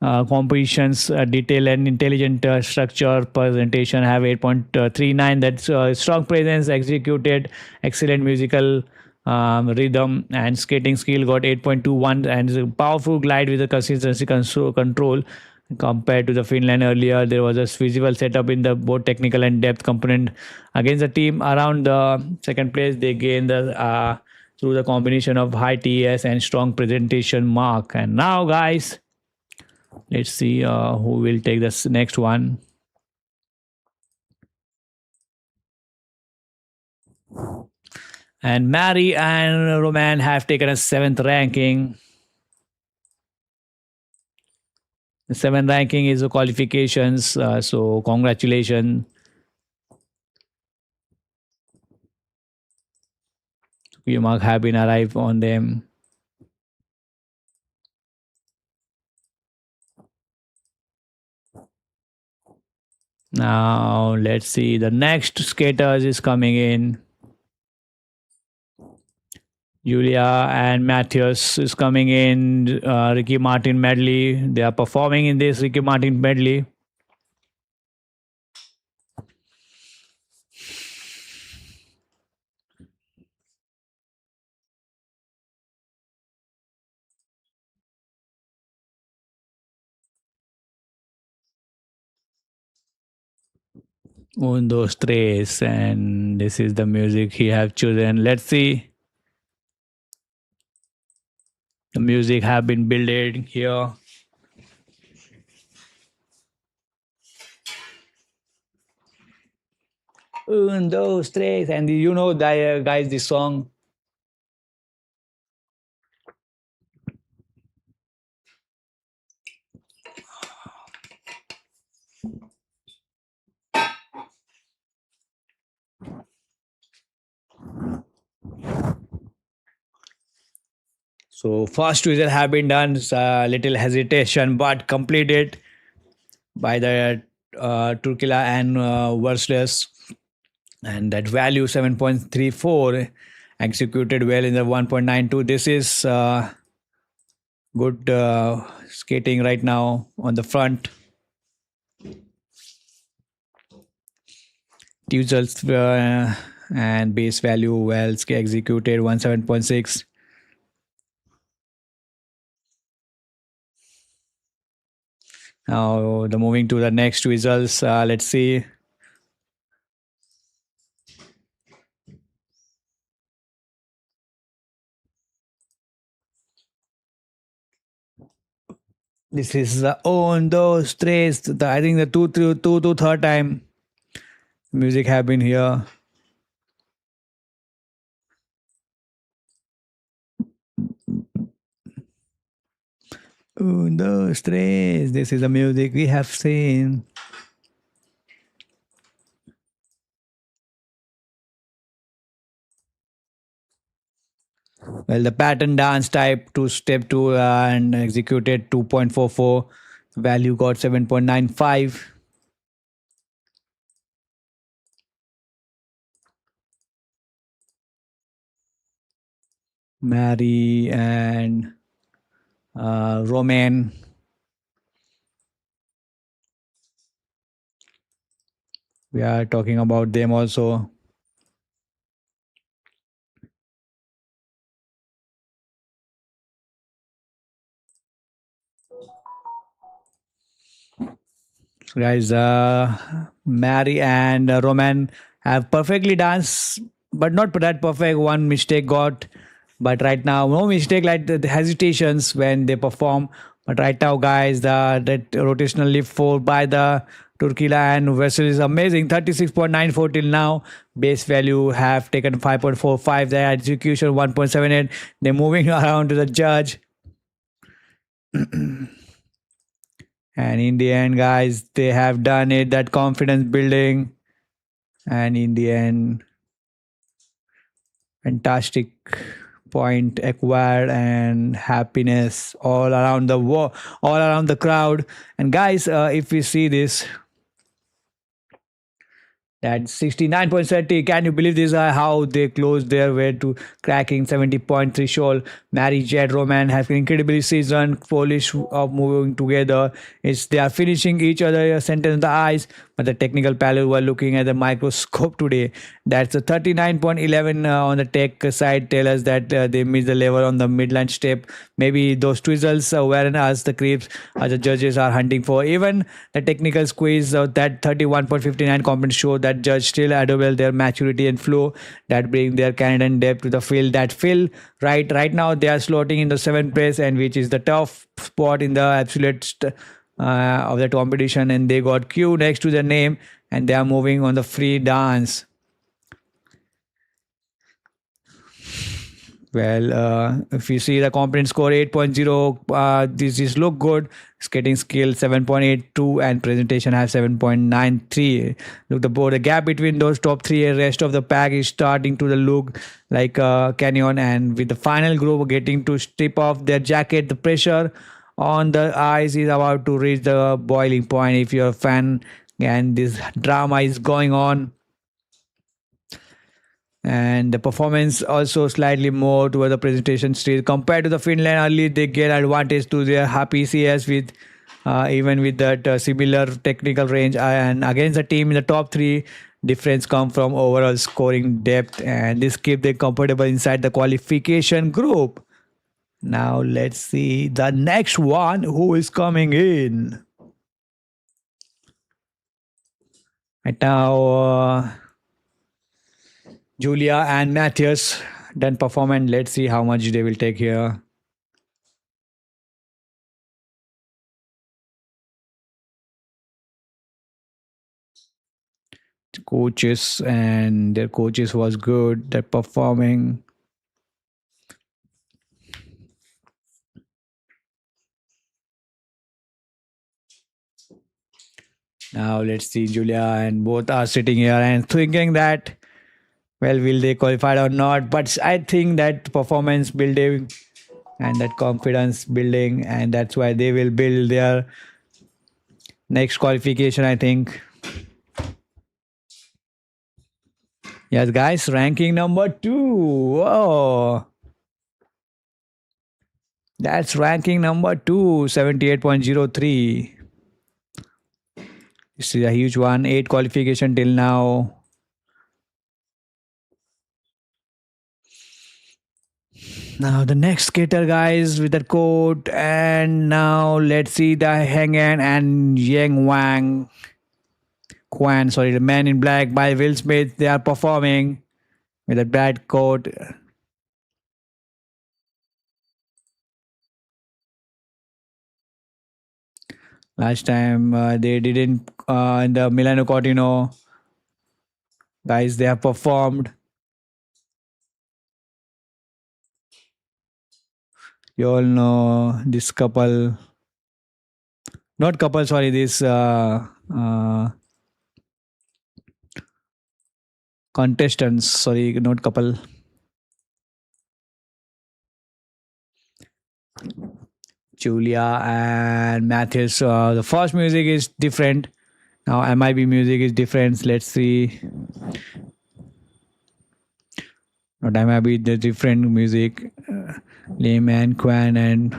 compositions, detail and intelligent structure, presentation have 8.39. That's strong presence, executed, excellent musical rhythm, and skating skill got 8.21, and is a powerful glide with a consistency control. Compared to the Finland earlier, there was a visible setup in the both technical and depth component. Against the team around the second place, they gained the through the combination of high TS and strong presentation mark. And now, guys, let's see who will take this next one. And Mary and Roman have taken a 7th ranking. The 7th ranking is the qualifications, so congratulations. You mark have been arrived on them. Now let's see the next skaters is coming in. Julia and Matthias is coming in. Ricky Martin medley. They are performing in this Ricky Martin medley. Un, dos, tres, and this is the music he have chosen. Let's see. The music have been building here. Un, dos, tres, and you know, guys, this song. So first twizzle have been done. Little hesitation, but completed by the Turkila and Versless, and that value 7.34 executed well in the 1.92. This is good skating right now on the front. Twizzles and base value well executed 17.6. Now the moving to the next results. Let's see. This is the on those tres. I think the two to third time music have been here. Un, dos, tres. This is the music we have seen. Well, the pattern dance type to step 2 and executed 2.44. Value got 7.95. Mary and Roman. We are talking about them also. So guys, Mary and Roman have perfectly danced, but not that perfect. One mistake got, but right now no mistake like the hesitations when they perform. But right now, guys, that rotational lift 4 by the Turkila and vessel is amazing. 36.94 till now. Base value have taken 5.45. Their execution 1.78. They're moving around to the judge. And in the end, guys, they have done it. That confidence building. And in the end, fantastic point acquired and happiness all around the all around the crowd. And guys, if we see this, That 69.30. Can you believe this? How they closed their way to cracking 70-point threshold. Mary Jet Roman have incredibly seasoned Polish of moving together. It's they are finishing each other a sentence in the eyes, but the technical panel were looking at the microscope today. That's a 39.11 on the tech side. Tell us that they missed the level on the midland step. Maybe those twizzles weren't as the creeps as the judges are hunting for. Even the technical squeeze of that 31.59 comment show that judge still adore their maturity and flow that bring their Canadian depth to the field. That field right now they are slotting in the seventh place, and which is the tough spot in the absolute of the competition. And they got Q next to their name, and they are moving on the free dance. Well, if you see the component score 8.0, this is look good. Skating skill 7.82 and presentation has 7.93. Look, the gap between those top three and rest of the pack is starting to look like a canyon. And with the final group getting to strip off their jacket, the pressure on the eyes is about to reach the boiling point. If you're a fan and this drama is going on, and the performance also slightly more toward the presentation stage compared to the Finland. Early they get advantage to their happy CS with even with that similar technical range, and against the team in the top three, difference come from overall scoring depth, and this keep them comfortable inside the qualification group. Now let's see the next one who is coming in. Right now, Julia and Matthias done perform, and let's see how much they will take here. Coaches and their coaches was good. They're performing. Now let's see Julia, and both are sitting here and thinking that, well, will they qualify or not? But I think that performance building and that confidence building, and that's why they will build their next qualification, I think. Yes, guys, ranking number 2. Whoa. That's ranking number 2, 78.03. This is a huge one. 8 qualification till now. Now the next skater, guys, with that coat, and now let's see the Hengan and Yang Wang Quan. Sorry, the Man in Black by Will Smith. They are performing with a bad coat. Last time they didn't in the Milano Cortino. Guys, they have performed. You all know this couple. Not couple, sorry, this contestants. Sorry, not couple. Julia and Matthias. The first music is different. Now MIB music is different. Let's see. Not MIB, the different music. Lim and Quan, and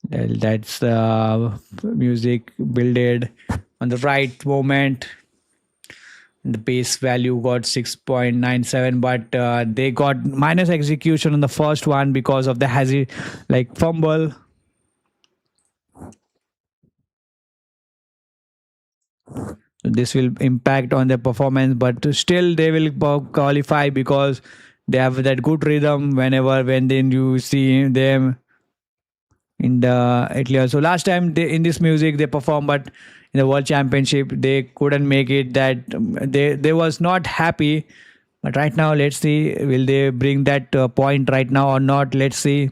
that's the music builded on the right moment. The base value got 6.97, but they got minus execution on the first one because of the hazy like fumble. This will impact on their performance, but still they will qualify because they have that good rhythm when then you see them in the Italy. So last time in this music they performed, but in the World Championship they couldn't make it. That they was not happy. But right now, let's see, will they bring that point right now or not? Let's see.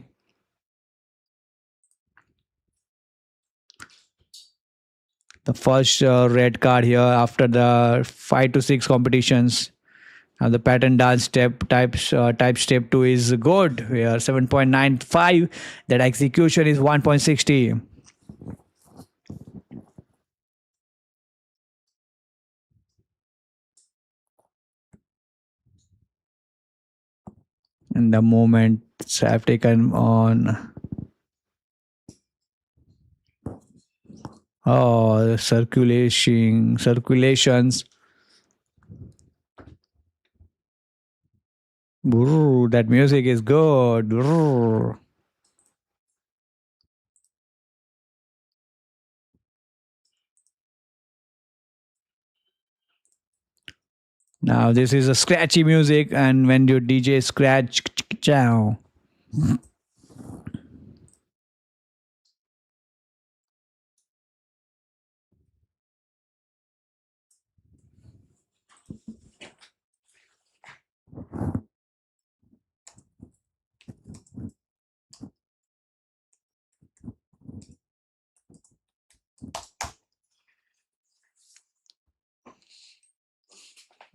The first red card here after the 5 to 6 competitions. Now the pattern dance type step 2 is good. We are 7.95. That execution is 1.60. and the moments have taken on. Oh, circulations. Brrr, that music is good. Brrr. Now this is a scratchy music, and when your DJ scratch, chow.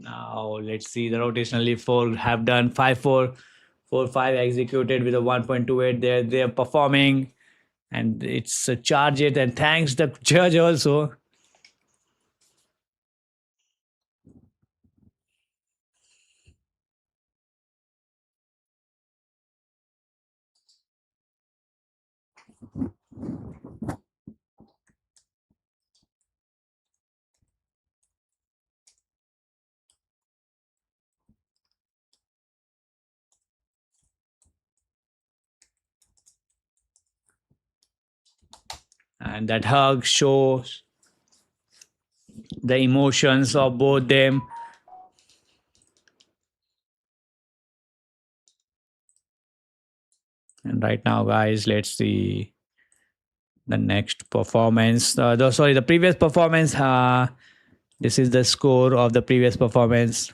Now let's see the rotational leap four have done 5-4, 4-5 executed with a 1.28. They're performing, and it's a charge it, and thanks the judge also. And that hug shows the emotions of both them. And right now, guys, let's see the next performance. The previous performance. This is the score of the previous performance.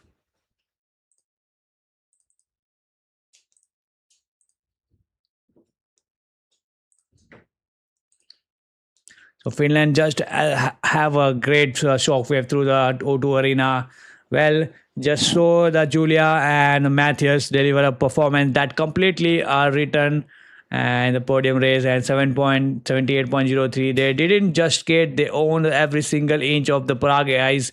So Finland just have a great shockwave through the O2 arena. Well, just so that Julia and Matthias deliver a performance that completely are written and the podium race and 7.78.03. They didn't just skate, they owned every single inch of the Prague ice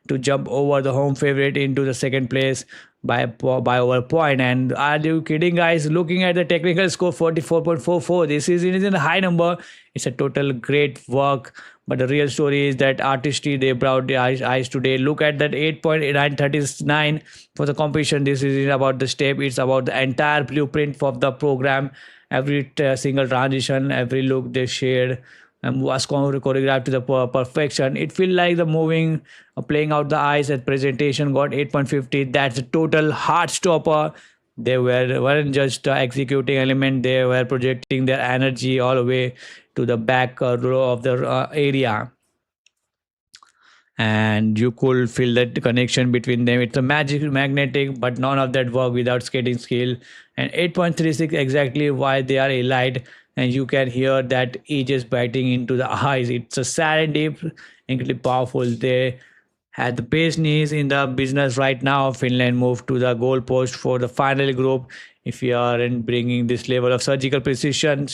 to jump over the home favorite into the second place by over a point. And are you kidding, guys? Looking at the technical score, 44.44. This is a high number. It's a total great work. But the real story is that artistry they brought the eyes today. Look at that 8.939 for the competition. This isn't about the step, it's about the entire blueprint of the program. Every single transition, every look they shared was choreographed to the perfection. It feel like the moving, playing out the eyes at presentation got 8.50. That's a total heart stopper. They weren't just executing element; they were projecting their energy all the way to the back row of the area, and you could feel that connection between them. It's a magic magnetic, but none of that work without skating skill. And 8.36 exactly why they are elite, and you can hear that edges biting into the eyes. It's a sad deep, incredibly powerful. They had the base knees in the business right now. Finland moved to the goalpost for the final group. If you aren't bringing this level of surgical precision,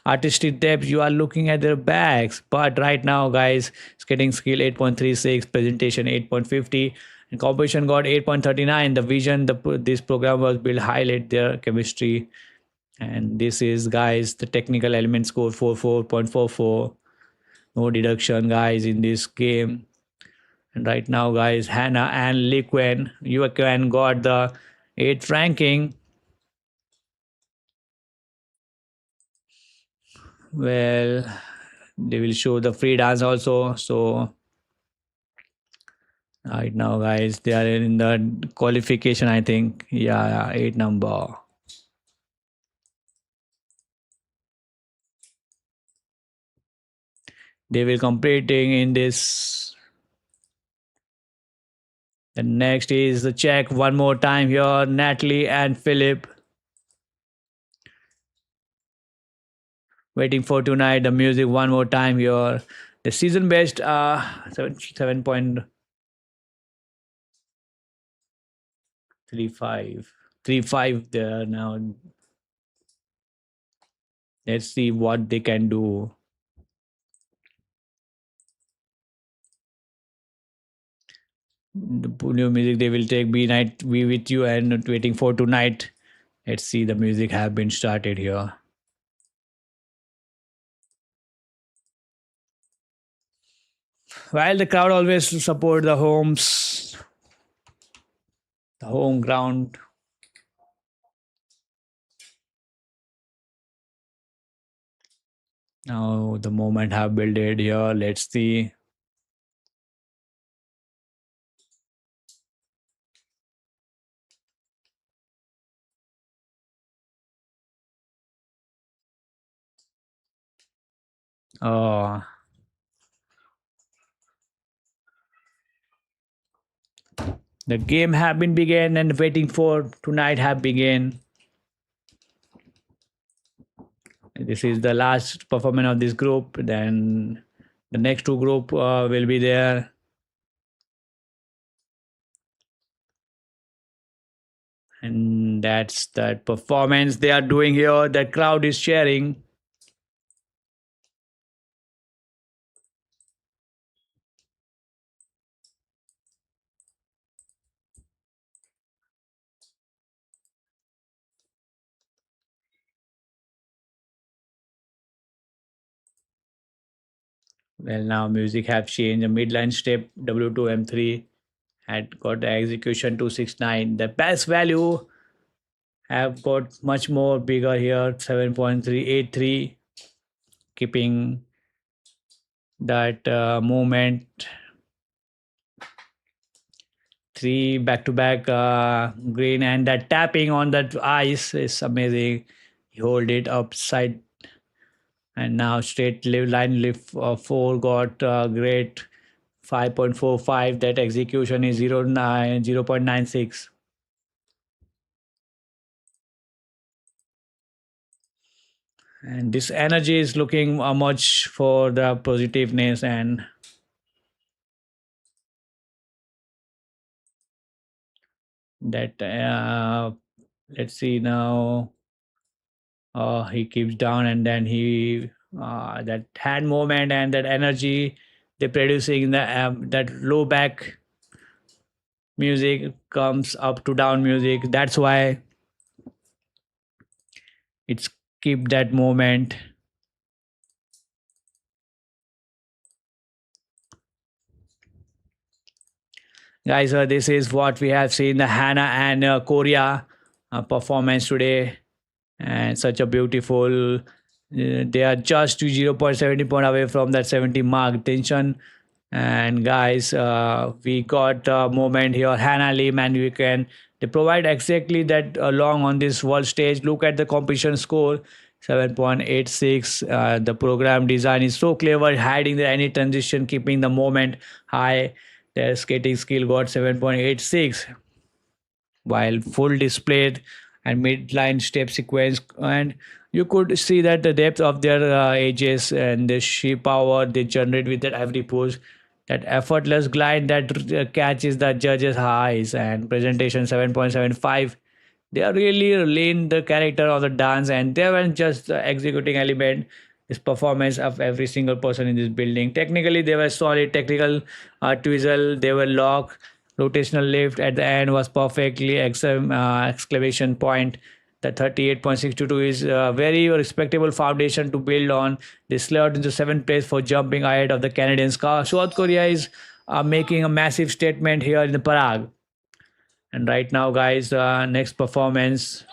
artistic depth, you are looking at their backs. But right now, guys, skating skill 8.36, presentation 8.50, and competition got 8.39. The vision this program was built highlight their chemistry. And this is, guys, the technical element score 44.44. No deduction, guys, in this game. And right now, guys, Hannah and Liquen, Yuquen got the 8th ranking. Well, they will show the free dance also. So right now, guys, they are in the qualification, I think. Yeah, 8 number. They will competing in this. The next is the check one more time here. Natalie and Philip. Waiting for tonight. The music one more time here. The season best 7.35 there now. Let's see what they can do. The new music they will take Be Night Be With You and Waiting for Tonight. Let's see, the music have been started here. While the crowd always support the home ground. Now the moment have built it here. Let's see. Oh, the game have been begun and waiting for tonight have begun. This is the last performance of this group. Then the next two group will be there. And that's that performance they are doing here. The crowd is cheering. Well, now music have changed. The midline step W2 M3 had got the execution 269. The best value have got much more bigger here, 7.383, keeping that movement. Three back-to-back green, and that tapping on that ice is amazing. He hold it upside, and now straight line lift 4 got great 5.45. That execution is 0.96. And this energy is looking much for the positiveness. And that let's see now. He keeps down, and then he that hand movement and that energy they're producing, that low back music comes up to down music. That's why it's keep that moment. Guys, this is what we have seen the Hannah and Korea performance today, and such a beautiful. They are just 0.70 point away from that 70 mark. Tension. And guys, we got a moment here. Hannah Lim and we can. They provide exactly that along on this world stage. Look at the competition score, 7.86. The program design is so clever, hiding the any transition, keeping the moment high. Their skating skill got 7.86, while full displayed and midline step sequence. And you could see that the depth of their edges and the sheer power they generate with that every push, that effortless glide that catches the judges' eyes. And presentation 7.75. They are really lean the character of the dance, and they weren't just the executing element. This performance of every single person in this building. Technically, they were solid. Technical twizzle, they were lock. Rotational lift at the end was perfectly exclamation point. The 38.622 is a very respectable foundation to build on. They slid into seventh place for jumping ahead of the Canadians. South Korea is making a massive statement here in the Prague. And right now, guys, next performance.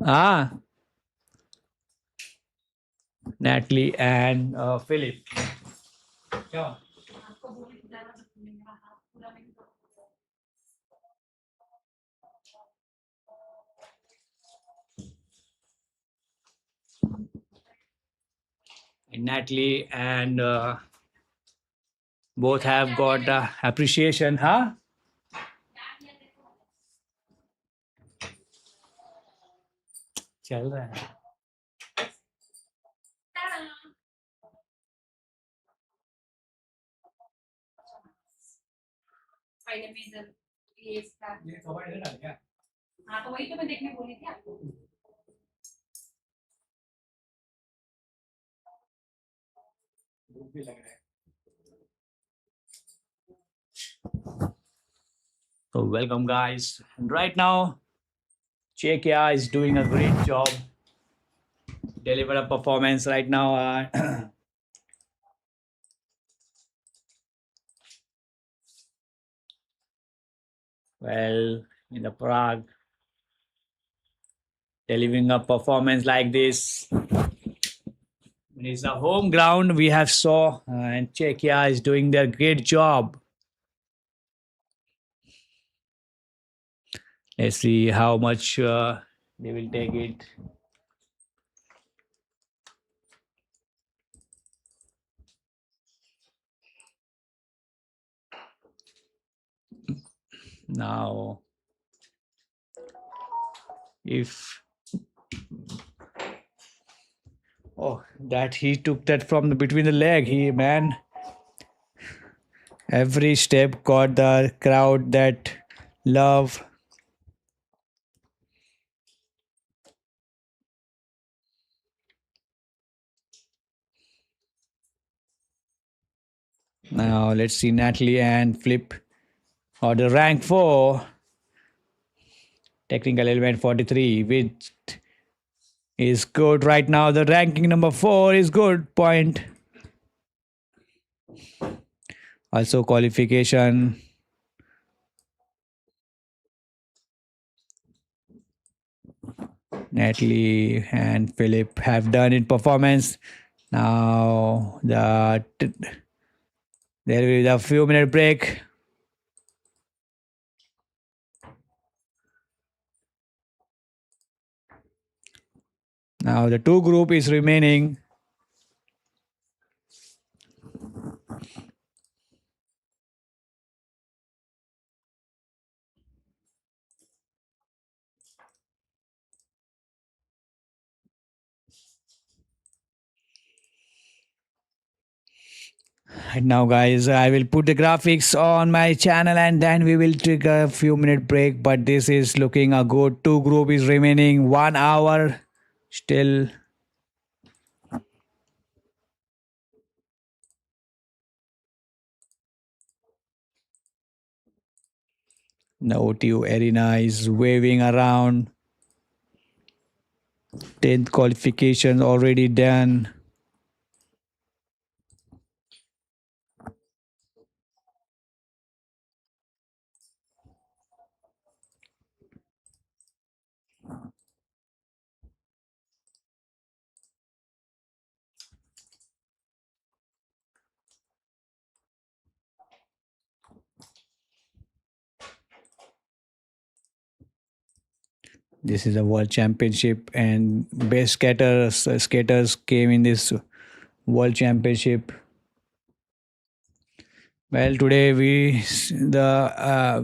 Ah, Natalie and Philip. Yeah. Natalie and both have got appreciation, huh? चल रहा है. पहले में इधर ये इसका ये cover इधर डाल क्या? हाँ तो वही तो मैं देखने बोली थी आपको भूख भी लग रहा है. So welcome, guys. And right now, Czechia is doing a great job. Deliver a performance right now. Well, in the Prague, delivering a performance like this. It's a home ground we have saw, and Czechia is doing their great job. Let's see how much they will take it. Now, if that he took that from the between the leg, he man, every step got the crowd that love. Now let's see Natalie and Flip or the rank 4 technical element 43, which is good right now. The ranking number 4 is good point. Also qualification. Natalie and Philip have done in performance. Now there is a few minute break. Now the two group is remaining. And now, guys, I will put the graphics on my channel and then we will take a few minute break. But this is looking a good. Two group is remaining 1 hour still. The OTU arena is waving around. 10th qualification already done. This is a world championship, and best skaters came in this world championship. Well, today we no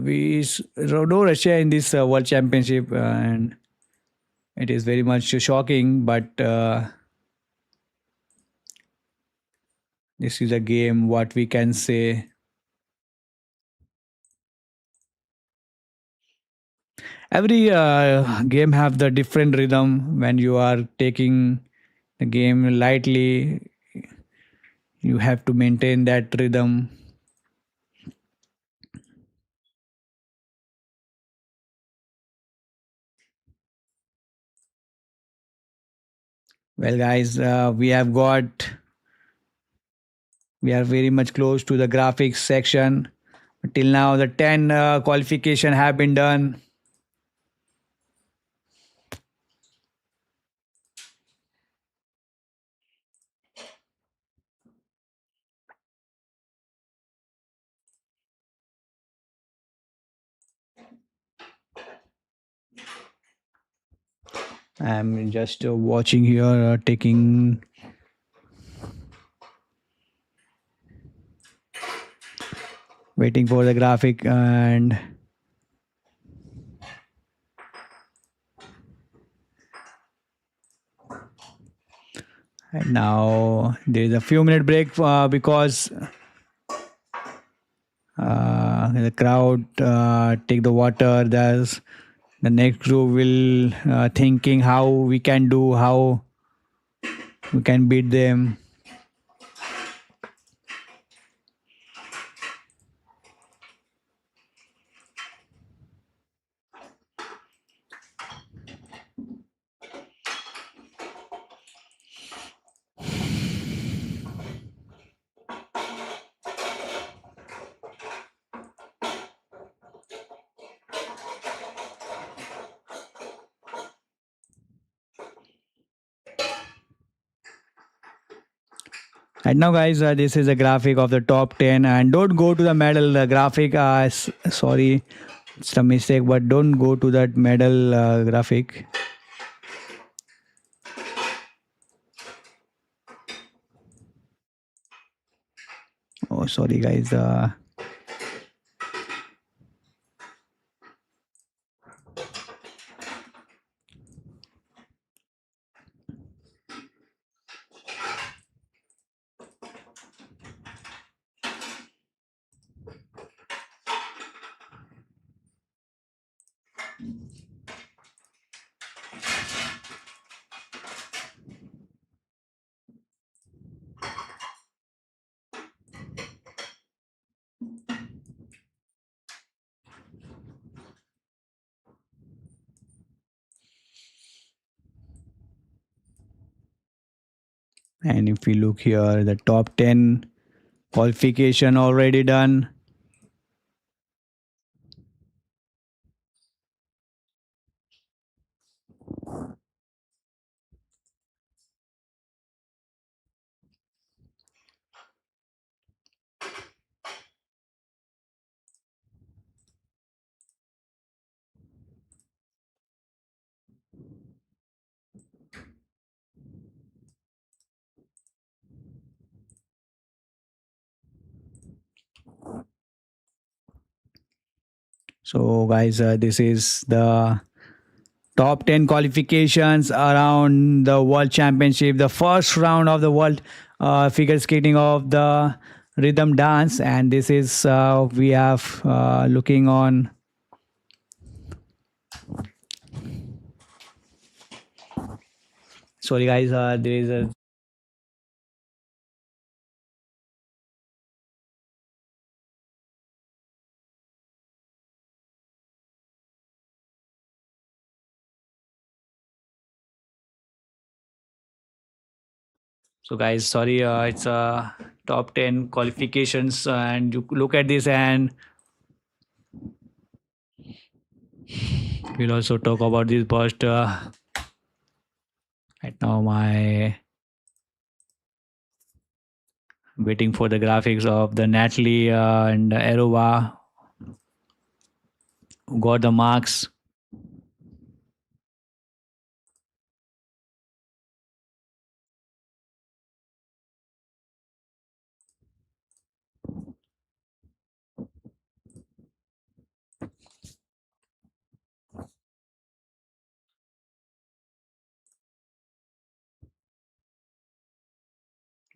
Russia in this world championship, and it is very much shocking. But this is a game. What we can say. Every game have the different rhythm. When you are taking the game lightly, you have to maintain that rhythm. Well, guys, we are very much close to the graphics section. Till now, the 10 qualification have been done. I'm just watching here, taking. Waiting for the graphic and now there is a few minute break because the crowd take the water. There's the next group will thinking how we can do, how we can beat them. And now, guys, this is a graphic of the top 10. And don't go to the medal graphic. Sorry, it's a mistake, but don't go to that medal graphic. Oh, sorry, guys. And if we look here, the top 10 qualification already done. So, guys, this is the top 10 qualifications around the World Championship, the first round of the World Figure Skating of the Rhythm Dance. And this is, we have looking on. Sorry, guys, there is a. So, guys, sorry, it's top 10 qualifications, and you look at this, and we'll also talk about this. But right now, my waiting for the graphics of the Natalie and Arova who got the marks.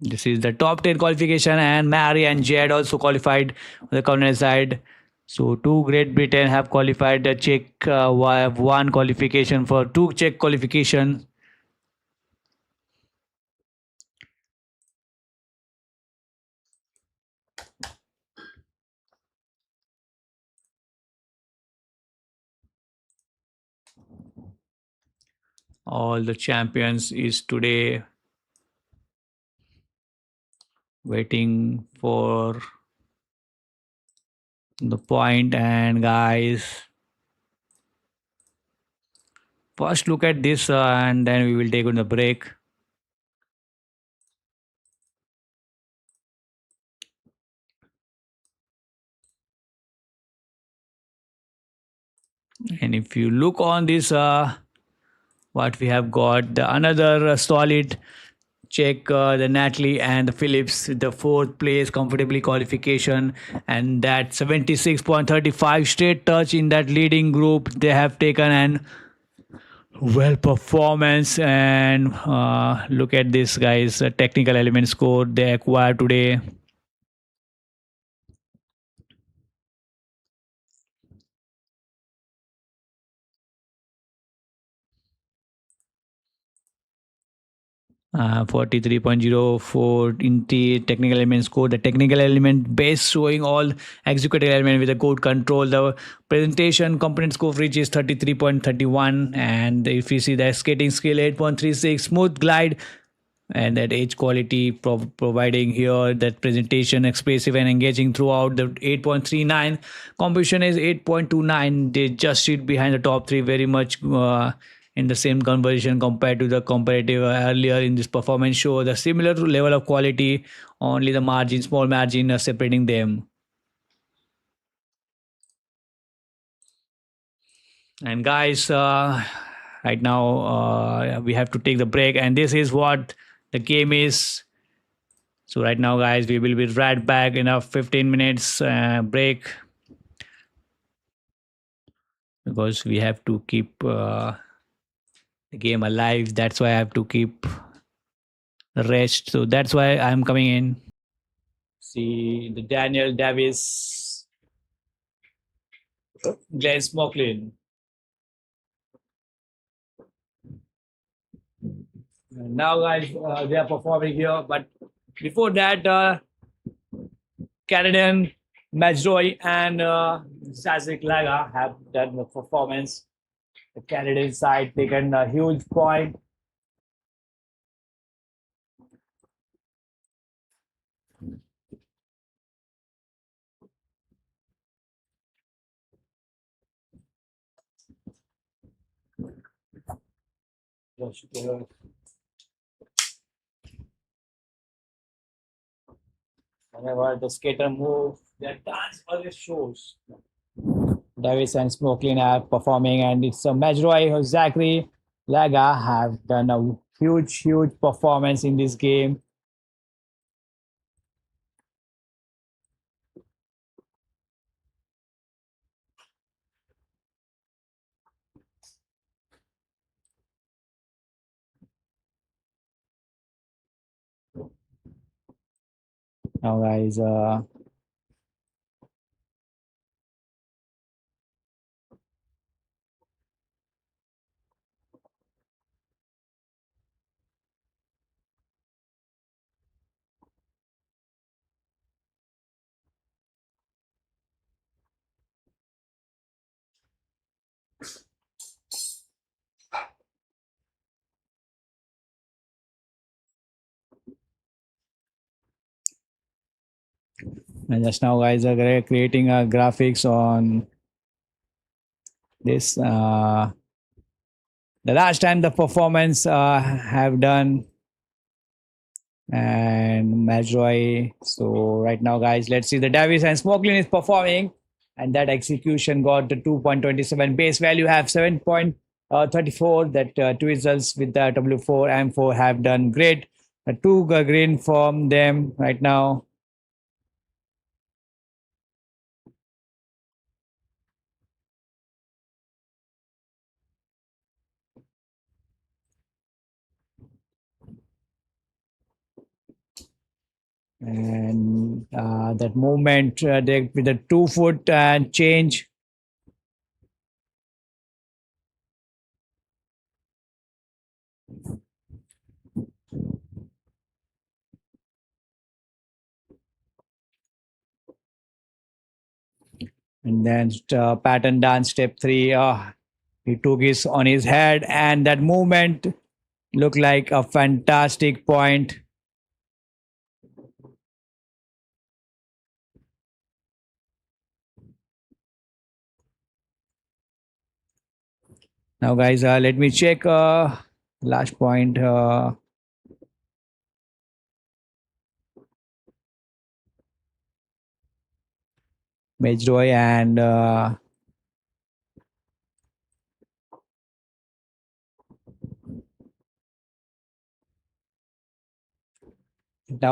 This is the top 10 qualification, and Mary and Jed also qualified on the continental side. So, two Great Britain have qualified. The Czech have one qualification for two Czech qualification. All the champions is today waiting for the point. And guys, first look at this and then we will take on the break. And if you look on this, what we have got, the another solid Czech, the Natalie and the Phillips, the fourth place comfortably qualification, and that 76.35 straight touch in that leading group they have taken, and well performance. And look at this, guys, technical element score they acquired today. 43.04 in the technical element score. The technical element base showing all executive element with a good control. The presentation component score reach is 33.31. And if you see the skating skill 8.36, smooth glide, and that edge quality providing here, that presentation expressive and engaging throughout, the 8.39. Competition is 8.29. They just sit behind the top three, very much in the same conversation compared to the comparative earlier in this performance show the similar level of quality, only the margin, small margin separating them. And guys, right now we have to take the break, and this is what the game is. So right now, guys, we will be right back in a 15 minutes break because we have to keep the game alive. That's why I have to keep the rest. So that's why I'm coming in. See the Daniel Davis, Glenn Smocklin. Now, guys, they are performing here. But before that, Canadian Majroy and Sasik Laga have done the performance. The Canadian side taken a huge point. Whenever the skater move, their dance always shows. Davis and Smoklin are performing, and it's a Majroy, Zachary, Laga have done a huge performance in this game. Now, guys, and just now, guys, are creating a graphics on this. The last time the performance have done and Majroy. So right now, guys, let's see the Davis and Smoklin is performing, and that execution got the 2.27 base value, have 7.34. That twizzles with the W4 M4 have done great. Two green from them right now. And that movement with the 2 foot change. And then pattern dance step 3. He took his on his head, and that movement looked like a fantastic point. Now, guys, let me check last point. Majroy and now,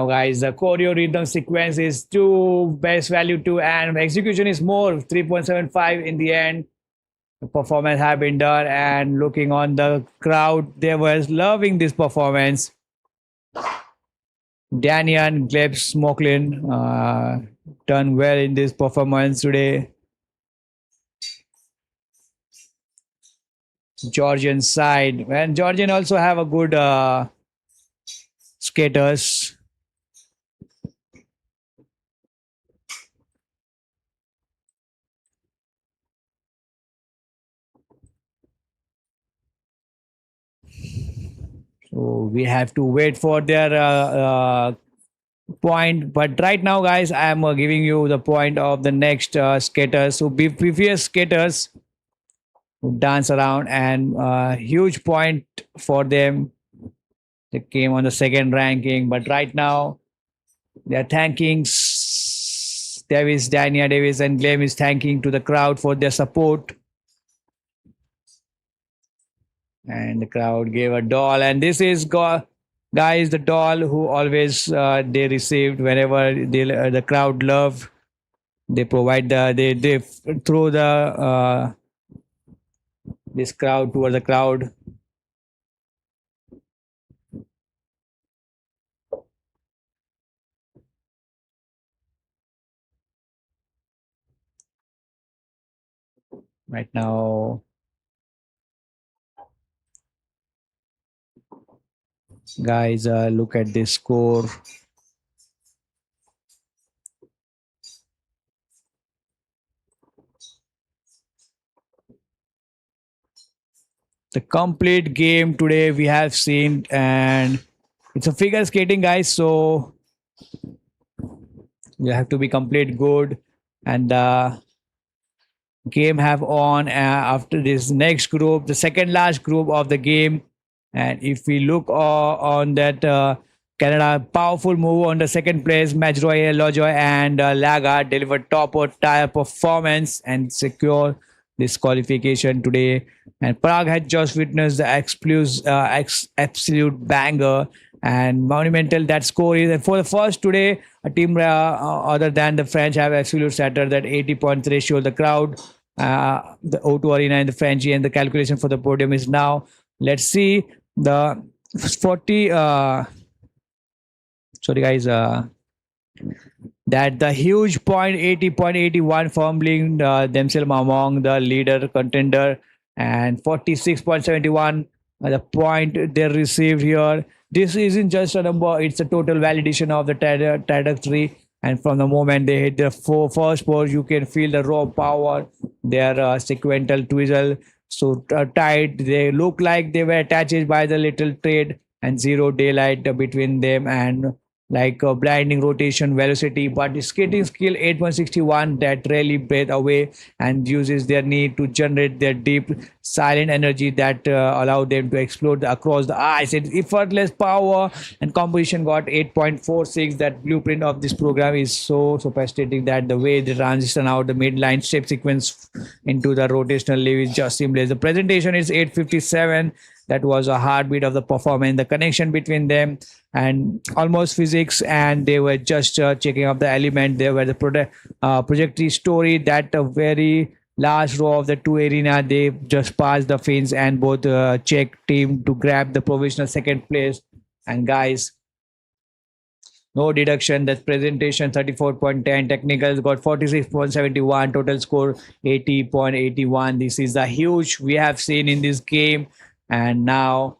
guys, the choreo rhythm sequence is 2, base value 2, and execution is more 3.75 in the end. The performance have been done, and looking on the crowd, they were loving this performance. Daniel Gleb Smoklin done well in this performance today. Georgian side, and Georgian also have a good skaters. So we have to wait for their point. But right now, guys, I am giving you the point of the next skaters. So previous skaters dance around, and huge point for them. They came on the second ranking, but right now they are thanking Davis, Dania Davis, and Glenn is thanking to the crowd for their support. And the crowd gave a doll, and this is guys the doll who always they received whenever the crowd love. They provide they throw the this crowd towards the crowd. Right now, guys, look at this score. The complete game today we have seen, and it's a figure skating, guys. So you have to be complete good, and game have on after this next group, the second last group of the game. And if we look on that Canada powerful move on the second place, Majroy, Lojoy, and Laga delivered top or tire performance and secure this qualification today. And Prague had just witnessed the absolute banger and monumental that score is. And for the first today, a team other than the French have absolute shattered that 80 point ratio. The crowd, the O2 Arena in the French, and the calculation for the podium is now. Let's see the 40. Sorry, guys. That the huge point 80.81 fumbling themselves among the leader contender, and 46.71 the point they received here. This isn't just a number, it's a total validation of the trajectory. And from the moment they hit the first pole, you can feel the raw power, their sequential twizzle. So tight, they look like they were attached by the little thread, and zero daylight between them, and like a blinding rotation velocity. But the skating skill 8.61 that really breathe away and uses their need to generate their deep silent energy that allow them to explode across the ice. It's effortless power and composition got 8.46. That blueprint of this program is so sophisticated that the way they transition out the midline step sequence into the rotational leave is just seamless. The presentation is 857. That was a heartbeat of the performance, the connection between them, and almost physics. And they were just checking up the element. They were the projectory story that a very last row of the two arena. They just passed the Finns and both Czech team to grab the provisional second place. And guys, no deduction. That presentation 34.10. Technicals got 46.71. Total score 80.81. This is the huge we have seen in this game. And now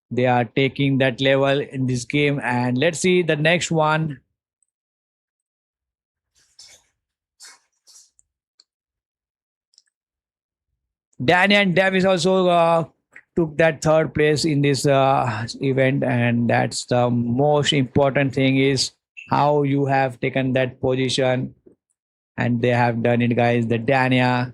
they are taking that level in this game. And let's see the next one. Danny and Davis also took that third place in this event, and that's the most important thing is how you have taken that position, and they have done it, guys. The Dania.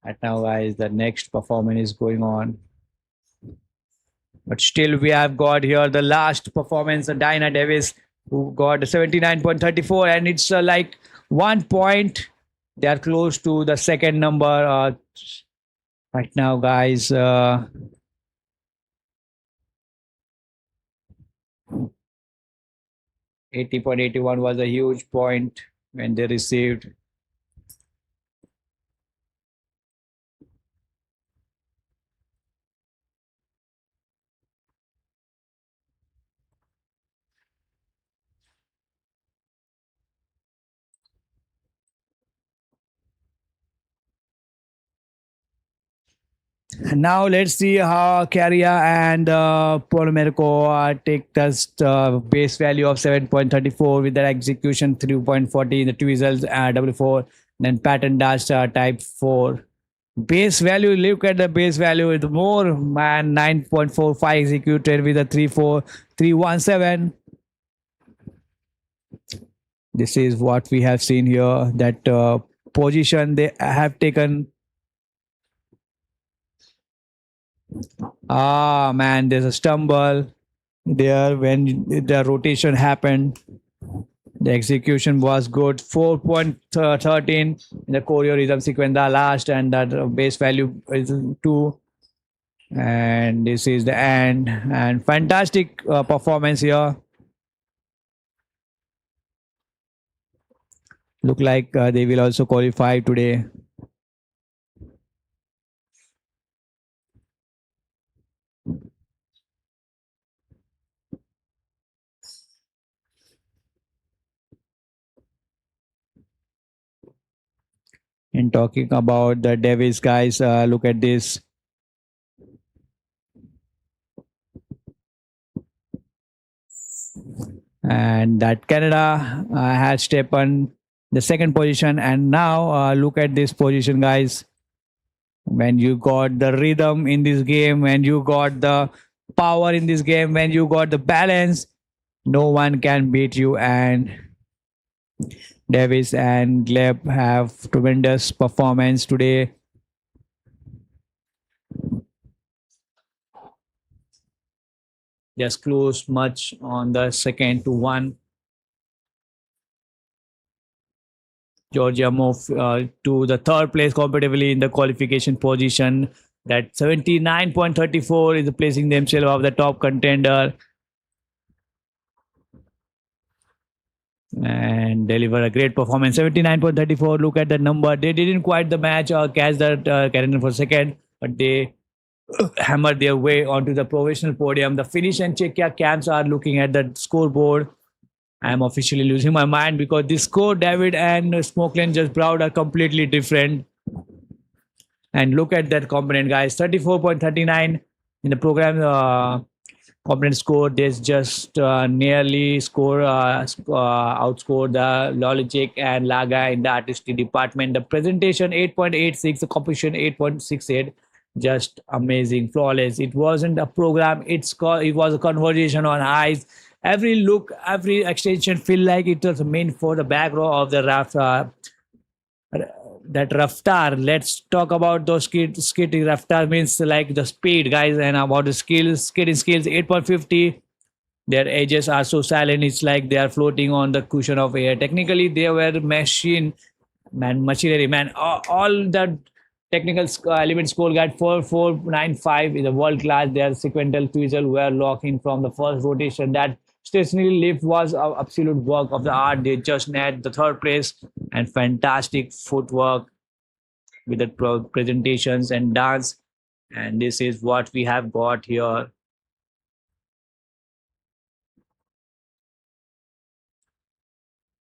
Right now, guys, the next performance is going on. But still, we have got here the last performance, Diana Davis, who got 79.34, and it's like 1 point. They are close to the second number right now, guys. 80.81 was a huge point when they received. Now let's see how Carria and Polomerico take the base value of 7.34 with their execution 3.40 in the two results, double four, then pattern dash type 4. Base value, look at the base value with more, man, 9.45 executed with a 34317. This is what we have seen here, that position they have taken. Ah, man, there's a stumble there when the rotation happened. The execution was good. 4.13 in the choreo rhythm sequence, the last, and that base value is 2. And this is the end. And fantastic performance here. Look like they will also qualify today. And talking about the Davis guys, look at this. And that Canada has taken the second position. And now look at this position, guys. When you got the rhythm in this game, when you got the power in this game, when you got the balance, no one can beat you. And Davis and Gleb have tremendous performance today. Just closed much on the second to 1. Georgia moved to the third place competitively in the qualification position. That 79.34 is placing themselves of the top contender and deliver a great performance. 79.34. Look at the number. They didn't quite the match or catch that Canadian for second, but they hammered their way onto the professional podium. The Finnish and Czechia camps are looking at the scoreboard. I am officially losing my mind because this score, David and Smokeland just Brown are completely different. And look at that component, guys. 34.39 in the program component score. There's just nearly outscored the Logic and Laga in the artistic department. The presentation 8.86, the composition 8.68. Just amazing, flawless. It wasn't a program. It was a conversation on ice. Every look, every extension feel like it was meant for the back row of the raft. That raftar. Let's talk about those skating. Raftar means like the speed, guys, and about the skills. Skating skills 8.50. Their edges are so silent. It's like they are floating on the cushion of air. Technically, they were machinery, man. All the technical element score got 4495 is a world class. Their sequential twizzle were locking from the first rotation. That stationary lift was an absolute work of the art. They just nailed the third place and fantastic footwork with the presentations and dance. And this is what we have got here.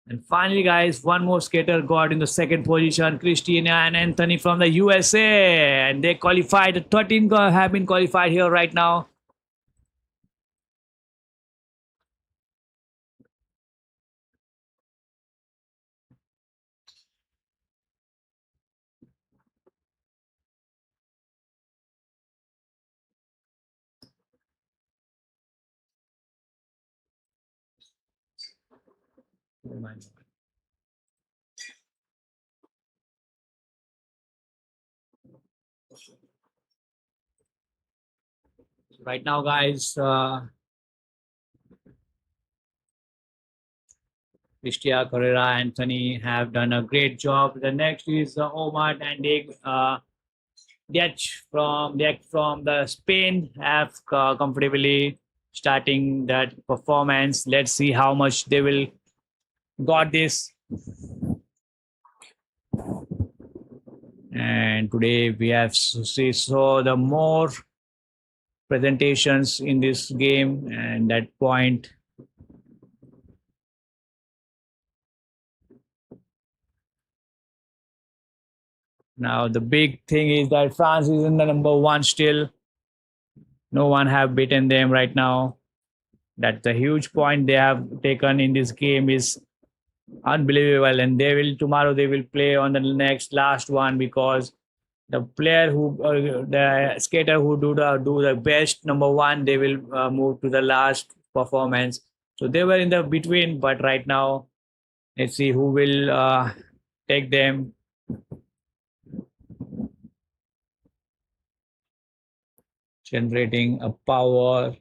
And finally, guys, one more skater got in the second position, Christina and Anthony from the USA. And they qualified. 13 have been qualified here right now. Right now, guys, Cristia, Carrera, Anthony have done a great job. The next is Omar and Diech from the Spain have comfortably starting that performance. Let's see how much they will got this. And today we have saw the more presentations in this game, and that point. Now the big thing is that France is in the number 1 still. No one have beaten them right now. That's a huge point they have taken in this game is unbelievable. And tomorrow they will play on the next last one because the player who the skater who do the best number one, they will move to the last performance. So they were in the between, but right now let's see who will take them. Generating a power.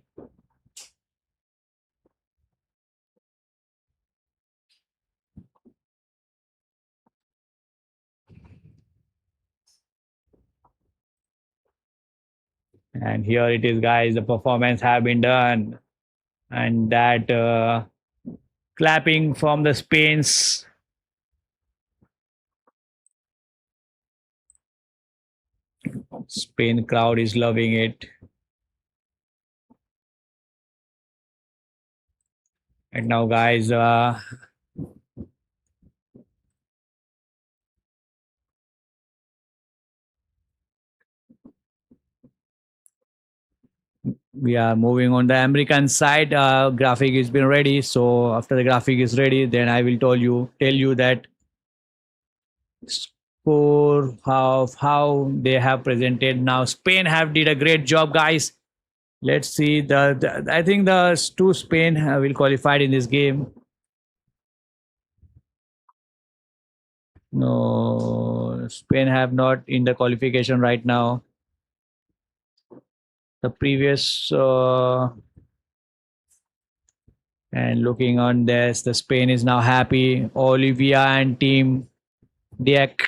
And here it is, guys. The performance have been done, and that clapping from the Spain's Spain crowd is loving it. And now, guys, we are moving on the American side. Graphic has been ready. So after the graphic is ready, then I will tell you that score of how they have presented. Now Spain have did a great job, guys. Let's see the I think the two Spain will qualified in this game. No, Spain have not in the qualification right now. The previous and looking on this, the Spain is now happy. Olivia and team Diak.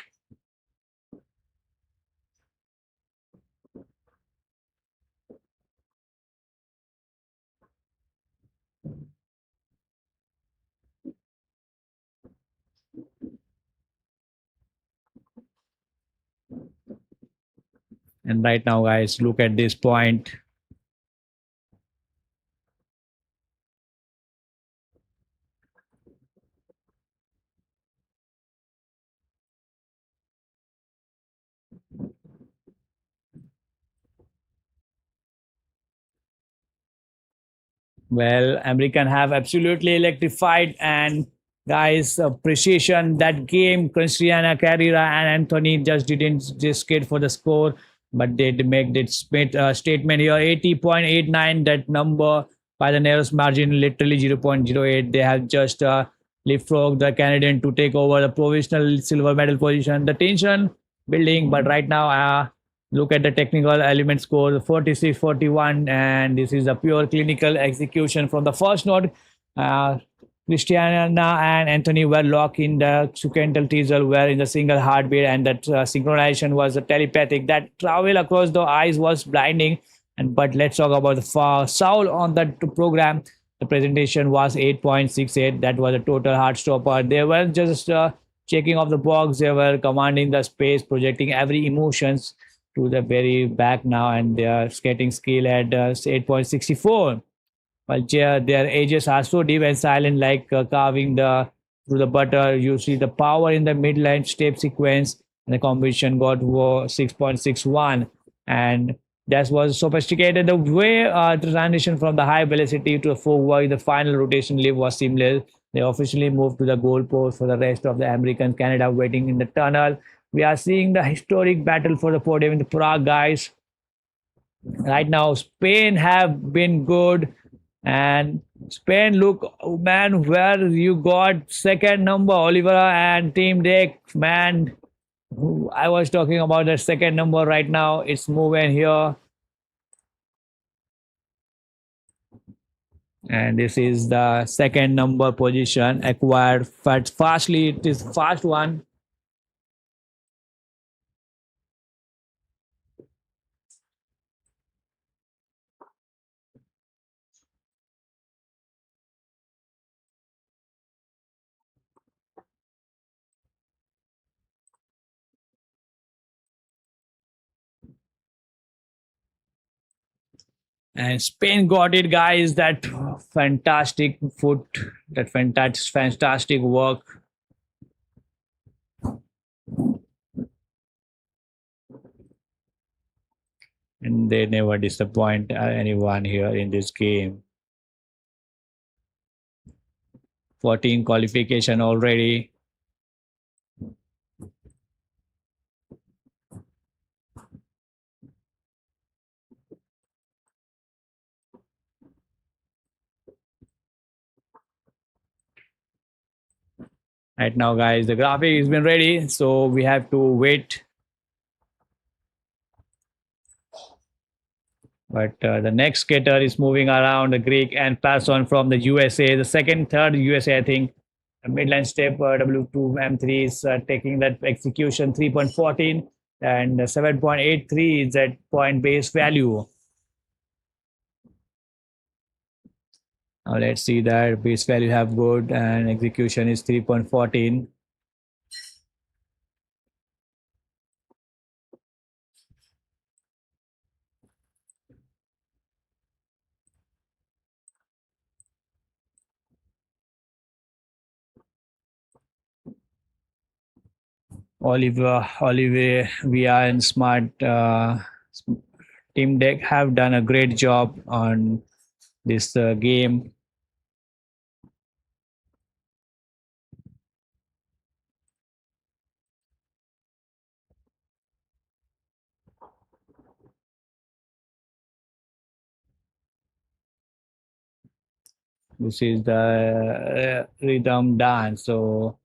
And right now, guys, look at this point. Well, American have absolutely electrified, and guys, appreciation that game. Christiana Carrera and Anthony just didn't just skate for the score, but they make this statement here 80.89. That number by the narrowest margin, literally 0.08. They have just leapfrogged the Canadian to take over the provisional silver medal position. The tension building, but right now, look at the technical element score 46-41, and this is a pure clinical execution from the first node. Christiana and Anthony were locked in the sequential twizzle, were in the single heartbeat, and that synchronization was telepathic. That travel across the eyes was blinding. And but let's talk about the soul on that program. The presentation was 8.68. That was a total heart stopper. They were just checking off the box. They were commanding the space, projecting every emotions to the very back now, and they are skating skill at 8.64. While their edges are so deep and silent, like carving the through the butter. You see the power in the midline step sequence, and the combination got 6.61, and that was sophisticated. The way the transition from the high velocity to the forward, the final rotation leap was seamless. They officially moved to the goalpost for the rest of the American Canada waiting in the tunnel. We are seeing the historic battle for the podium in the Prague, guys. Right now, Spain have been good, and Spain look, man, where you got second number Olivera and Team Deck, man. I was talking about the second number right now. It's moving here. And this is the second number position acquired fastly. It is fast one. And Spain got it, guys. That fantastic foot, that fantastic work. And they never disappoint anyone here in this game. 14 qualification already. Right now, guys, the graphic has been ready, so we have to wait. But the next skater is moving around the Greek and Parson from the USA. The second, third USA, I think. Midline step W2 M3 is taking that execution 3.14 and 7.83 is that point base value. Now let's see that base value have good and execution is 3.14. Oliver, Via, and Smart Team Deck have done a great job on this game. This is the rhythm dance. So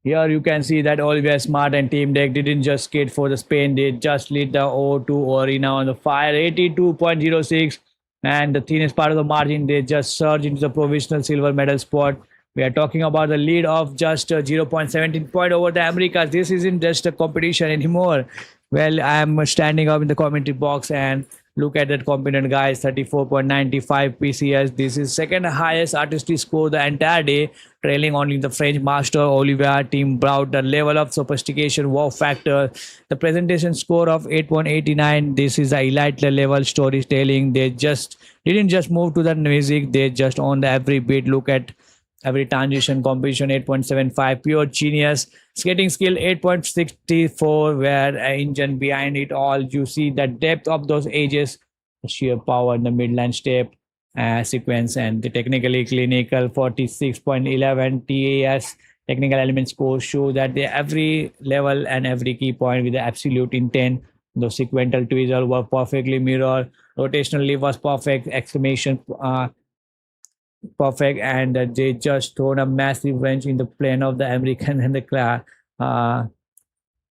here you can see that Oliver Smart and Team Deck didn't just skate for the Spain, they just lit the O2 arena on the fire, 82.06. And the thinnest part of the margin, they just surged into the provisional silver medal spot. We are talking about the lead of just 0.17 point over the Americas. This isn't just a competition anymore. Well, I'm standing up in the commentary box and look at that competent guys, 34.95 PCS. This is second highest artistry score the entire day, trailing only the French master Olivier Team Brout. The level of sophistication, wow factor, the presentation score of 8.89. This is the elite level storytelling. They just didn't just move to the music, they just owned every beat. Look at every transition, composition 8.75, pure genius. Skating skill 8.64, where engine behind it all. You see the depth of those edges, sheer power in the midland step sequence, and the technically clinical 46.11 TAS technical element score show that they every level and every key point with the absolute intent. The sequential twizzle were perfectly mirrored. Rotational leap was perfect. Exclamation perfect, and they just thrown a massive wrench in the plan of the American and the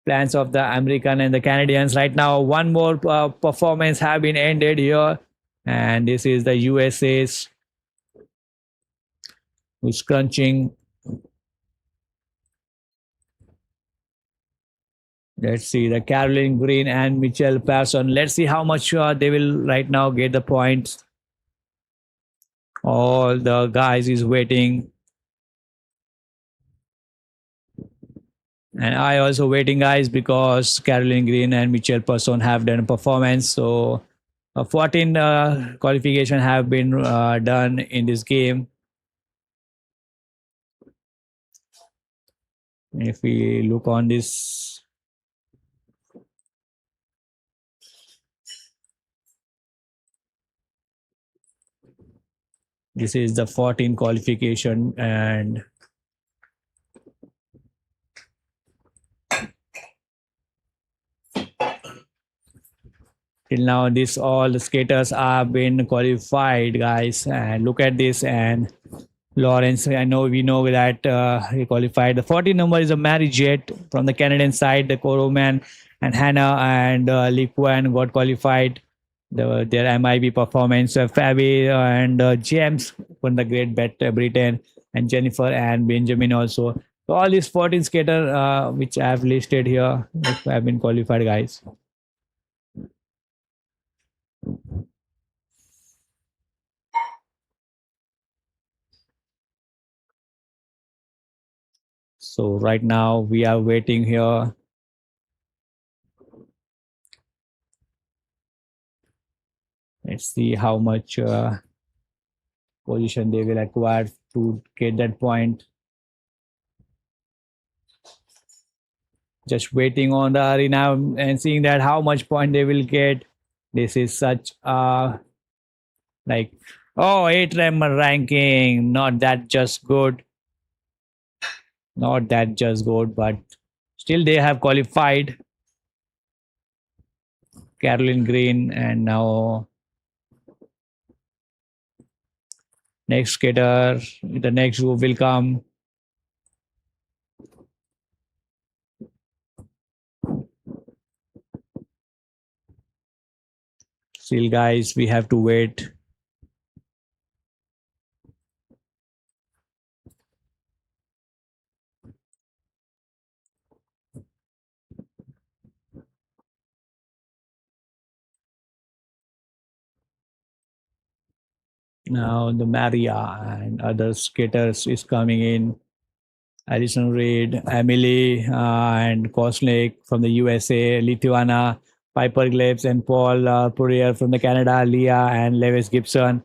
plans of the American and the Canadians. Right now, one more performance have been ended here, and this is the USA's who's crunching. Let's see the Caroline Green and Michael Parsons. Let's see how much they will right now get the points. All the guys is waiting. And I also waiting, guys, because Caroline Green and Mitchell Person have done a performance. So 14 qualification have been done in this game. If we look on this, this is the 14 qualification, and till now this all the skaters have been qualified, guys. And look at this, and Lawrence, I know we know that he qualified. The 14 number is a Mary Jet from the Canadian side. The Coroman and Hannah and Liquan got qualified. Their MIB performance, Fabi and James won the Great Britain, and Jennifer and Benjamin also. So all these 14 skater which I have listed here have been qualified, guys. So right now we are waiting here. Let's see how much position they will acquire to get that point. Just waiting on the arena and seeing that how much point they will get. This is such like, oh, 8 ranking, not that just good. Not that just good, but still they have qualified. Caroline Green, and now Next skater, the next group will come. Still, guys, we have to wait. Now the Maria and other skaters is coming in. Alison Reed, Emily, and Koslik from the USA, Lithuania, Piper Glebs and Paul Poirier from the Canada, Leah and Lewis Gibson,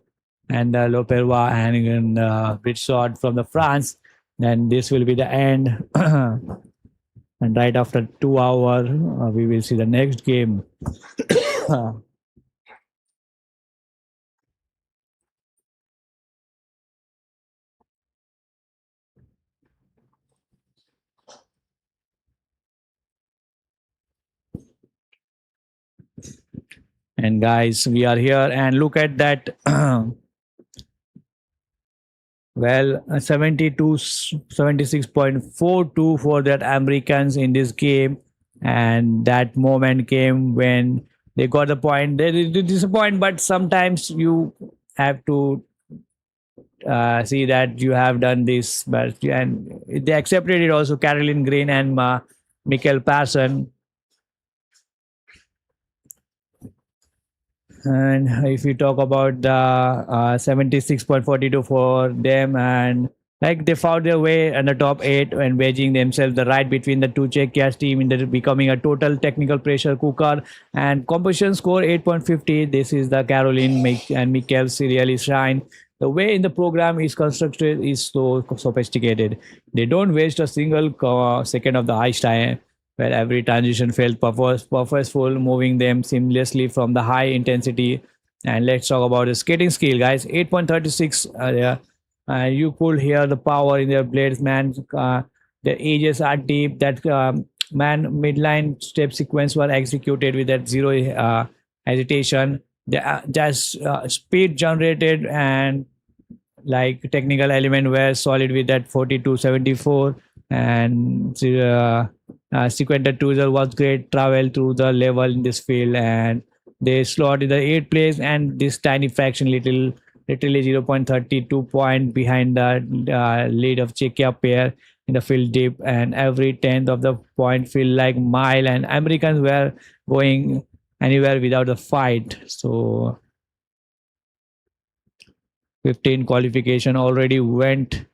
and Loperwa and Bridgesort from the France. And this will be the end. And right after 2 hours, we will see the next game. And guys, we are here and look at that. Well, 72, 76.42 for that Americans in this game. And that moment came when they got the point. They did disappoint, but sometimes you have to see that you have done this. But and they accepted it also. Caroline Green and Michael Parsons. And if you talk about the 76.42 for them, and like they found their way in the top eight and wedging themselves the right between the two Czechia team in the becoming a total technical pressure cooker and composition score 8.50. This is the Caroline and Mikkel really shine. The way in the program is constructed is so sophisticated. They don't waste a single second of the ice time where every transition felt purposeful, moving them seamlessly from the high intensity. And let's talk about the skating skill, guys. 8.36. You could hear the power in their blades, man. The edges are deep. That man midline step sequence were executed with that zero hesitation. Just speed generated and like technical element were solid with that 42.74 and sequential twizzle was great travel through the level in this field and they slot in the 8th place and this tiny fraction literally 0.32 point behind the lead of Czechia pair in the field deep and every 10th of the point feel like mile and Americans were going anywhere without a fight. So 15 qualification already went.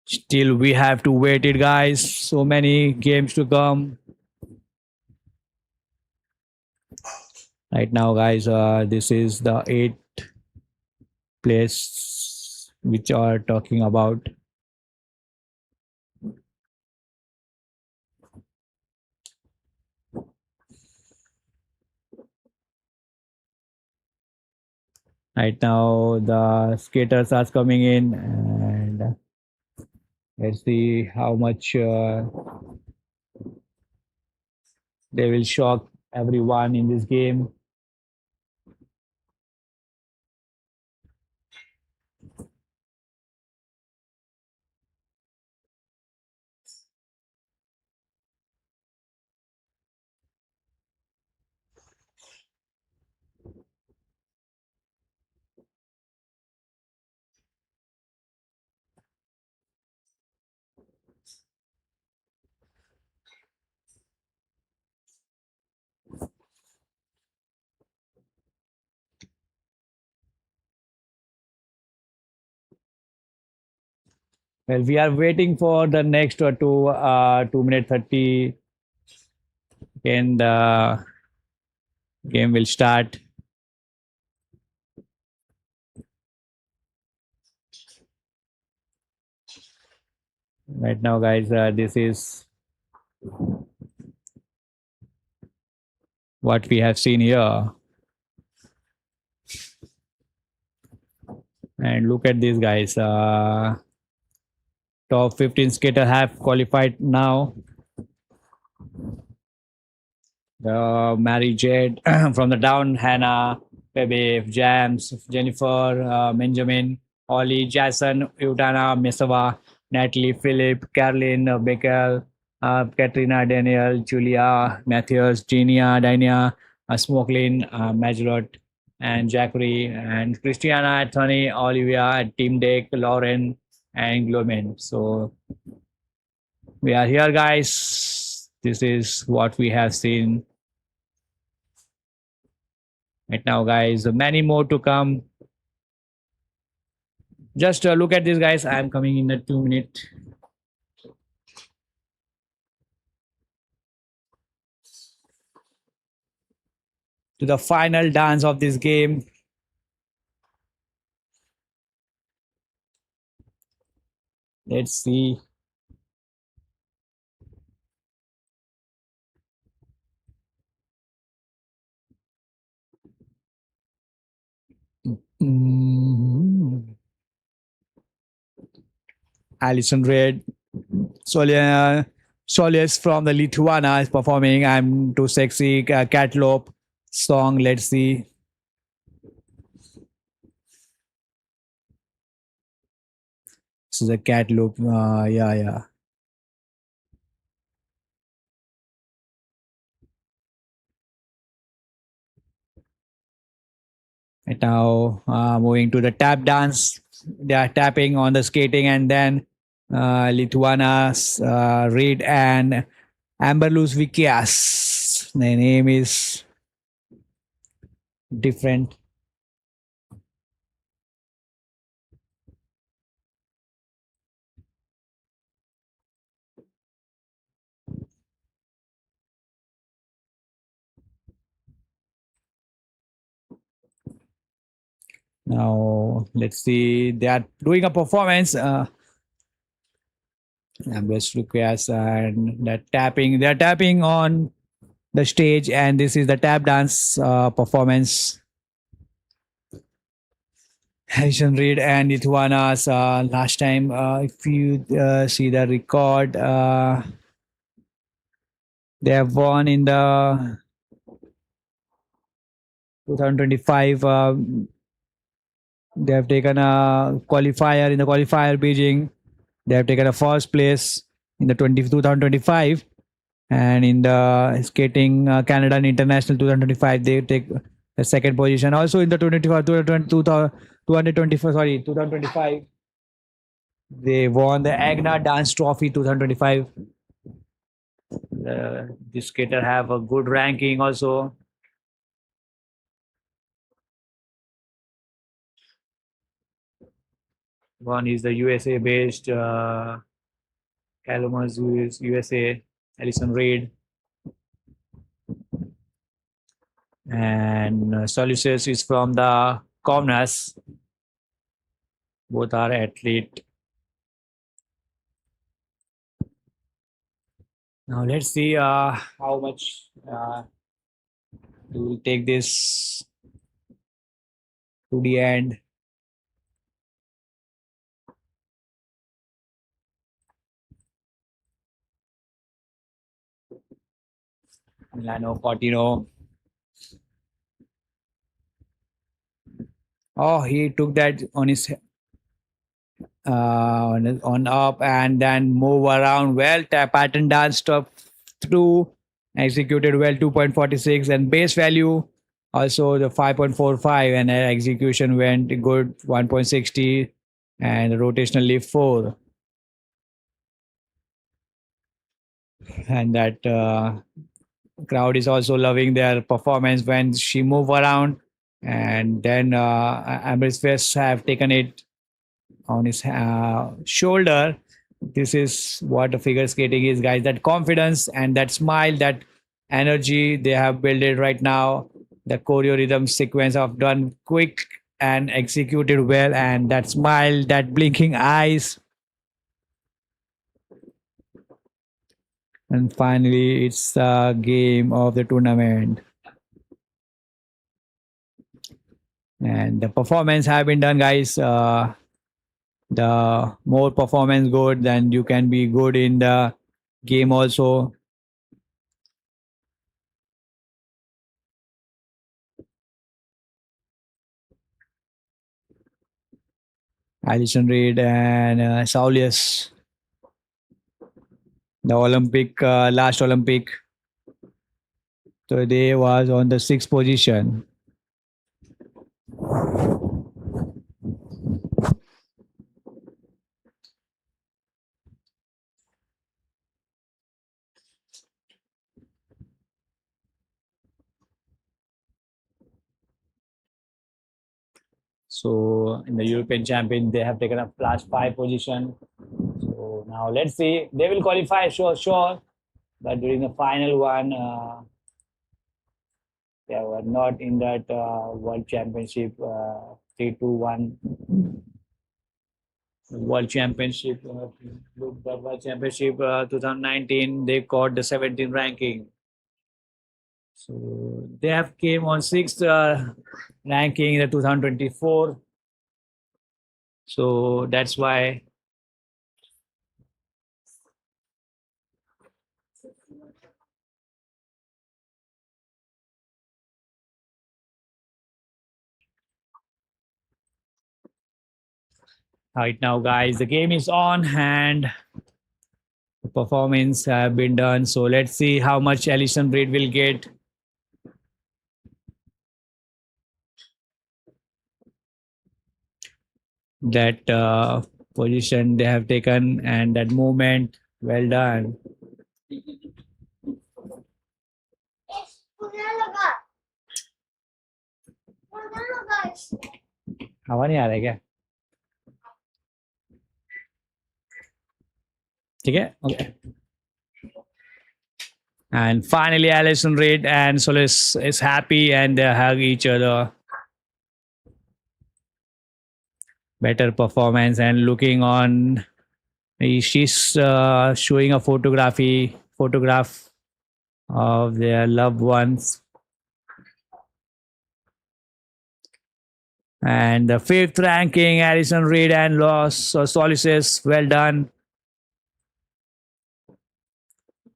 Still, we have to wait it, guys. So many games to come. Right now, guys, this is the 8th place which are talking about. Right now, the skaters are coming in, and let's see how much they will shock everyone in this game. Well, we are waiting for the next 2 minute 30. Again, the game will start. Right now, guys, this is what we have seen here. And look at these guys. Top 15 skater have qualified now. the Mary Jade from the down, Hannah, Bebe, Jams, Jennifer, Benjamin, Ollie, Jason, Utana, Mesava, Natalie, Philip, Caroline, Beckel, Katrina, Daniel, Julia, Matthews, Genia, Dania, Smokelin, Majorot, and Jackery, and Christiana, Anthony, Olivia, Tim Dick, Lauren, and Glomen. So we are here, guys. This is what we have seen right now, guys. Many more to come. Just look at this, guys. I'm coming in a 2 minute. To the final dance of this game. Let's see. Mm. Alison Red, Solis from the Lithuania is performing I'm Too Sexy, Catlope song. Let's see. This is a Catlope. Yeah. And now moving to the tap dance. They are tapping on the skating, and then Lithuania's Reed and Amberlus Vikias. The name is different. Now let's see. They are doing a performance. Amberlus Vikias and they're tapping on the stage, and this is the tap dance performance. Harrison Reed and Lithuania's last time. If you see the record, they have won in the 2025. They have taken a qualifier in the qualifier Beijing. They have taken a first place in the 2025, and in the skating Canada and International 2025, they take the second position. Also in the 2025, they won the Agna Dance Trophy 2025. This skater have a good ranking also. One is the USA based Kalamazoo USA, Alison Reid, and Soluces is from the Comnas. Both are athlete. Now let's see how much we will take this to the end. Milano Cortino. Oh, he took that on his on up and then move around well. Pattern dance stuff through, executed well 2.46, and base value also the 5.45, and execution went good 1.60, and rotational lift 4. And that crowd is also loving their performance when she move around, and then Amber's West have taken it on his shoulder. This is what the figure skating is, guys. That confidence and that smile, that energy they have built it right now. The choreo rhythm sequence of done quick and executed well, and that smile, that blinking eyes. And finally, it's the game of the tournament. And the performance have been done, guys. The more performance good, then you can be good in the game also. Alison Reed and Saulius, the Olympic last Olympic. So they was on the sixth position. So in the European champion, they have taken up last five position. So now let's see. They will qualify, sure. But during the final one, they were not in that World Championship 3-2-1 World Championship. The World Championship 2019, they got the 17th ranking. So they have came on sixth ranking in the 2024. So that's why right now, guys, the game is on and the performance have been done. So let's see how much Alison Reed will get. That position they have taken and that movement, well done. हवा नहीं आ रहा है क्या ठीक है okay. And finally Alison Reed and Solis is happy and they hug each other. Better performance and looking on she's showing a photograph of their loved ones. And the fifth ranking, Alison Reed and Solis, well done.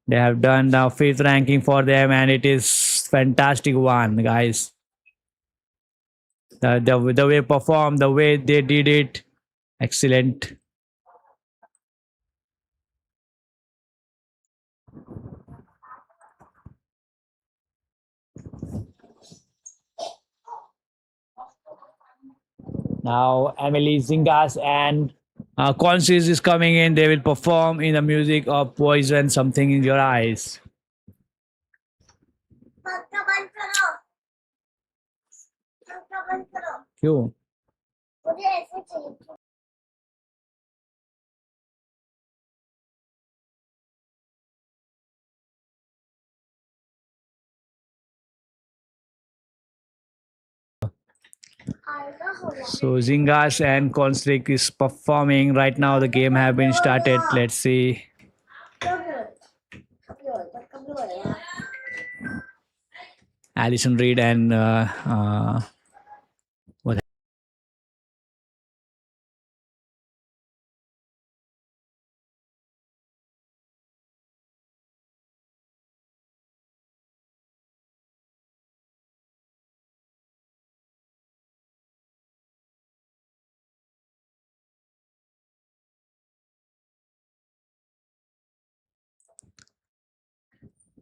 They have done the fifth ranking for them, and it is fantastic one, guys. The way performed, the way they did it, excellent. Now Emily Zingas and Consis is coming in. They will perform in the music of Poison, Something in Your Eyes. क्यों So Zingas and Constrict is performing right now. The game have been started. Let's see. Alison Reed and what?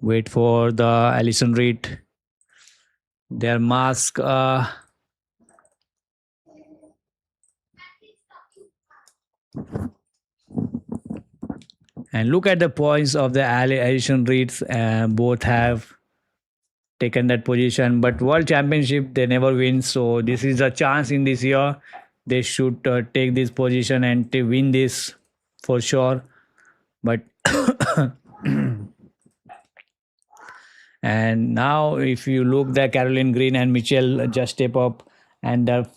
Wait for the Alison Reed. Their mask. And look at the points of the Alison Reeds. Both have taken that position, but World Championship they never win. So this is a chance in this year. They should take this position and to win this for sure. But and now if you look, the Caroline Green and Mitchell just step up, and the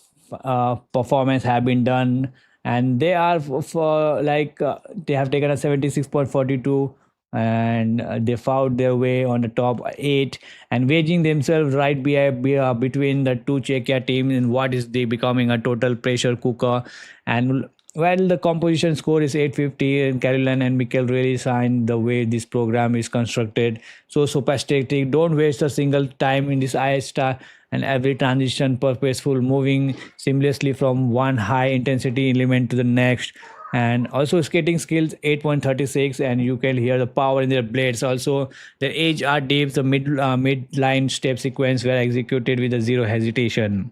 performance have been done, and they are for like they have taken a 76.42 and they found their way on the top 8 and wedging themselves right between the two Czechia teams, and what is they becoming a total pressure cooker. And well, the composition score is 850, and Caroline and Mikkel really signed the way this program is constructed. So sophisticated. Don't waste a single time in this IS star and every transition purposeful, moving seamlessly from one high intensity element to the next. And also skating skills 8.36, and you can hear the power in their blades. Also, the edge are deep. The mid line step sequence were executed with a zero hesitation.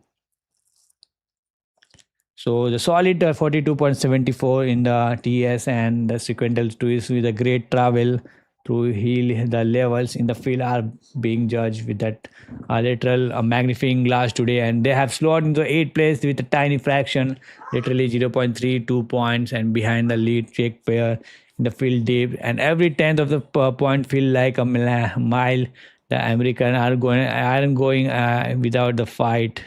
So the solid 42.74 in the TS, and the sequential twist with a great travel through heel. The levels in the field are being judged with that literal magnifying glass today, and they have slowed into 8th place with a tiny fraction, literally 0.32 points, and behind the lead Czech pair in the field deep. And every tenth of the point feel like a mile. The American aren't going without the fight.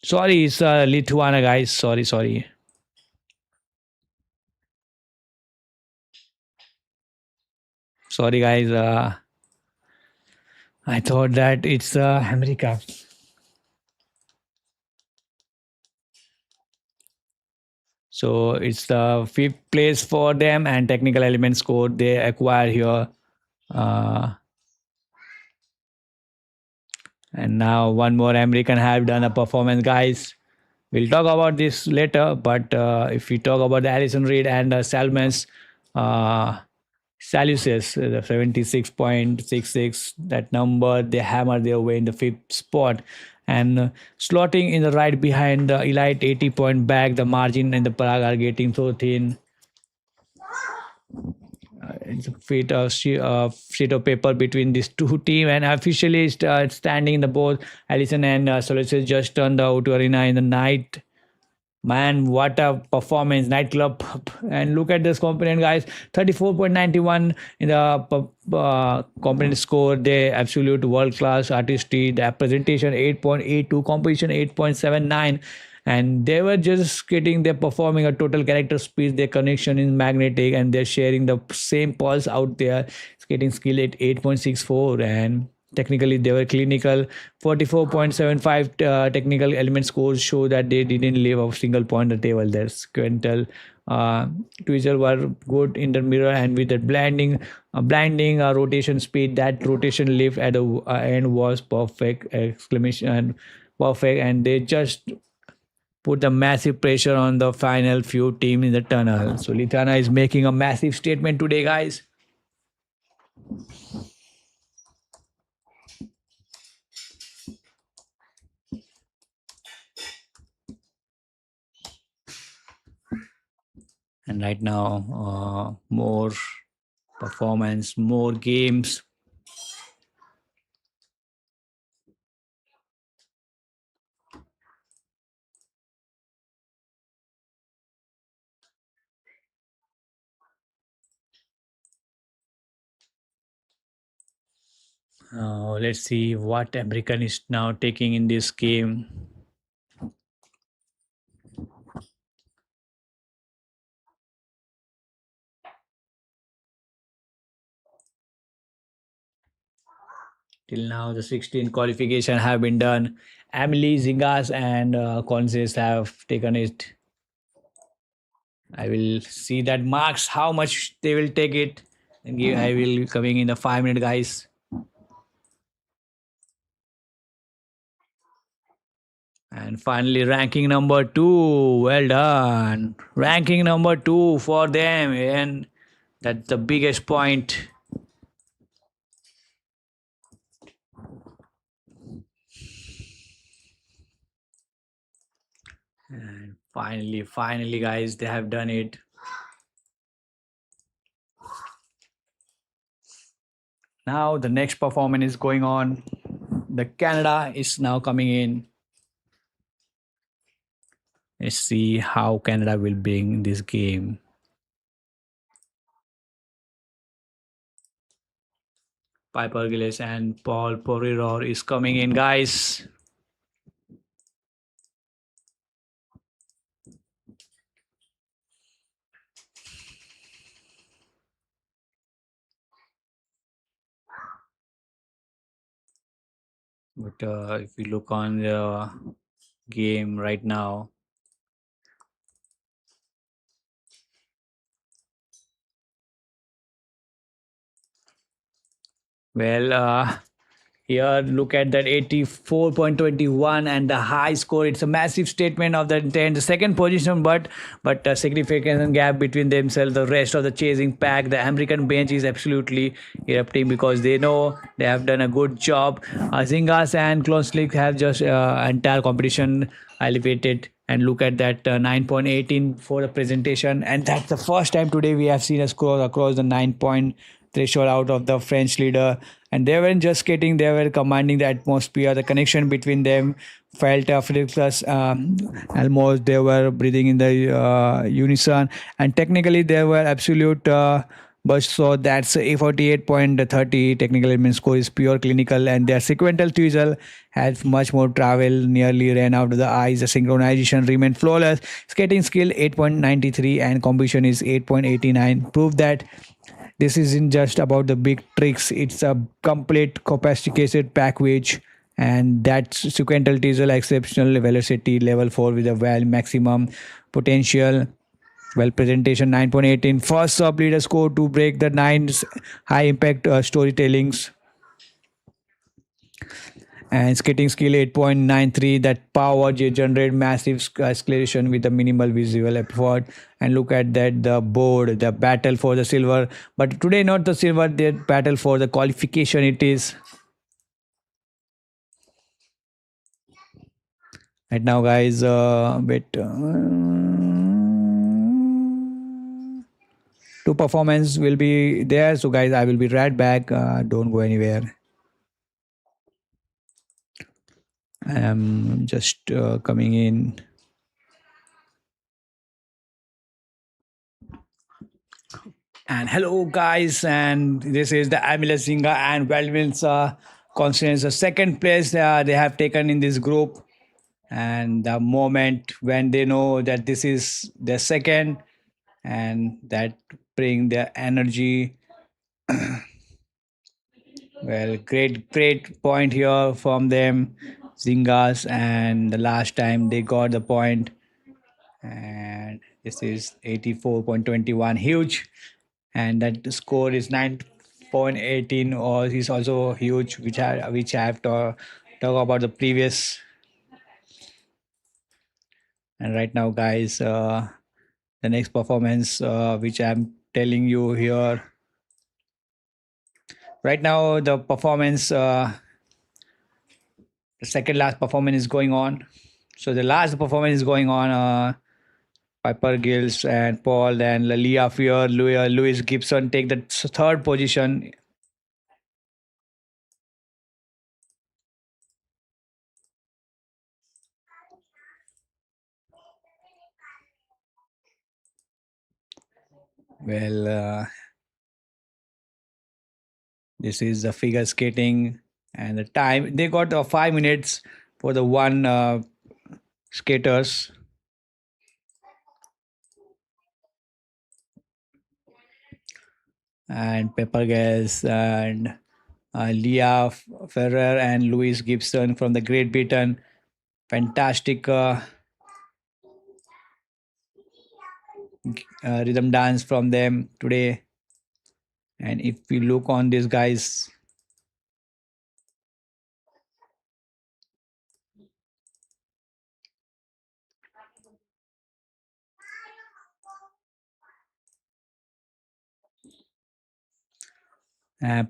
Sorry, it's Lithuania, guys. Sorry. Sorry, guys. I thought that it's America. So it's the fifth place for them, and technical element score they acquire here. Uh, and now one more American have done a performance, guys. We'll talk about this later, but if we talk about the Allison Reed and Salman's uh, Saluses, the 76.66, that number, they hammer their way in the fifth spot. And slotting in the right behind the elite 80-point back, the margin and the Prague are getting so thin. It's a sheet of paper between these two teams, and officially standing in the both. Allison and Saluses just turned the outer arena in the night. Man, what a performance, nightclub. And look at this component, guys. 34.91 in the component score. They absolute world class artistry. The presentation 8.82, composition 8.79. And they were just getting, they're performing a total character speech. Their connection is magnetic, and they're sharing the same pulse out there. Skating skill at 8.64, and technically they were clinical. 44.75 technical element scores show that they didn't leave a single point on the table. Their sequential twizzle were good in the mirror, and with the blinding rotation speed, that rotation lift at the end was perfect, exclamation perfect. And they just put the massive pressure on the final few teams in the tunnel. So Lithuania is making a massive statement today, guys. And right now, more performance, more games. Let's see what American is now taking in this game. Till now, the 16 qualification have been done. Emily, Zingas, and Conses have taken it. I will see that marks how much they will take it. And I will be coming in the 5 minute, guys. And finally, ranking number 2. Well done. Ranking number 2 for them. And that's the biggest point. And finally, guys, they have done it. Now the next performance is going on. The Canada is now coming in. Let's see how Canada will bring this game. Piper Gillis and Paul Poriror is coming in, guys. But if we look on the game right now, well, Here, look at that 84.21 and the high score. It's a massive statement of the intent. The second position, but a significant gap between themselves. The rest of the chasing pack, the American bench is absolutely erupting because they know they have done a good job. Zingas and Klonslik have just entire competition elevated. And look at that 9.18 for the presentation. And that's the first time today we have seen a score across the 9 point threshold out of the French leader. And they weren't just skating, they were commanding the atmosphere. The connection between them felt effortless. Almost they were breathing in the unison. And technically, they were absolute. But so that's a 48.30 technical element score is pure clinical, and their sequential twizzle had much more travel, nearly ran out of the eyes. The synchronization remained flawless. Skating skill 8.93 and competition is 8.89. Prove that this isn't just about the big tricks, it's a complete sophisticated package. And that sequential diesel exceptional velocity level 4 with a well maximum potential. Well, presentation 9.18. First sub leader score to break the nines high impact storytellings. And skating skill 8.93, that power generate massive acceleration with a minimal visual effort. And look at that, the board, the battle for the silver, but today not the silver, the battle for the qualification it is. Right now guys, wait, two performance will be there, so guys I will be right back, don't go anywhere. I'm just coming in. And hello, guys, and this is the Amila Singha and Wildwins Constance. The second place they have taken in this group, and the moment when they know that this is their second, and that bring their energy. Well, great point here from them, Zingas, and the last time they got the point, and this is 84.21, huge, and that score is 9.18, or is also huge, which I have to talk about the previous. And right now, guys, the next performance, which I'm telling you here. Right now, the performance, the second last performance is going on. So the last performance is going on. Piper Gills and Paul and Lalia Fear, Louis Gibson take the third position. Well, this is the figure skating and the time. They got 5 minutes for the one skaters. And Pepper Gills and Leah Ferrer and Louis Gibson from the Great Britain. Fantastic rhythm dance from them today. And if we look on these guys,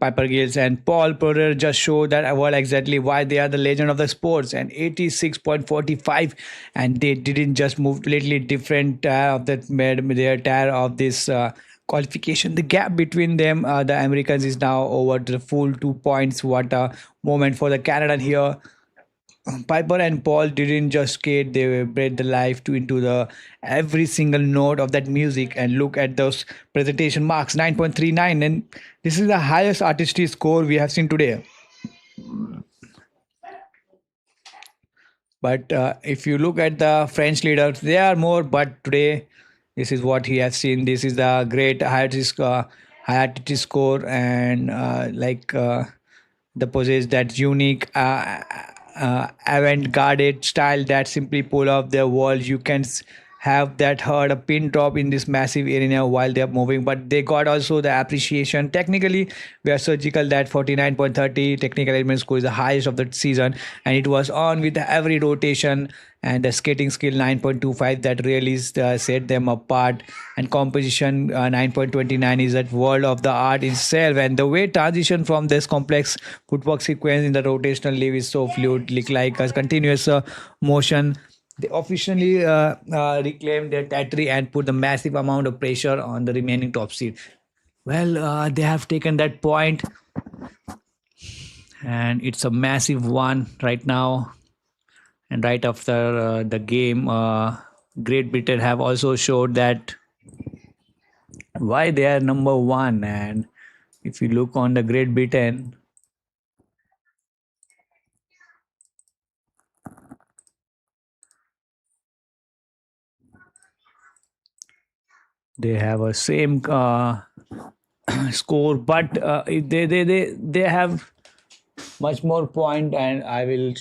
Piper Gills and Paul Porter just show that world exactly why they are the legend of the sports. And 86.45, and they didn't just move completely different of that made their tire of this qualification. The gap between them, the Americans, is now over the full 2 points. What a moment for the Canadian here. Piper and Paul didn't just skate; they bred the life into the every single note of that music. And look at those presentation marks, 9.39, and this is the highest artistry score we have seen today. But if you look at the French leaders, they are more. But today, this is what he has seen. This is the great high artistry score, and the possess that unique avant-garde style that simply pull off the walls. You can have that hurt a pin drop in this massive arena while they're moving, but they got also the appreciation. Technically, we are surgical that 49.30 technical element score is the highest of the season, and it was on with every rotation, and the skating skill 9.25 that really set them apart, and composition 9.29 is that world of the art itself, and the way transition from this complex footwork sequence in the rotational leave is so fluid, like a continuous motion. They officially reclaimed their territory and put the massive amount of pressure on the remaining top seed. Well, they have taken that point, and it's a massive one right now. And right after the game, Great Britain have also showed that why they are number one. And if you look on the Great Britain, they have a same score, but they have much more point, and I will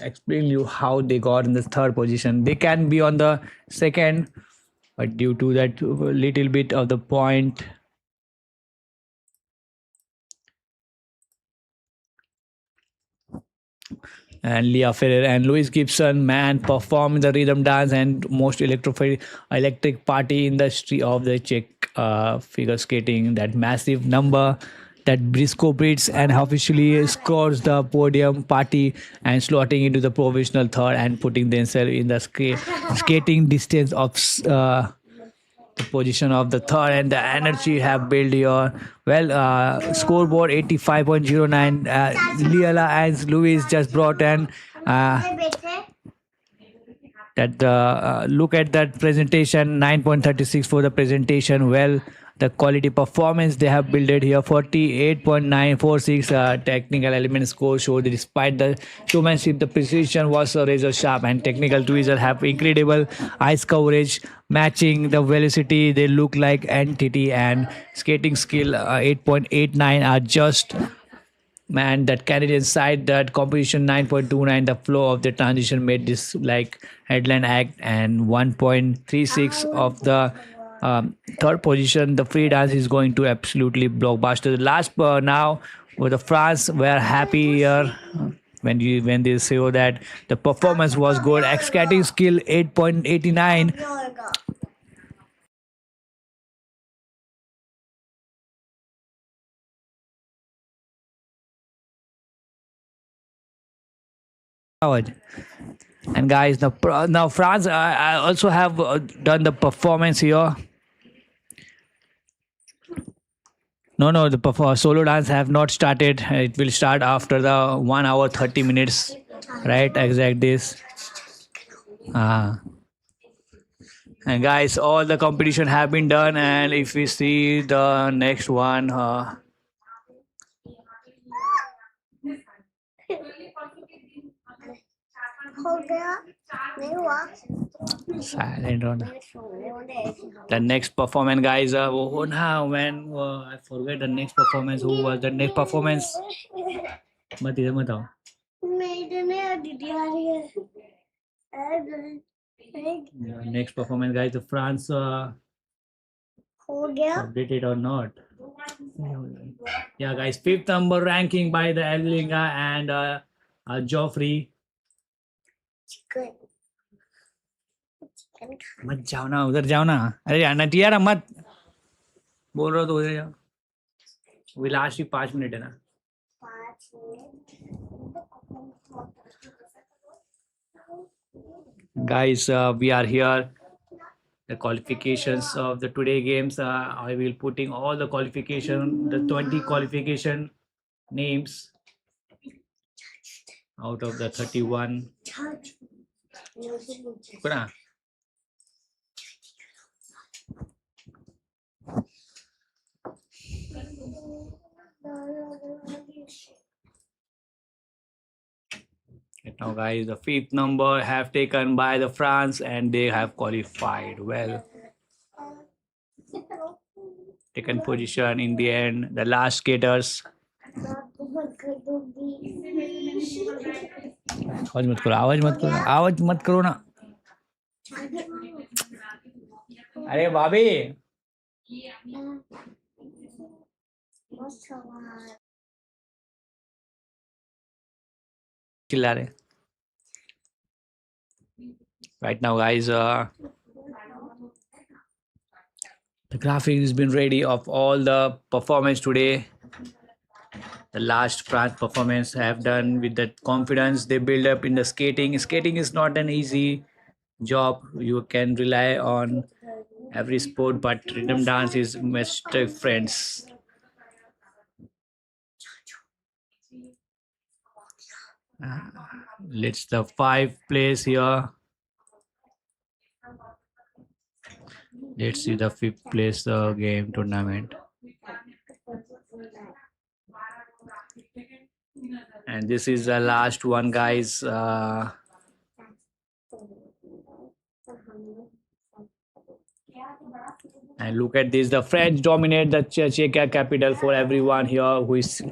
explain you how they got in the third position. They can be on the second, but due to that little bit of the point, and Leah Ferrer and Louis Gibson, man, performed the rhythm dance and most electric party in the history of the Czech figure skating. That massive number that Briscoe beats and officially scores the podium party and slotting into the provisional third and putting themselves in the skating distance of the position of the third, and the energy have built your well scoreboard 85.09. Liala and Louis just brought in that look at that presentation 9.36 for the presentation. Well, the quality performance they have built it here 48.946 technical element score show that despite the showmanship the precision was razor sharp, and technical tweezers have incredible ice coverage matching the velocity. They look like entity, and skating skill 8.89 are just man that Canadian side. That competition 9.29, the flow of the transition made this like headline act, and 1.36 of the third position the free dance is going to absolutely blockbuster. The last now with the France were happy here when they say that the performance was good. Skating skill 8.89. And guys, now France, I also have done the performance here. No, the solo dance have not started. It will start after the 1 hour 30 minutes, right? Exact this. And guys, all the competition have been done, and if we see the next one, silent on the next performance, guys. Oh, now when I forget the next performance. Who was the next performance? मत इधर मत आओ. Yeah, next performance, guys. The France updated or not? Yeah, guys. Fifth number ranking by the Ellinga and Joffrey. मत जाओ ना उधर जाओ ना. अरे यार नटियारा मत बोल रहा हो तो उधर जाओ. We last 5 minutes है ना. Guys, we are here. The qualifications of the today games. I will putting all the qualification, the 20 qualification names out of the 31. Kuna? Now, guys, the fifth number have taken by the France, and they have qualified well. Taken position in the end. The last skaters. आवाज मत करो ना. अरे भाभी चिल्ला रहे. Right now, guys, the graphic has been ready of all the performance today. The last France performance have done with the confidence they build up in the skating. Skating is not an easy job. You can rely on every sport, but rhythm dance is much friends. Let's the five place here. Let's see the fifth place game tournament. And this is the last one, guys. And look at this, the French dominate the Czech capital for everyone here who is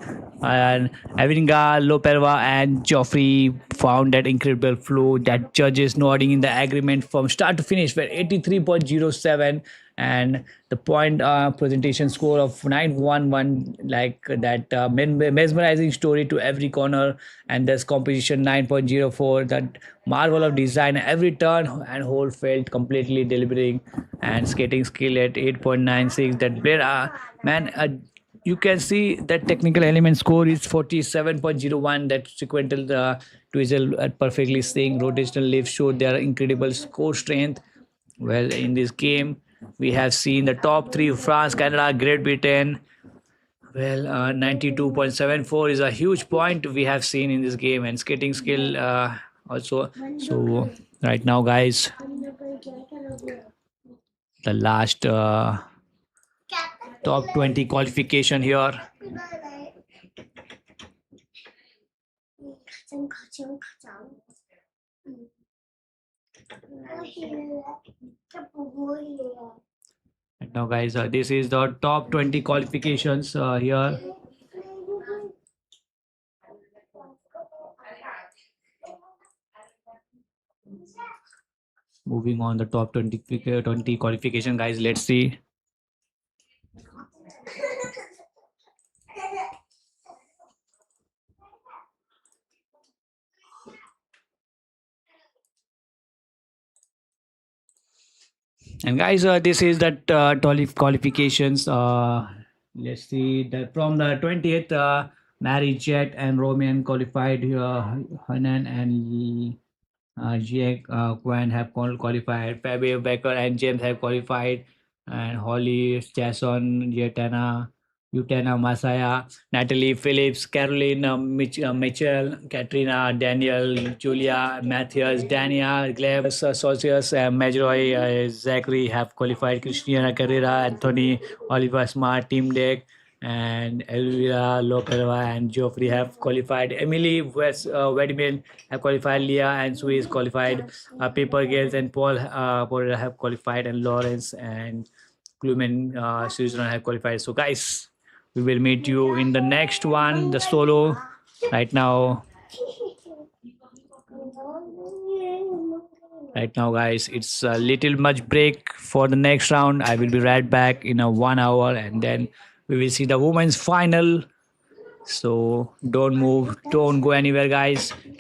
and Avinga, Loperva and Joffrey found that incredible flow that judges nodding in the agreement from start to finish were 83.07 and the point presentation score of 911 like that mesmerizing story to every corner and this composition 9.04 that marvel of design every turn and hold felt completely delivering and skating skill at 8.96 that man you can see that technical element score is 47.01 that sequential twizzle perfectly staying rotational lift showed their incredible score strength. Well, in this game we have seen the top three: France, Canada, Great Britain. Well, 92.74 is a huge point we have seen in this game and skating skill also. So right now, guys, the last top 20 qualification here. Right now, guys, this is the top 20 qualifications here. Moving on the top 20 qualification, guys. Let's see. And guys, this is that qualifications. Let's see that from the 20th, Mary Jet and Roman qualified. Hanan and Jack Quinn have qualified. Fabio Becker and James have qualified. And Holly, Jason, Utena Masaya, Natalie Phillips, Caroline Mitchell, Katrina, Daniel, Julia, Matthias, Dania, Gleb, Socius, Majroy, Zachary have qualified. Christiana Carrera, Anthony, Oliver Smart, Team Deck, and Elvira Loperva and Geoffrey have qualified. Emily Wedman have qualified. Leah and Sue is qualified. Paper Gales and Paul Porter have qualified, and Lawrence and Kluman Susan have qualified. So, guys, we will meet you in the next one, the solo. Right now, guys, it's a little much break for the next round. I will be right back in a 1 hour, and then we will see the women's final. So don't move, don't go anywhere, guys.